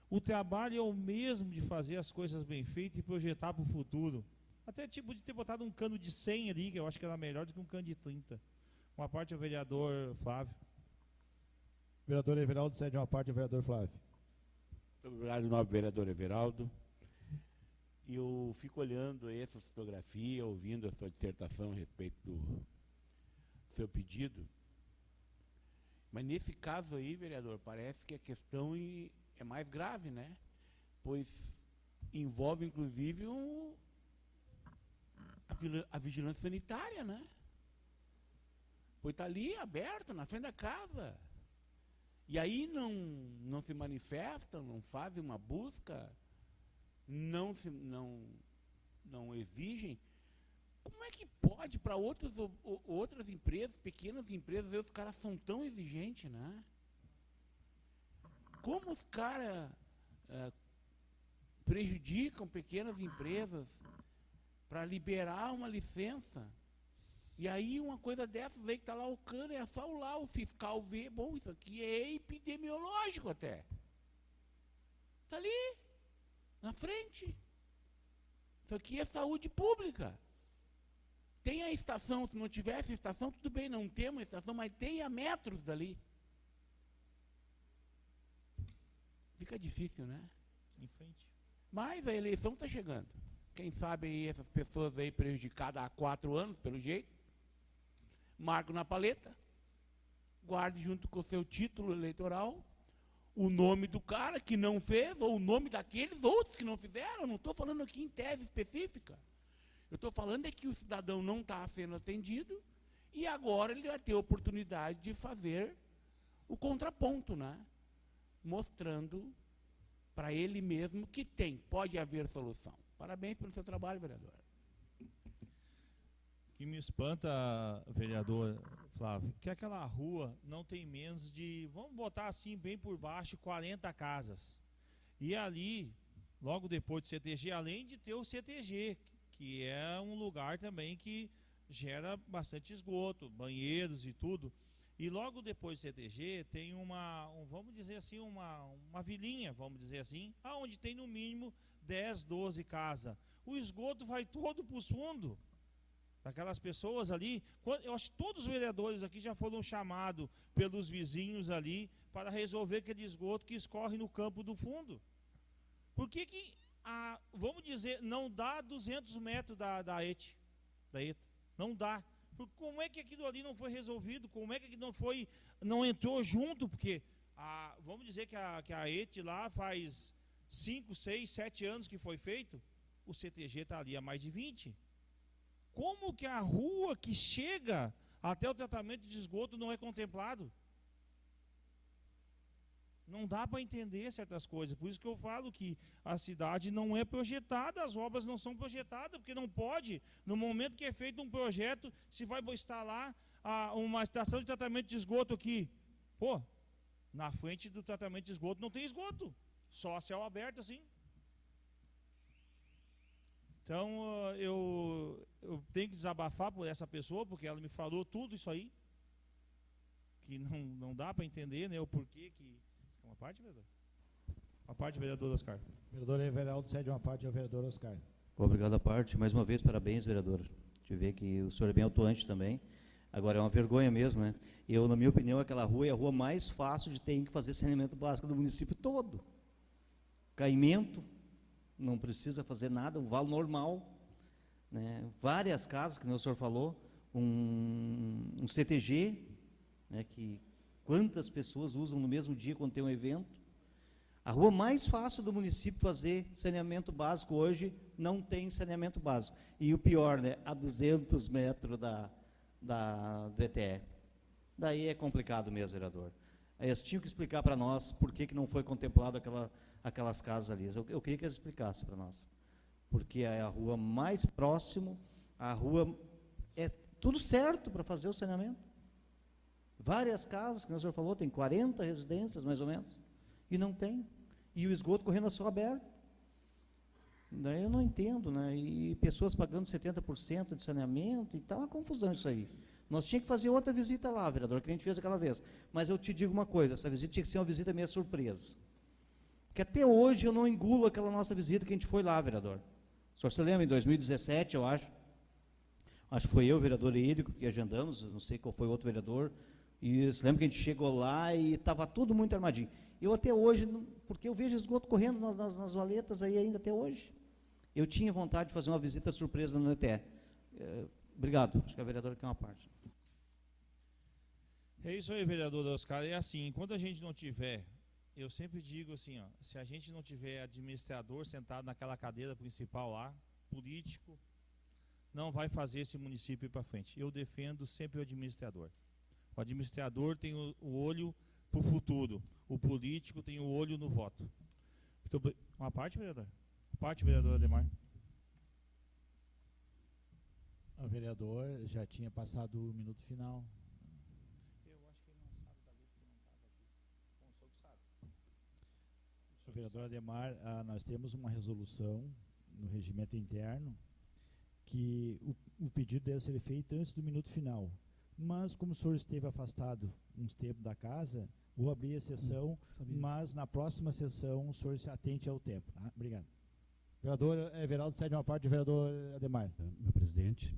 O trabalho é o mesmo de fazer as coisas bem feitas e projetar para o futuro. Até tipo de ter botado um cano de 100 ali, que eu acho que era melhor do que um cano de 30. Uma parte ao vereador Flávio. Vereador Everaldo cede uma parte ao vereador Flávio. Muito obrigado, nobre vereador Everaldo. E eu fico olhando aí essa fotografia, ouvindo a sua dissertação a respeito do seu pedido. Mas nesse caso aí, vereador, parece que a questão é mais grave, né? pois envolve inclusive a vigilância sanitária, né? Pois está ali aberto, na frente da casa. E aí não se manifestam, não fazem uma busca, não exigem. Como é que pode para outras empresas, pequenas empresas, os caras são tão exigentes, né? Como os caras prejudicam pequenas empresas para liberar uma licença? E aí uma coisa dessas aí que está lá o cano, é só lá o fiscal ver, bom, isso aqui é epidemiológico até. Está ali, na frente. Isso aqui é saúde pública. Tem a estação, se não tivesse estação, tudo bem, não tem uma estação, mas tem a metros dali. Fica difícil, né? Em frente. Mas a eleição está chegando. Quem sabe aí essas pessoas aí prejudicadas há 4 anos, pelo jeito, marco na paleta, guarde junto com o seu título eleitoral o nome do cara que não fez, ou o nome daqueles outros que não fizeram. Não estou falando aqui em tese específica. Eu estou falando é que o cidadão não está sendo atendido e agora ele vai ter a oportunidade de fazer o contraponto, né? Mostrando para ele mesmo que pode haver solução. Parabéns pelo seu trabalho, vereador. O que me espanta, vereador Flávio, que aquela rua não tem menos de, vamos botar assim, bem por baixo, 40 casas. E ali, logo depois do CTG, além de ter o CTG, que é um lugar também que gera bastante esgoto, banheiros e tudo. E logo depois do CTG tem vamos dizer assim, uma vilinha, vamos dizer assim, onde tem no mínimo 10, 12 casas. O esgoto vai todo para os fundos daquelas pessoas ali. Eu acho que todos os vereadores aqui já foram chamados pelos vizinhos ali para resolver aquele esgoto que escorre no campo do fundo. Por que vamos dizer, não dá 200 metros da ETA? Não dá. Como é que aquilo ali não foi resolvido? Como é que não entrou junto? Porque vamos dizer que a ETA lá faz 5, 6, 7 anos que foi feito, o CTG está ali há mais de 20. Como que a rua que chega até o tratamento de esgoto não é contemplado? Não dá para entender certas coisas. Por isso que eu falo que a cidade não é projetada, as obras não são projetadas, porque não pode, no momento que é feito um projeto, se vai instalar uma estação de tratamento de esgoto aqui. Pô, na frente do tratamento de esgoto não tem esgoto, só a céu aberto assim. Então, eu tenho que desabafar por essa pessoa, porque ela me falou tudo isso aí, que não dá para entender, né, o porquê que... Uma parte, vereador? Uma parte, vereador Oscar. Vereador Everaldo cede uma parte ao vereador Oscar. Obrigado à parte. Mais uma vez, parabéns, vereador. Te ver que o senhor é bem atuante também. Agora, é uma vergonha mesmo, né? Na minha opinião, aquela rua é a rua mais fácil de ter que fazer saneamento básico do município todo. Caimento, não precisa fazer nada, um valo normal, né? Várias casas, que o senhor falou, um CTG, né, que quantas pessoas usam no mesmo dia quando tem um evento. A rua mais fácil do município fazer saneamento básico hoje não tem saneamento básico. E o pior, né, a 200 metros do ETE. Daí é complicado mesmo, vereador. Aí eles tinham que explicar para nós por que não foi contemplado aquelas casas ali. Eu queria que eles explicassem para nós. Porque é a rua mais próximo, a rua é tudo certo para fazer o saneamento. Várias casas, que o senhor falou, tem 40 residências, mais ou menos, e não tem. E o esgoto correndo a céu aberto. Daí eu não entendo, né? E pessoas pagando 70% de saneamento, e está uma confusão isso aí. Nós tínhamos que fazer outra visita lá, vereador, que a gente fez aquela vez. Mas eu te digo uma coisa, essa visita tinha que ser uma visita meio surpresa. Porque até hoje eu não engulo aquela nossa visita que a gente foi lá, vereador. O senhor se lembra, em 2017, eu acho que foi eu, o vereador Érico, que agendamos, não sei qual foi o outro vereador, e se lembra que a gente chegou lá e estava tudo muito armadinho. Eu até hoje, porque eu vejo esgoto correndo nas valetas aí ainda até hoje. Eu tinha vontade de fazer uma visita surpresa no ETE. Obrigado, acho que a vereadora quer uma parte. É isso aí, vereador Oscar. É assim, enquanto a gente não tiver eu sempre digo assim, ó, se a gente não tiver administrador sentado naquela cadeira principal lá, político, não vai fazer esse município ir para frente. Eu defendo sempre o administrador. O administrador tem o olho para o futuro, o político tem o olho no voto. Uma parte, vereador? Uma parte, vereador Ademar? O vereador já tinha passado o minuto final. Eu acho que ele não sabe da lei porque não estava aqui. Bom, sou que sabe. O vereador Ademar, nós temos uma resolução no regimento interno que o pedido deve ser feito antes do minuto final. Mas, como o senhor esteve afastado uns tempos da casa, vou abrir a sessão, mas na próxima sessão o senhor se atente ao tempo. Tá? Obrigado. Vereador Everaldo, cede uma parte do vereador Ademar. Meu presidente,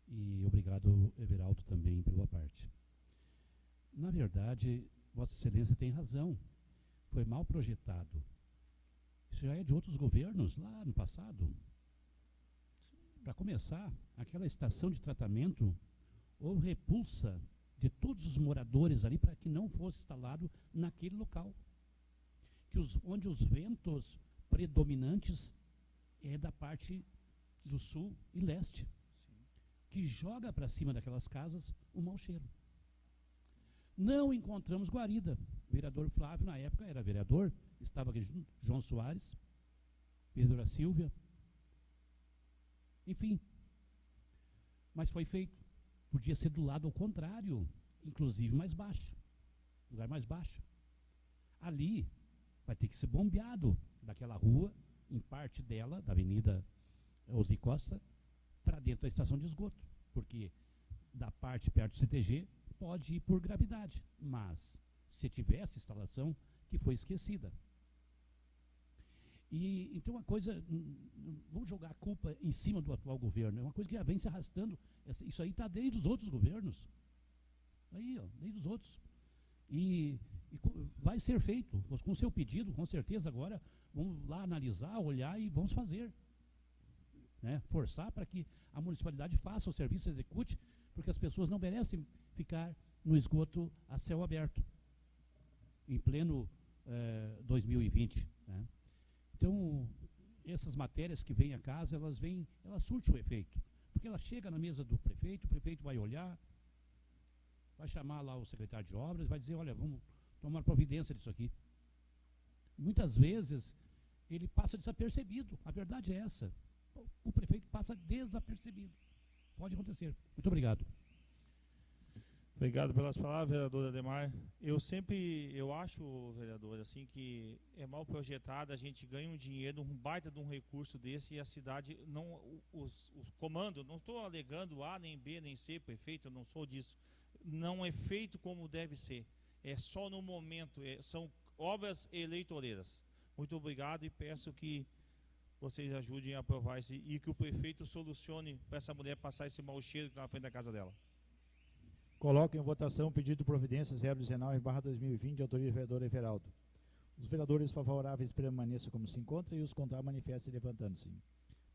e obrigado, Everaldo, também pela parte. Na verdade, Vossa Excelência tem razão. Foi mal projetado. Isso já é de outros governos lá no passado. Para começar, aquela estação de tratamento houve repulsa de todos os moradores ali para que não fosse instalado naquele local. Onde os ventos predominantes é da parte do sul e leste, que joga para cima daquelas casas um mau cheiro. Não encontramos guarida. O vereador Flávio, na época, era vereador, estava aqui João Soares, vereadora Silvia, enfim. Mas foi feito. Podia ser do lado ao contrário, inclusive mais baixo, lugar mais baixo. Ali vai ter que ser bombeado daquela rua, em parte dela, da Avenida Osni Costa, para dentro da estação de esgoto, porque da parte perto do CTG pode ir por gravidade, mas se tivesse instalação que foi esquecida. E então uma coisa, vamos jogar a culpa em cima do atual governo, é uma coisa que já vem se arrastando, isso aí está desde os outros governos, aí ó, desde os outros, e vai ser feito, com o seu pedido, com certeza agora, vamos lá analisar, olhar e vamos fazer, né? Forçar para que a municipalidade faça o serviço, execute, porque as pessoas não merecem ficar no esgoto a céu aberto, em pleno 2020, né? Então, essas matérias que vêm a casa, elas surtem o efeito. Porque ela chega na mesa do prefeito, o prefeito vai olhar, vai chamar lá o secretário de obras, vai dizer, olha, vamos tomar providência disso aqui. Muitas vezes, ele passa desapercebido. A verdade é essa. O prefeito passa desapercebido. Pode acontecer. Muito obrigado. Obrigado pelas palavras, vereador Ademar. Eu acho, vereador, assim, que é mal projetado, a gente ganha um dinheiro, um baita de um recurso desse, e a cidade, os comandos, não estou alegando A, nem B, nem C, prefeito, eu não sou disso, não é feito como deve ser, é só no momento, são obras eleitoreiras. Muito obrigado e peço que vocês ajudem a aprovar e que o prefeito solucione para essa mulher passar esse mau cheiro que está na frente da casa dela. Coloco em votação o pedido de providência 019/2020, de autoria do vereador Everaldo. Os vereadores favoráveis permaneçam como se encontram e os contrários manifestem levantando-se.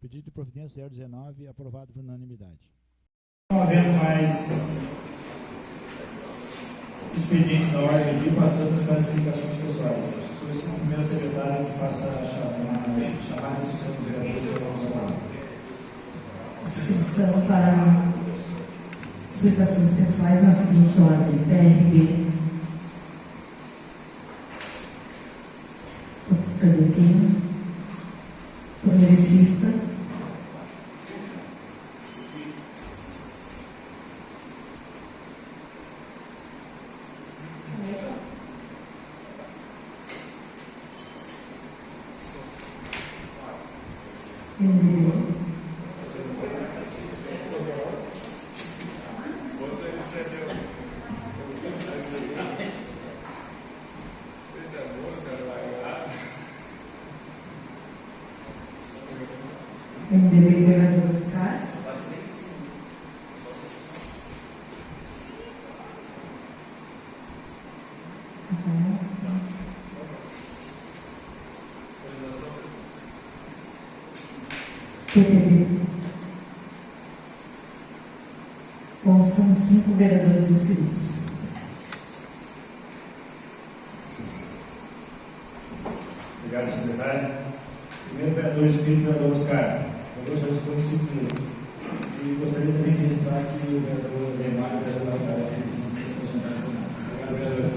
Pedido de providência 019, aprovado por unanimidade. Não havendo mais expedientes na ordem do dia, passamos para as explicações pessoais. Solicito o primeiro secretário que faça a chamada de inscrição dos vereadores e vamos à palavra. Inscrição para explicações pessoais na seguinte ordem: PRB, Canetinho, Progressista, MDB, MDB, vereador Oscar, PTB. Constam 5 vereadores inscritos. Obrigado, secretário. Primeiro, vereador Espírito, vereador Oscar. O vereador só dispõe de 5 minutos. E gostaria também de registrar que o vereador Neymar e o vereador Rafael precisam sentar conosco. Obrigado, vereadores.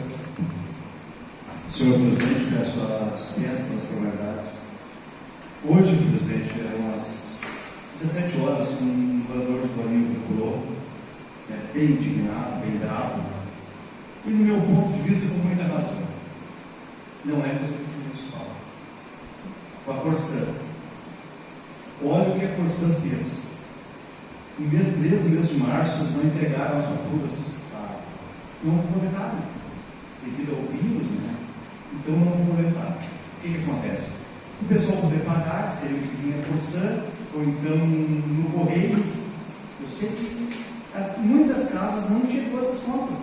Senhor presidente, peço as peças das formalidades. Hoje, presidente, eram umas 17 horas, um morador de Boninho procurou, bem indignado, bem bravo, e no meu ponto de vista, com muita razão. Não é Executivo Municipal. Com a Corsã. Olha o que a Corsã fez. No mês 3, no mês de março, eles não entregaram as faturas. Não completaram. Devido ao vírus, né? Então não completaram. O que acontece? O pessoal poder pagar, seria o que vinha a Corsã, ou então no correio. Eu sei que muitas casas não chegou essas contas.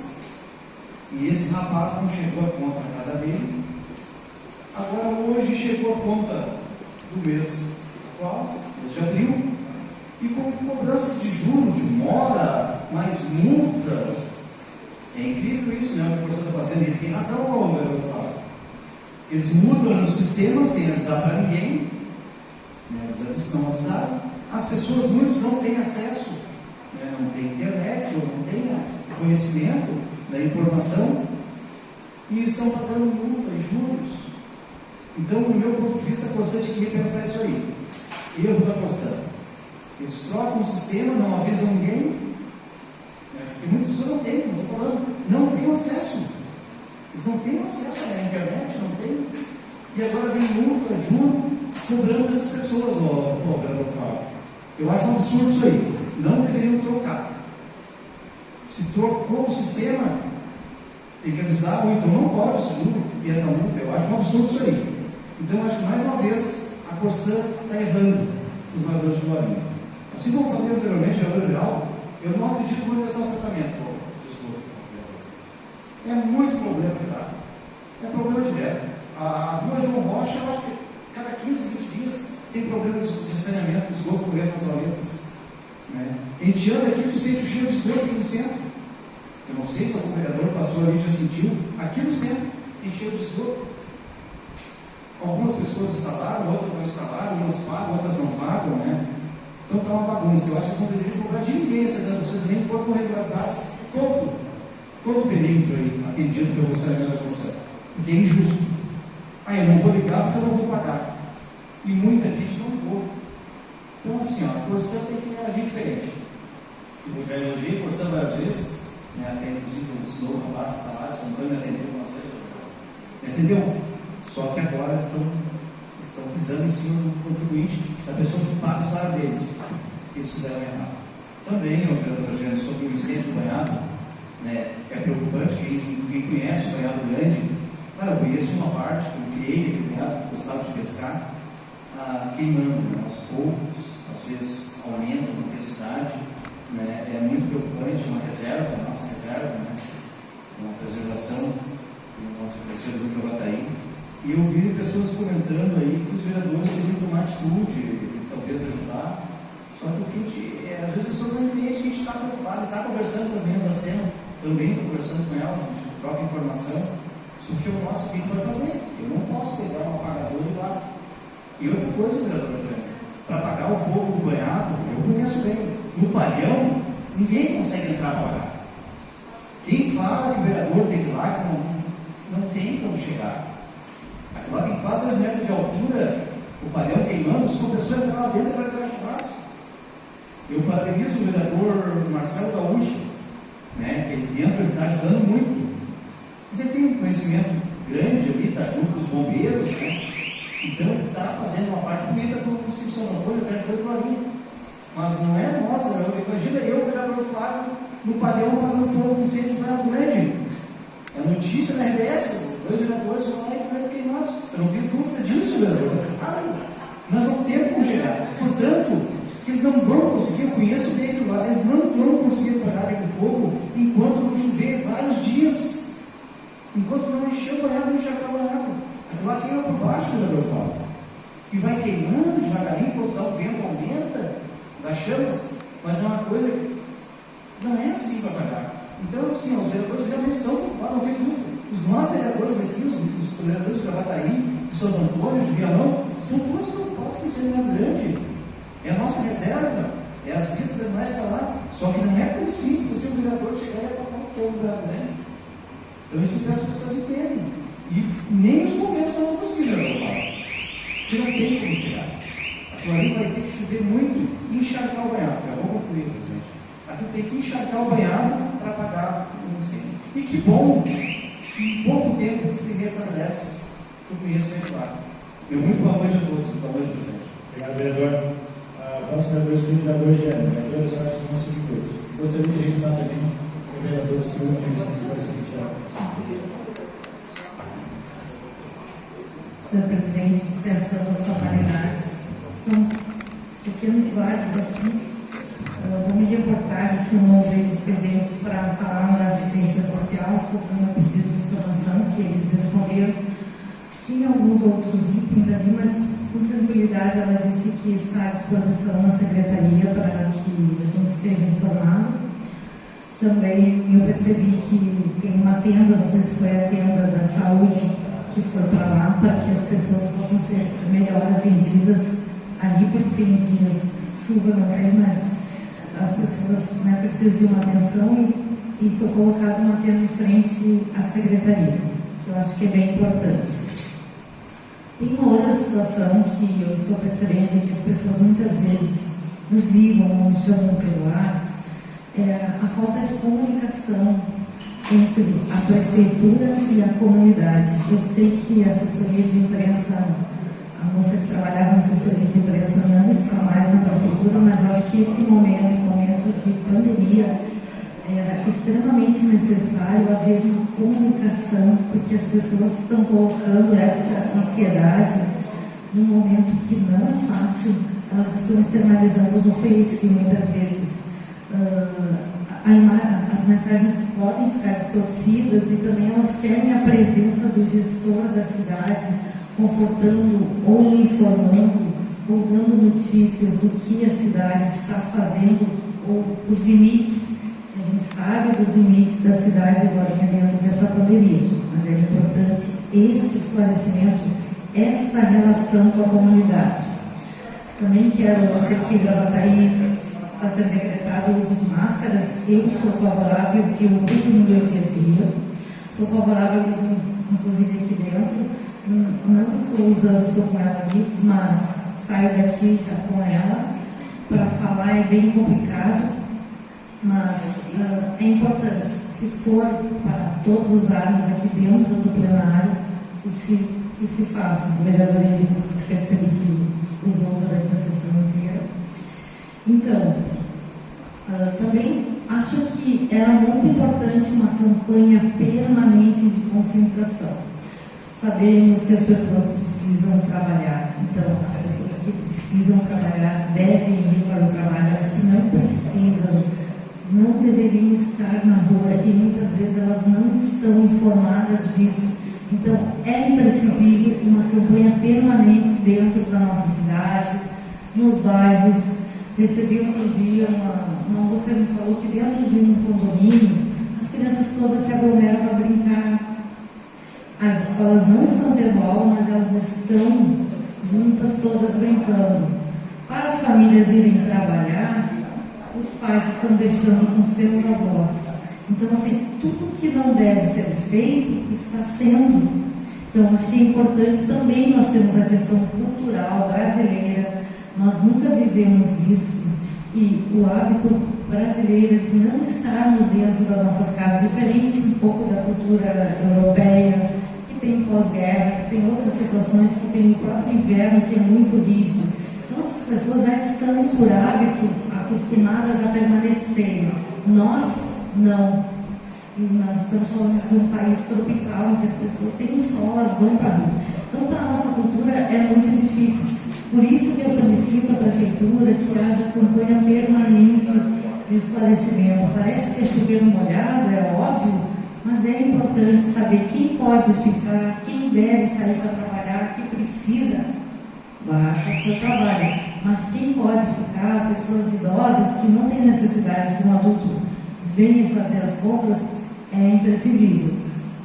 E esse rapaz não chegou a conta na casa dele. Agora hoje chegou a conta do mês atual, mês de abril, e com cobrança de juros, de mora, mais multa. É incrível isso, né? O que o professor está fazendo, ele tem razão, garoto Fábio. Eles mudam no sistema sem avisar para ninguém, né? Eles não avisaram. As pessoas, muitos não têm acesso, né? Não têm internet, ou não têm conhecimento da informação, e estão pagando multa e juros. Então, no meu ponto de vista, a Corsã tinha que repensar isso aí. Erro da Corsã. Eles trocam o sistema, não avisam ninguém, porque muitas pessoas não têm, não estou falando, não têm acesso. Eles não têm acesso à internet, não têm. E agora vem multa, juro, cobrando essas pessoas, vereador Fábio. Eu acho um absurdo isso aí. Não deveriam trocar. Se trocou o sistema, tem que avisar, ou então não cobra esse juro e essa multa. Eu acho um absurdo isso aí. Então, acho que mais uma vez a Corsã está errando os moradores de Bolinha. Assim como eu falei anteriormente, vereador Geraldo, eu não acredito muito nesse nosso tratamento. É muito problema, tá? É problema direto. A rua João Rocha, eu acho que cada 15, 20 dias tem problema de saneamento, de esgoto correndo nas valetas. Né? A gente anda aqui, tu sente o cheiro de esgoto aqui no centro. Eu não sei se algum vereador passou ali e já sentiu. Aqui no centro tem cheiro de esgoto. Algumas pessoas instalaram, outras não instalaram, umas pagam, outras não pagam, né? Então está uma bagunça. Eu acho que vocês não deveriam cobrar de ninguém, você nem enquanto não regularizasse todo o perímetro aí atendido pelo saneamento da Corsã. Porque é injusto. Eu não vou ligar porque eu não vou pagar. E muita gente não ligou. Então, assim, a Corsã tem que agir diferente. Eu já elogiei a Corsã várias vezes, né? Até inclusive o novo rapaz que está lá, de São Antônio, me atendeu algumas vezes. Me atendeu. Só que agora eles estão pisando em cima do contribuinte, da pessoa que paga o salário deles. Eles fizeram errado. Também, vereador Eugênio, sobre o incêndio do banhado, né, é preocupante. Quem conhece o banhado grande, claro, eu conheço uma parte, eu criei aquele banhado, gostava de pescar, queimando, né, aos poucos, às vezes aumenta a intensidade, né, é muito preocupante, é uma reserva, a nossa reserva, né, uma preservação do nosso crescimento do Gravataí. E eu vi pessoas comentando aí que os vereadores deveriam tomar atitude, talvez ajudar. Só que o que a gente, às vezes as pessoas não entendem que a gente está preocupado, está conversando também da cena, também estou conversando com elas, a gente troca informação sobre o que eu posso, o que a gente vai fazer. Eu não posso pegar um apagador e ir lá. E outra coisa, vereador Eugênio, para apagar o fogo do banhado, eu conheço bem. No palhão, ninguém consegue entrar para apagar. Quem fala que o vereador tem que ir lá, não tem como chegar. Lá tem quase 2 metros de altura, o palhão queimando, se uma pessoa entrar lá dentro, vai pegar churrasco. Eu parabenizo o vereador Marcelo Gaúcho, né? Ele dentro, ele está ajudando muito. Mas ele tem um conhecimento grande ali, está junto com os bombeiros, né? Então ele está fazendo uma parte bonita para o município de São Antônio, está ajudando o Bolinha. Mas não é nossa, imagina eu, o vereador Flávio, no palhão apagando fogo com incêndio de banhado grande. É notícia na RBS, 2 vereadores vão lá e foram queimados. Eu não tenho dúvida disso, vereador. Nós não temos como chegar. Portanto, eles não vão conseguir, eu conheço bem aquilo lá, eles não vão conseguir apagar aquele fogo enquanto não chover vários dias. Enquanto não encher o banhado, não encharcar o banhado. Aquilo lá queima por baixo, vereador Fábio. E vai queimando devagarinho, enquanto dá o vento aumenta, dá chamas, mas é uma coisa que não é assim para apagar. Então, assim, os vereadores realmente estão preocupados, não tem dúvida. Os 9 vereadores aqui, os vereadores de Gravataí, de Santo Antônio, de Viamão, estão todos preocupados com o seminário grande. É a nossa reserva, é as vidas animais que estão lá. Só que não é tão simples assim o vereador chegar e apagar o fogo da grande. Então isso que as pessoas entendem. E nem os bombeiros estão conseguindo, eu falo. Que não tem como chegar. Aquilo ali vai ter que chover muito e encharcar o banhado. Já vou concluir, presidente. Aqui tem que encharcar o banhado para apagar o incêndio. E que bom que em pouco tempo se restabelece. Eu conheço bem claro. Muito boa noite a todos. Boa noite, presidente. Obrigado, vereador. Próximo vereador escrito, vereador Gênero. Vereador da senhora Simão Seguidores. Gostaria de registrar também o vereador Silva, que está para se retirar. Senhor presidente, dispensando as formalidades, são pequenos vários assuntos. Vou me reportar que não houve expedientes para falar na assistência social sobre o meu pedido de informação, que eles responderam. Tinha alguns outros itens ali, mas com tranquilidade ela disse que está à disposição na secretaria para que a gente esteja informado. Também eu percebi que tem uma tenda, não sei se foi a tenda da saúde, que foi para lá, para que as pessoas possam ser melhor atendidas ali, porque tem dias chuva, não tem, mas as pessoas, né, precisam de uma atenção e foi colocada uma tenda em frente à secretaria, que eu acho que é bem importante. Tem uma outra situação que eu estou percebendo que as pessoas muitas vezes nos ligam ou nos chamam pelo WhatsApp, é a falta de comunicação entre a prefeitura e a comunidade. Eu sei que a assessoria de imprensa, a moça que trabalhava na assessoria de imprensa não está mais na prefeitura, mas eu acho que esse momento de pandemia, era extremamente necessário haver uma comunicação, porque as pessoas estão colocando essa ansiedade num momento que não é fácil. Elas estão externalizando no Face, muitas vezes. As mensagens podem ficar distorcidas e também elas querem a presença do gestor da cidade, confortando ou informando, ou dando notícias do que a cidade está fazendo, ou os limites. A gente sabe dos limites da cidade agora dentro dessa pandemia, mas é importante este esclarecimento, esta relação com a comunidade. Também quero, eu sei que Gravataí está sendo decretado o uso de máscaras, eu sou favorável, eu uso no meu dia a dia, sou favorável ao uso, inclusive aqui dentro, não estou usando, estou com ela ali, mas saio daqui já com ela, para falar é bem complicado, mas é importante, se for para todos usarmos aqui dentro do plenário, que se faça. O vereador Henrique percebi que usou durante a sessão inteira. Então, também acho que era muito importante uma campanha permanente de conscientização. Sabemos que as pessoas precisam trabalhar, então as pessoas que precisam trabalhar devem ir para o trabalho, as que não precisam não deveriam estar na rua e muitas vezes elas não estão informadas disso. Então é imprescindível uma campanha permanente dentro da nossa cidade, nos bairros. Recebi outro dia uma moça me falou que dentro de um condomínio as crianças todas se aglomeram para brincar. As escolas não estão tendo aula, mas elas estão juntas todas brincando. Para as famílias irem trabalhar, os pais estão deixando com seus avós. Então, assim, tudo que não deve ser feito está sendo. Então, acho que é importante também nós temos a questão cultural brasileira. Nós nunca vivemos isso. E o hábito brasileiro de não estarmos dentro das nossas casas, diferente um pouco da cultura europeia, que tem pós-guerra, que tem outras situações, que tem o próprio inverno, que é muito rígido. Então, as pessoas já estão, por hábito, acostumadas a permanecer. Nós, não. E nós estamos falando de um país tropical, em que as pessoas têm um sol, elas vão para a rua. Então, para a nossa cultura, é muito difícil. Por isso que eu solicito à Prefeitura que haja campanha permanente de esclarecimento. Parece que é chover no molhado, é óbvio, mas é importante saber quem pode ficar, quem deve sair para trabalhar, quem precisa, vá para o seu trabalho. Mas quem pode ficar, pessoas idosas que não têm necessidade que um adulto venha fazer as compras, é imprescindível.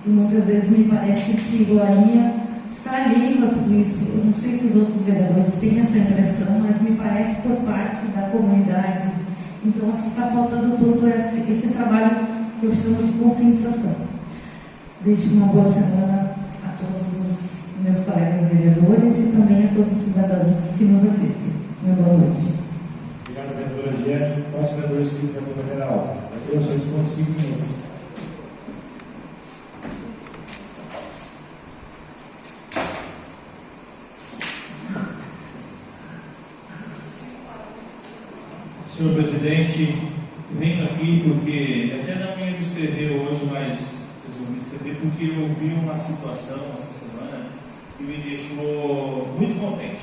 E muitas vezes me parece que Glorinha está alheio a tudo isso. Eu não sei se os outros vereadores têm essa impressão, mas me parece por parte da comunidade. Então, acho que está faltando todo esse trabalho que eu chamo de conscientização. Deixo uma boa semana a todos os meus colegas vereadores e também a todos os cidadãos que nos assistem. Uma boa noite. Obrigado, vereadora Giane. Próximo vereador inscrito, vereadora Federal. Aqui eu só disponho de 5 minutos. Senhor presidente, venho aqui porque, até não ia me inscrever hoje, mas resolvi me inscrever porque eu vi uma situação essa semana que me deixou muito contente.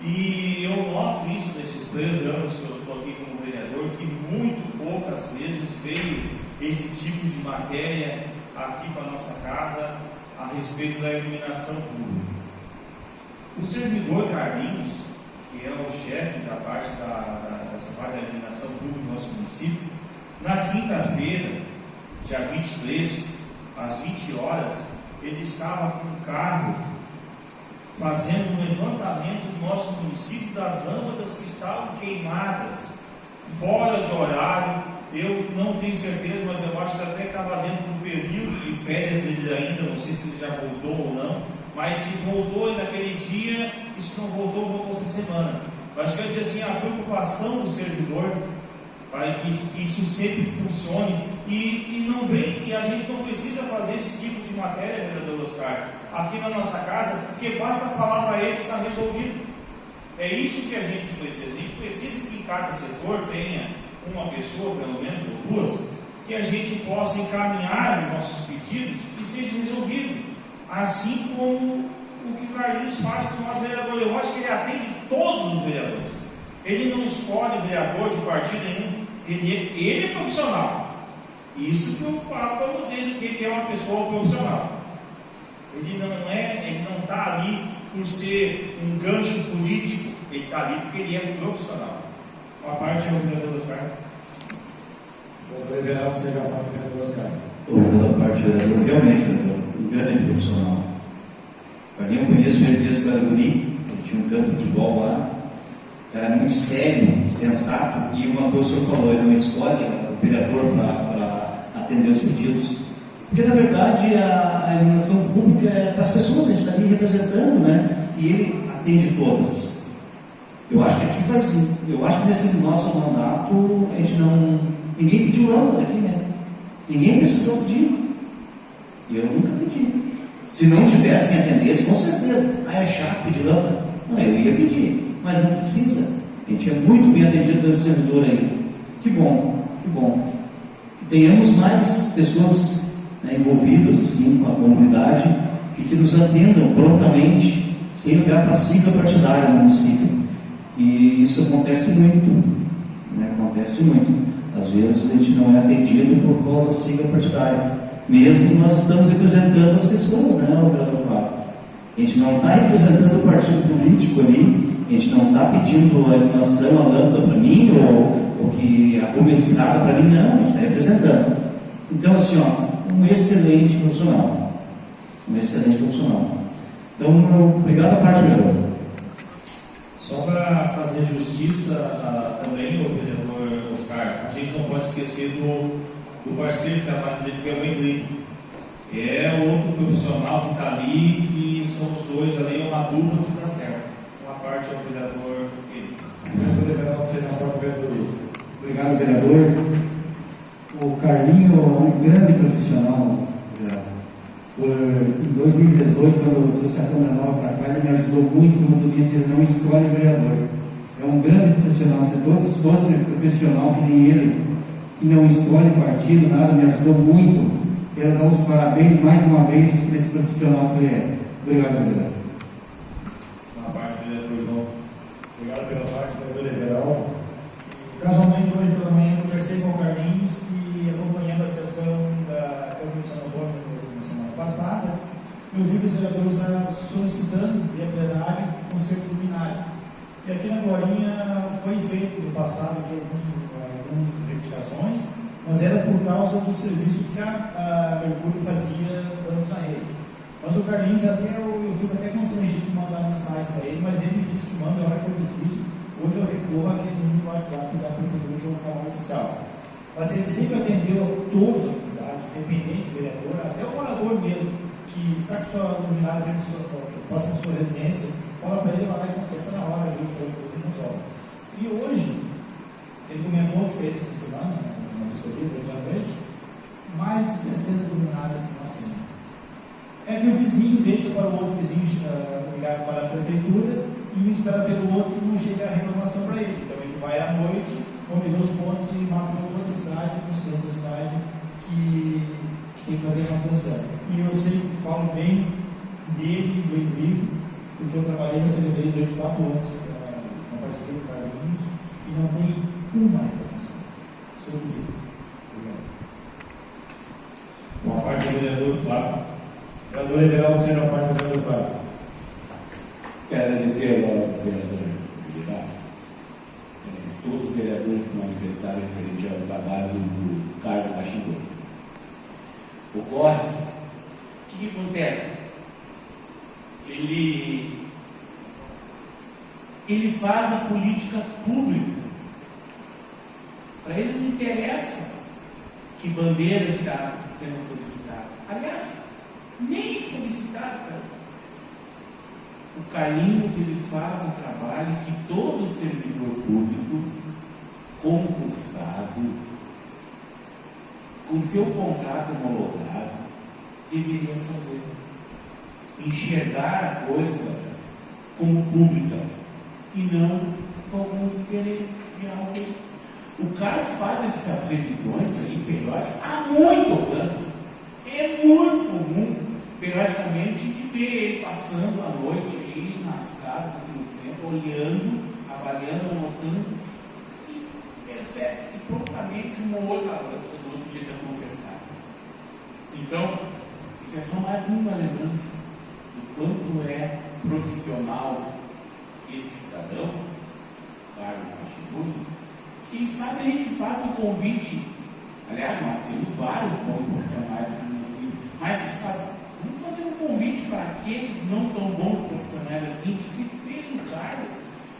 E eu noto isso nesses 3 anos que eu estou aqui como vereador, que muito poucas vezes veio esse tipo de matéria aqui para a nossa casa a respeito da iluminação pública. O servidor Carlinhos, que é o chefe da parte da iluminação pública do nosso município, na quinta-feira, dia 23, às 20 horas, ele estava com um carro fazendo um levantamento no nosso município das lâmpadas que estavam queimadas, fora de horário. Eu não tenho certeza, mas eu acho que até estava dentro do período de férias dele ainda, não sei se ele já voltou ou não, mas se voltou naquele dia, isso não voltou essa semana. Mas quer dizer assim, a preocupação do servidor para que isso sempre funcione e não vem, e a gente não precisa fazer esse tipo de matéria, vereador Oscar, aqui na nossa casa, porque basta falar para ele que está resolvido. É isso que a gente precisa. A gente precisa que em cada setor tenha uma pessoa, pelo menos, ou 2, que a gente possa encaminhar os nossos pedidos e seja resolvido. Assim como o que o Carlinhos faz com o nosso vereador. Eu acho que ele atende todos os vereadores. Ele não escolhe vereador de partido nenhum. Ele é profissional. Isso que eu falo para vocês, o que é uma pessoa profissional. Ele não está ali por ser um gancho político. Ele está ali porque ele é profissional. A parte é o vereador Oscar. O vereador, você já fala do vereador Oscar. A parte do vereador, realmente, um grande profissional. Eu conheço ele desde que era guri, ele tinha um campo de futebol lá, era muito sério, sensato, e uma coisa que o senhor falou, ele não escolhe o vereador para atender os pedidos, porque na verdade a iluminação pública é para as pessoas, a gente está ali representando, né? E ele atende todas. Eu acho que aqui eu acho que nesse nosso mandato ninguém pediu lâmpada aqui, né? Ninguém precisou pedir. E eu nunca pedi. Se não tivesse quem atendesse, com certeza. É chato pedir lâmpada? Não, eu ia pedir, mas não precisa. A gente é muito bem atendido pelo servidor aí. Que bom, que bom. Que tenhamos mais pessoas, né, envolvidas assim com a comunidade e que nos atendam prontamente, sem olhar para a sigla partidária no município. E isso acontece muito, né? Acontece muito. Às vezes a gente não é atendido por causa da sigla partidária. Mesmo nós estamos representando as pessoas, né, vereador Flávio? A gente não está representando o partido político ali, a gente não está pedindo a iluminação, a lâmpada para mim, ou que arrume a estrada para mim, não, a gente está representando. Então, assim, um excelente profissional. Um excelente profissional. Então, obrigado a parte, vereador. Só para fazer justiça também, o vereador Oscar, a gente não pode esquecer do parceiro que trabalha dele, que é o Englim. É outro profissional que está ali, que somos dois ali, uma dupla que dá certo. Uma parte é o vereador ele. Obrigado, vereador. O Carlinho é um grande profissional. Em 2018, quando eu trouxe a Câmara Nova para cá, ele me ajudou muito, como tu disse, ele não escolhe vereador. É um grande profissional. Se todos fossem profissional que nem ele, que não escolhe partido, nada, me ajudou muito. Quero dar os parabéns mais uma vez por esse profissional que ele é. Obrigado, vereador. Uma parte do vereador João. Obrigado pela parte, vereador Everal. Casualmente, hoje pela manhã, eu conversei com o Carlinhos, que acompanhando a sessão da Câmara de São Paulo na semana passada, eu vi que os vereadores estavam solicitando via plenária conserto luminário. E aqui na Guarinha foi feito no passado aqui algumas reivindicações, mas era por causa do serviço que a Mercúrio fazia danos na rede. Mas o Carlinhos, até eu fico até constrangido de mandar uma mensagem para ele, mas ele me disse que manda a hora que eu preciso. Hoje eu recorro aquele número do WhatsApp da prefeitura, que é o canal oficial. Mas ele sempre atendeu todos a comunidade, independente, vereador, até o morador mesmo, que está com sua luminária próximo à sua residência, fala para ele, vai lá e conserta na hora, viu, para ele resolve. E hoje, ele comentou que fez essa semana, uma vistoria durante a noite, mais de 60 luminárias que nós temos. É que o vizinho deixa para o outro vizinho ligar para a prefeitura e me espera pelo outro e não chega a reclamação para ele. Então ele vai à noite, come os pontos e mapeou toda a cidade, no centro da cidade, que tem que fazer a manutenção. E eu sei, falo bem dele e do Henrique, porque eu trabalhei na CVB durante 4 anos na parceria do Carlinhos e não tem uma reclamação. Sou do Vitor. Obrigado. Bom, a parte do vereador Flávio. Vereador Everaldo, será a parte do vereador Flávio. Quero agradecer agora ao vereador Liberado. Todos os vereadores se manifestaram referente ao trabalho do Carlos Cachimbo. Ocorre, o que acontece? Ele faz a política pública. Para ele não interessa que bandeira que está sendo solicitada. Aliás, nem solicitado, cara. O carinho que ele faz no trabalho que todo servidor público, concursado, com seu contrato homologado, deveria fazer. Enxergar a coisa como pública e não como interesse de alguém. O Carlos faz essas previsões aí periódicas há muitos anos. É muito comum, periodicamente, de ver ele passando a noite aí nas casas aqui no centro, olhando, avaliando, anotando, e percebe que prontamente uma ou outra lâmpada do outro dia está consertada. Então, isso é só mais uma lembrança do quanto é profissional esse cidadão, Carlos Cachimbo. Quem sabe a gente faz um convite. Aliás, nós temos vários bons profissionais aqui no Rio, mas vamos fazer um convite para aqueles não tão bons profissionais assim, que se espelhem no Carlos,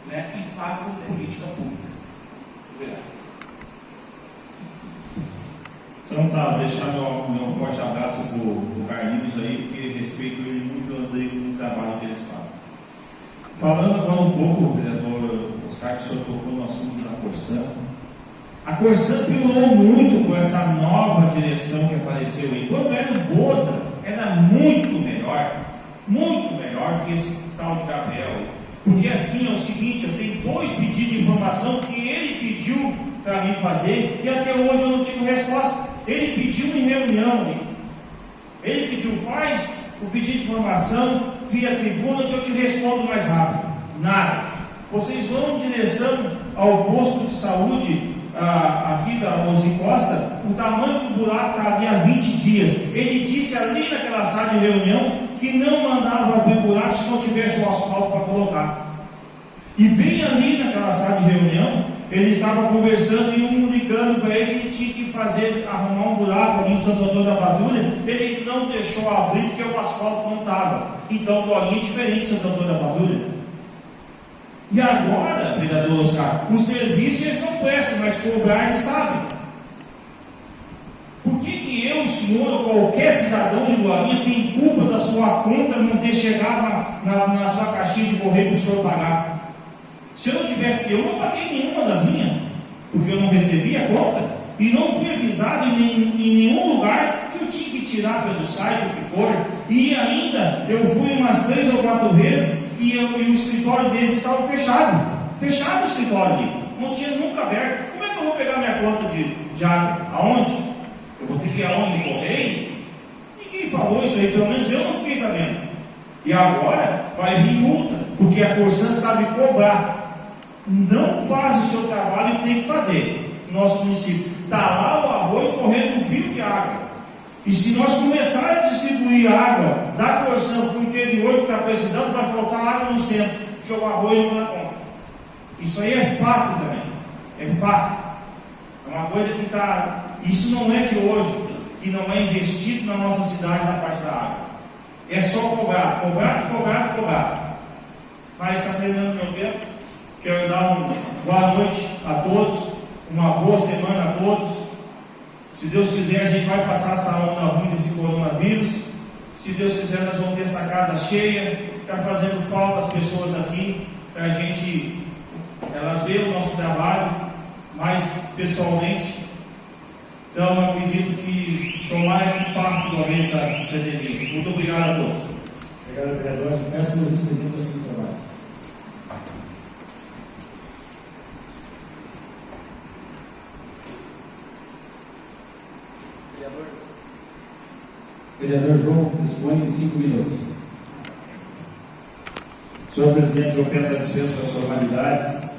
né, e façam política pública. Obrigado. Então tá, vou deixar meu forte abraço pro Carlinhos aí, porque respeito ele muito, eu andei no trabalho que eles fazem. Falando agora um pouco, vereador Oscar, que o senhor tocou no assunto da Corsã. A Corsã piorou muito com essa nova direção que apareceu aí. Quando era o Boda, era muito melhor do que esse tal de Gabriel. Porque assim é o seguinte, eu tenho 2 pedidos de informação que ele pediu para mim fazer e até hoje eu não tive resposta. Ele pediu em reunião, ele pediu, faz o pedido de informação via tribuna que eu te respondo mais rápido. Nada. Vocês vão em direção ao posto de saúde aqui da Ozi Costa, o tamanho do buraco está ali há 20 dias. Ele disse ali naquela sala de reunião que não mandava abrir buraco se não tivesse o asfalto para colocar. E bem ali naquela sala de reunião, ele estava conversando e um ligando para ele que ele tinha que arrumar um buraco ali em Santo Antônio da Patrulha. Ele não deixou abrir porque o asfalto não estava. Então, Dorinha é diferente de Santo Antônio da Patrulha. E agora, vereador Oscar, o serviço eles não prestam, mas cobrar eles sabem. Por que eu, o senhor, ou qualquer cidadão de Dorinha tem culpa da sua conta não ter chegado na sua caixinha de correio para o senhor pagar? Se eu não tivesse, eu não paguei nenhuma das minhas, porque eu não recebi a conta e não fui avisado em nenhum lugar que eu tinha que tirar pelo site, o que for. E ainda eu fui umas 3 ou 4 vezes e o escritório deles estava fechado o escritório ali, não tinha nunca aberto. Como é que eu vou pegar minha conta de água? Aonde? Eu vou ter que ir aonde? Correio? Ninguém falou isso aí, pelo menos eu não fiquei sabendo. E agora vai vir multa, porque a Corsã sabe cobrar. Não faz o seu trabalho e tem que fazer. Nosso município está lá o arroio correndo um fio de água. E se nós começarmos a distribuir água da Corsã para o interior que está precisando, vai faltar água no centro, porque o arroio não dá conta. Isso aí é fato também. É fato. É uma coisa que está. Isso não é de hoje, que não é investido na nossa cidade na parte da água. É só cobrar, cobrar, cobrar, cobrar. Mas está terminando meu tempo. Quero dar uma boa noite a todos, uma boa semana a todos. Se Deus quiser, a gente vai passar essa onda ruim desse coronavírus. Se Deus quiser, nós vamos ter essa casa cheia. Está fazendo falta as pessoas aqui, para a gente, elas verem o nosso trabalho mais pessoalmente. Então, acredito que tomara que passe uma vez essa CDD. Muito obrigado a todos. Obrigado, vereador. Peço ao vice-presidente do Centro de Trabalho. Vereador João, dispõe de 5 minutos. Senhor presidente, eu peço a dispensa das formalidades.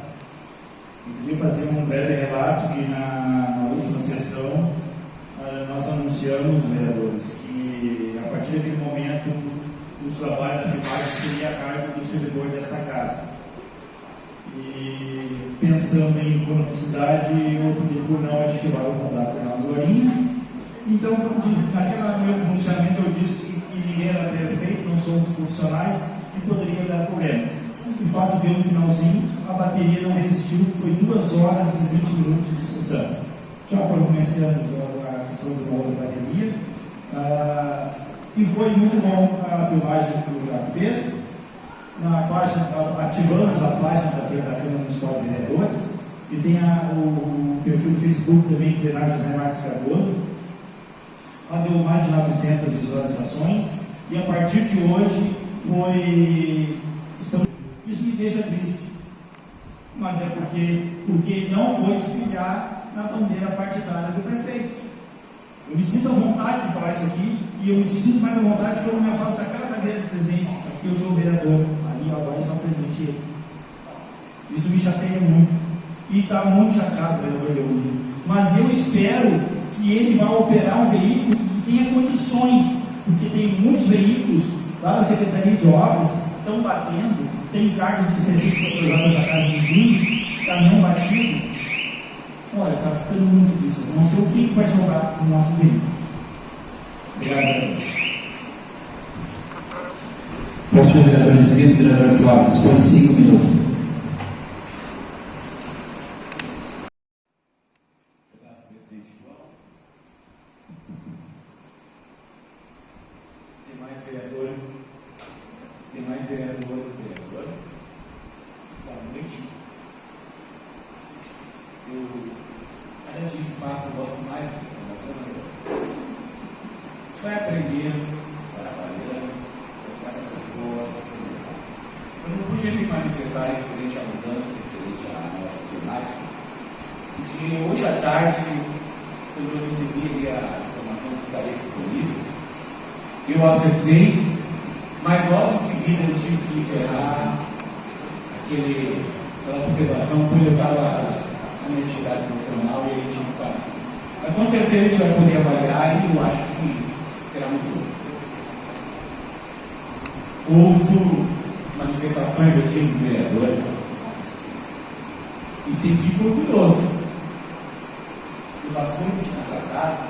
Eu queria fazer um breve relato que na última sessão nós anunciamos, vereadores, que a partir daquele momento o trabalho da filmagem seria a cargo do servidor desta casa. E pensando em economicidade, eu optei por não ativar o contrato com a Glorinha. Então, naquele meu pronunciamento eu disse que ninguém era perfeito, não somos profissionais e poderia dar problema. De fato, deu no finalzinho, a bateria não resistiu, foi 2 horas e 20 minutos de sessão. Já começamos a questão do valor da bateria e foi muito bom a filmagem que o Jaco fez. Na página, ativamos a página da Câmara Municipal de Vereadores e tem o perfil do Facebook também, plenário José Marques Cardoso. Lá deu mais de 900 visualizações e a partir de hoje isso me deixa triste, mas é porque não foi se filiar na bandeira partidária do prefeito. Eu me sinto à vontade de falar isso aqui e eu me sinto mais à vontade quando eu me afasto daquela cadeira do presidente. Aqui eu sou o vereador, ali agora está o presidente. Isso me chateia muito e está muito chateado o vereador Leonino. Mas eu espero que ele vá operar um veículo que tenha condições, porque tem muitos veículos lá da Secretaria de Obras que estão batendo, tem carga de 60 km a casa de vinho, caminhão batido. Olha, está ficando muito difícil. Não sei o que vai sobrar no nosso veículo. Obrigado, vereador. Próximo vereador inscrito, vereador Flávio, dispõe de 5 minutos. Eu acessei, mas logo em seguida eu tive que encerrar aquela observação, porque eu estava na minha atividade profissional e aí tive que parar. Mas com certeza a gente vai poder avaliar e eu acho que será muito bom. Ouço manifestações aqui dos vereadores e fico orgulhoso. Os assuntos que são tratados,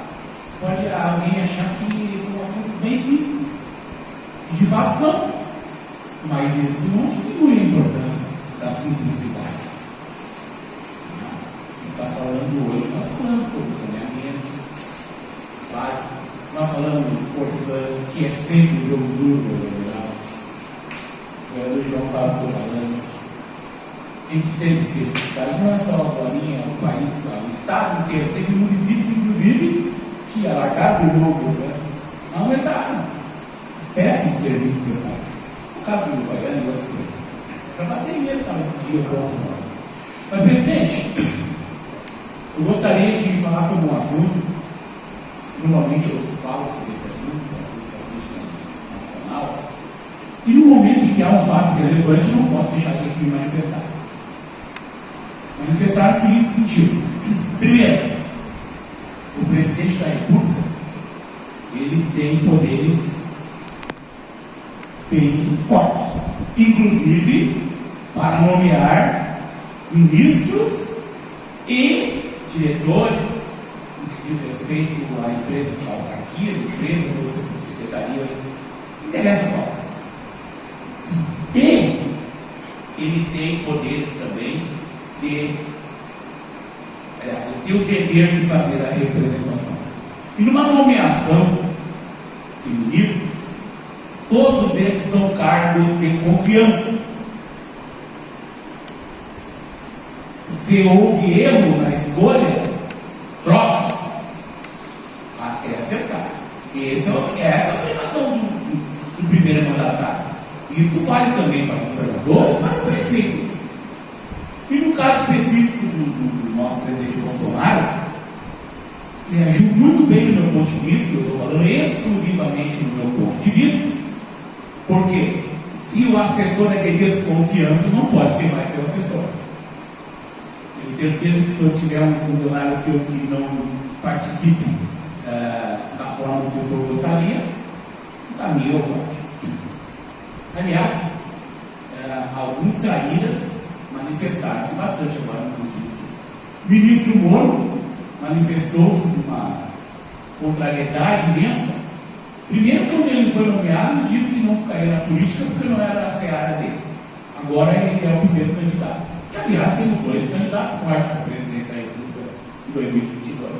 pode alguém achar que são assuntos bem simples. E de fato são. Mas isso não diminui a importância da simplicidade. Está falando hoje, nós falamos sobre saneamento, claro. Nós falamos do Corsã, que é sempre um jogo duro do geral. O vereador João sabe o que eu estou falando. A gente sempre teve dificuldade, não é só a Glorinha, o país, o estado inteiro. Teve municípios, inclusive, que alargaram o jogo, não aumentaram. Péssimo serviço que eu faço. O caso do Baiano e outro coisa. Para bater mesmo, estava esse dia, pronto. Mas, presidente, eu gostaria de falar sobre um assunto. Normalmente eu falo sobre esse assunto, da política nacional. E no momento em que há um fato relevante, eu não posso deixar de aqui me manifestar. Manifestar no seguinte sentido. Primeiro, o presidente da República, ele tem poderes bem fortes, inclusive para nomear ministros e diretores, no que diz respeito à empresa de autarquia, empresas ou secretarias Não interessa qual. E ele tem poderes também de ter o dever de fazer a representação. E numa nomeação de ministro, todos eles são cargos de confiança. Se houve erro na escolha, troca até acertar. Essa é a obrigação do primeiro mandatário. Isso vale também para o governador e para o prefeito. E no caso específico do nosso presidente Bolsonaro, ele agiu muito bem do meu ponto de vista. Eu estou falando exclusivamente do meu ponto de vista, porque se o assessor é de desconfiança, não pode ser mais seu assessor. Tenho certeza que se eu tiver um funcionário seu que não participe da forma que eu gostaria, está meu voto. Aliás, alguns traíras manifestaram-se bastante agora no motivo. O ministro Moro manifestou-se uma contrariedade imensa. Primeiro, quando ele foi nomeado, ele disse que não ficaria na política porque não era a seara dele. Agora ele é o primeiro candidato. Que, aliás, tem dois candidatos fortes para presidente da República em 2022.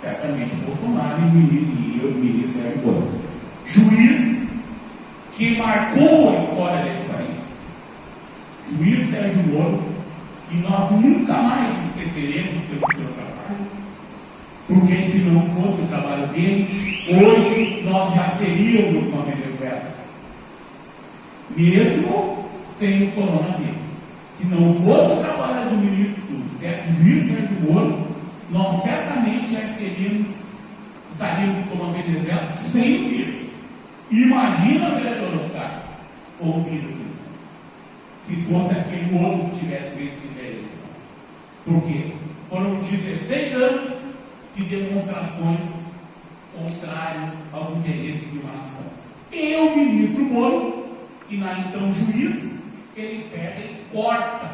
Certamente Bolsonaro e o ministro Sérgio Moro. Juiz que marcou a história desse país. Juiz Sérgio Moro, que nós nunca mais esqueceremos pelo seu trabalho, porque se não fosse o trabalho dele, hoje nós já seríamos uma Venezuela, mesmo sem o coronavírus. Se não fosse o trabalho do ministro do juiz Sérgio Moro, nós certamente já estaríamos como uma Venezuela sem o vírus. Imagina, vereador Oscar, com o vírus, se fosse aquele outro que tivesse vencido a eleição. Por quê? Foram 16 anos de demonstrações contrárias aos interesses de uma nação. E o ministro Moro, que na então juiz, ele pega e corta,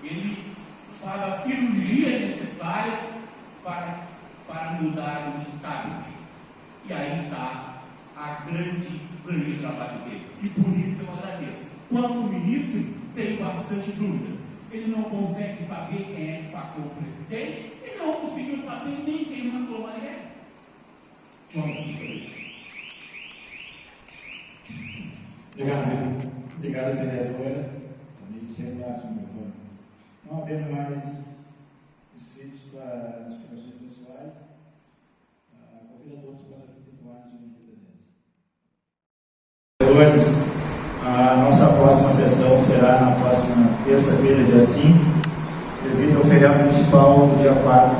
ele faz a cirurgia necessária para mudar o ditado. E aí está a grande trabalho dele. E por isso eu agradeço. Quanto ministro, tenho bastante dúvida. Ele não consegue saber quem é que facou o presidente, ele não conseguiu saber nem quem mandou a Marielle. Obrigado, vereadora. Também sem braço, meu fone. Não havendo mais inscritos para as explicações pessoais, convido a todos para efetuarmos o nível da vereadores. A nossa próxima sessão será na próxima terça-feira, dia 5, devido ao feriado municipal do dia 4,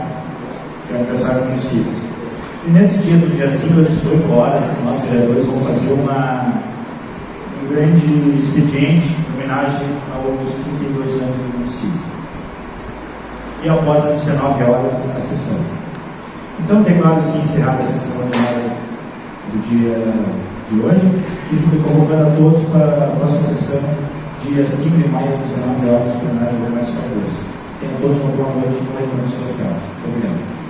que é o aniversário do município. E nesse dia, do dia 5 às 18 horas, nós, vereadores, vamos fazer um grande expediente em homenagem aos 32 anos do município. E após as 19 horas, a sessão. Então, declaro sim encerrada a sessão ordinária do dia de hoje e convocando a todos para a próxima sessão, dia 5 de maio, às 19 horas, do plenário do Comércio Cardoso. Tenham todos uma boa noite e um retorno às suas casas. Muito obrigado.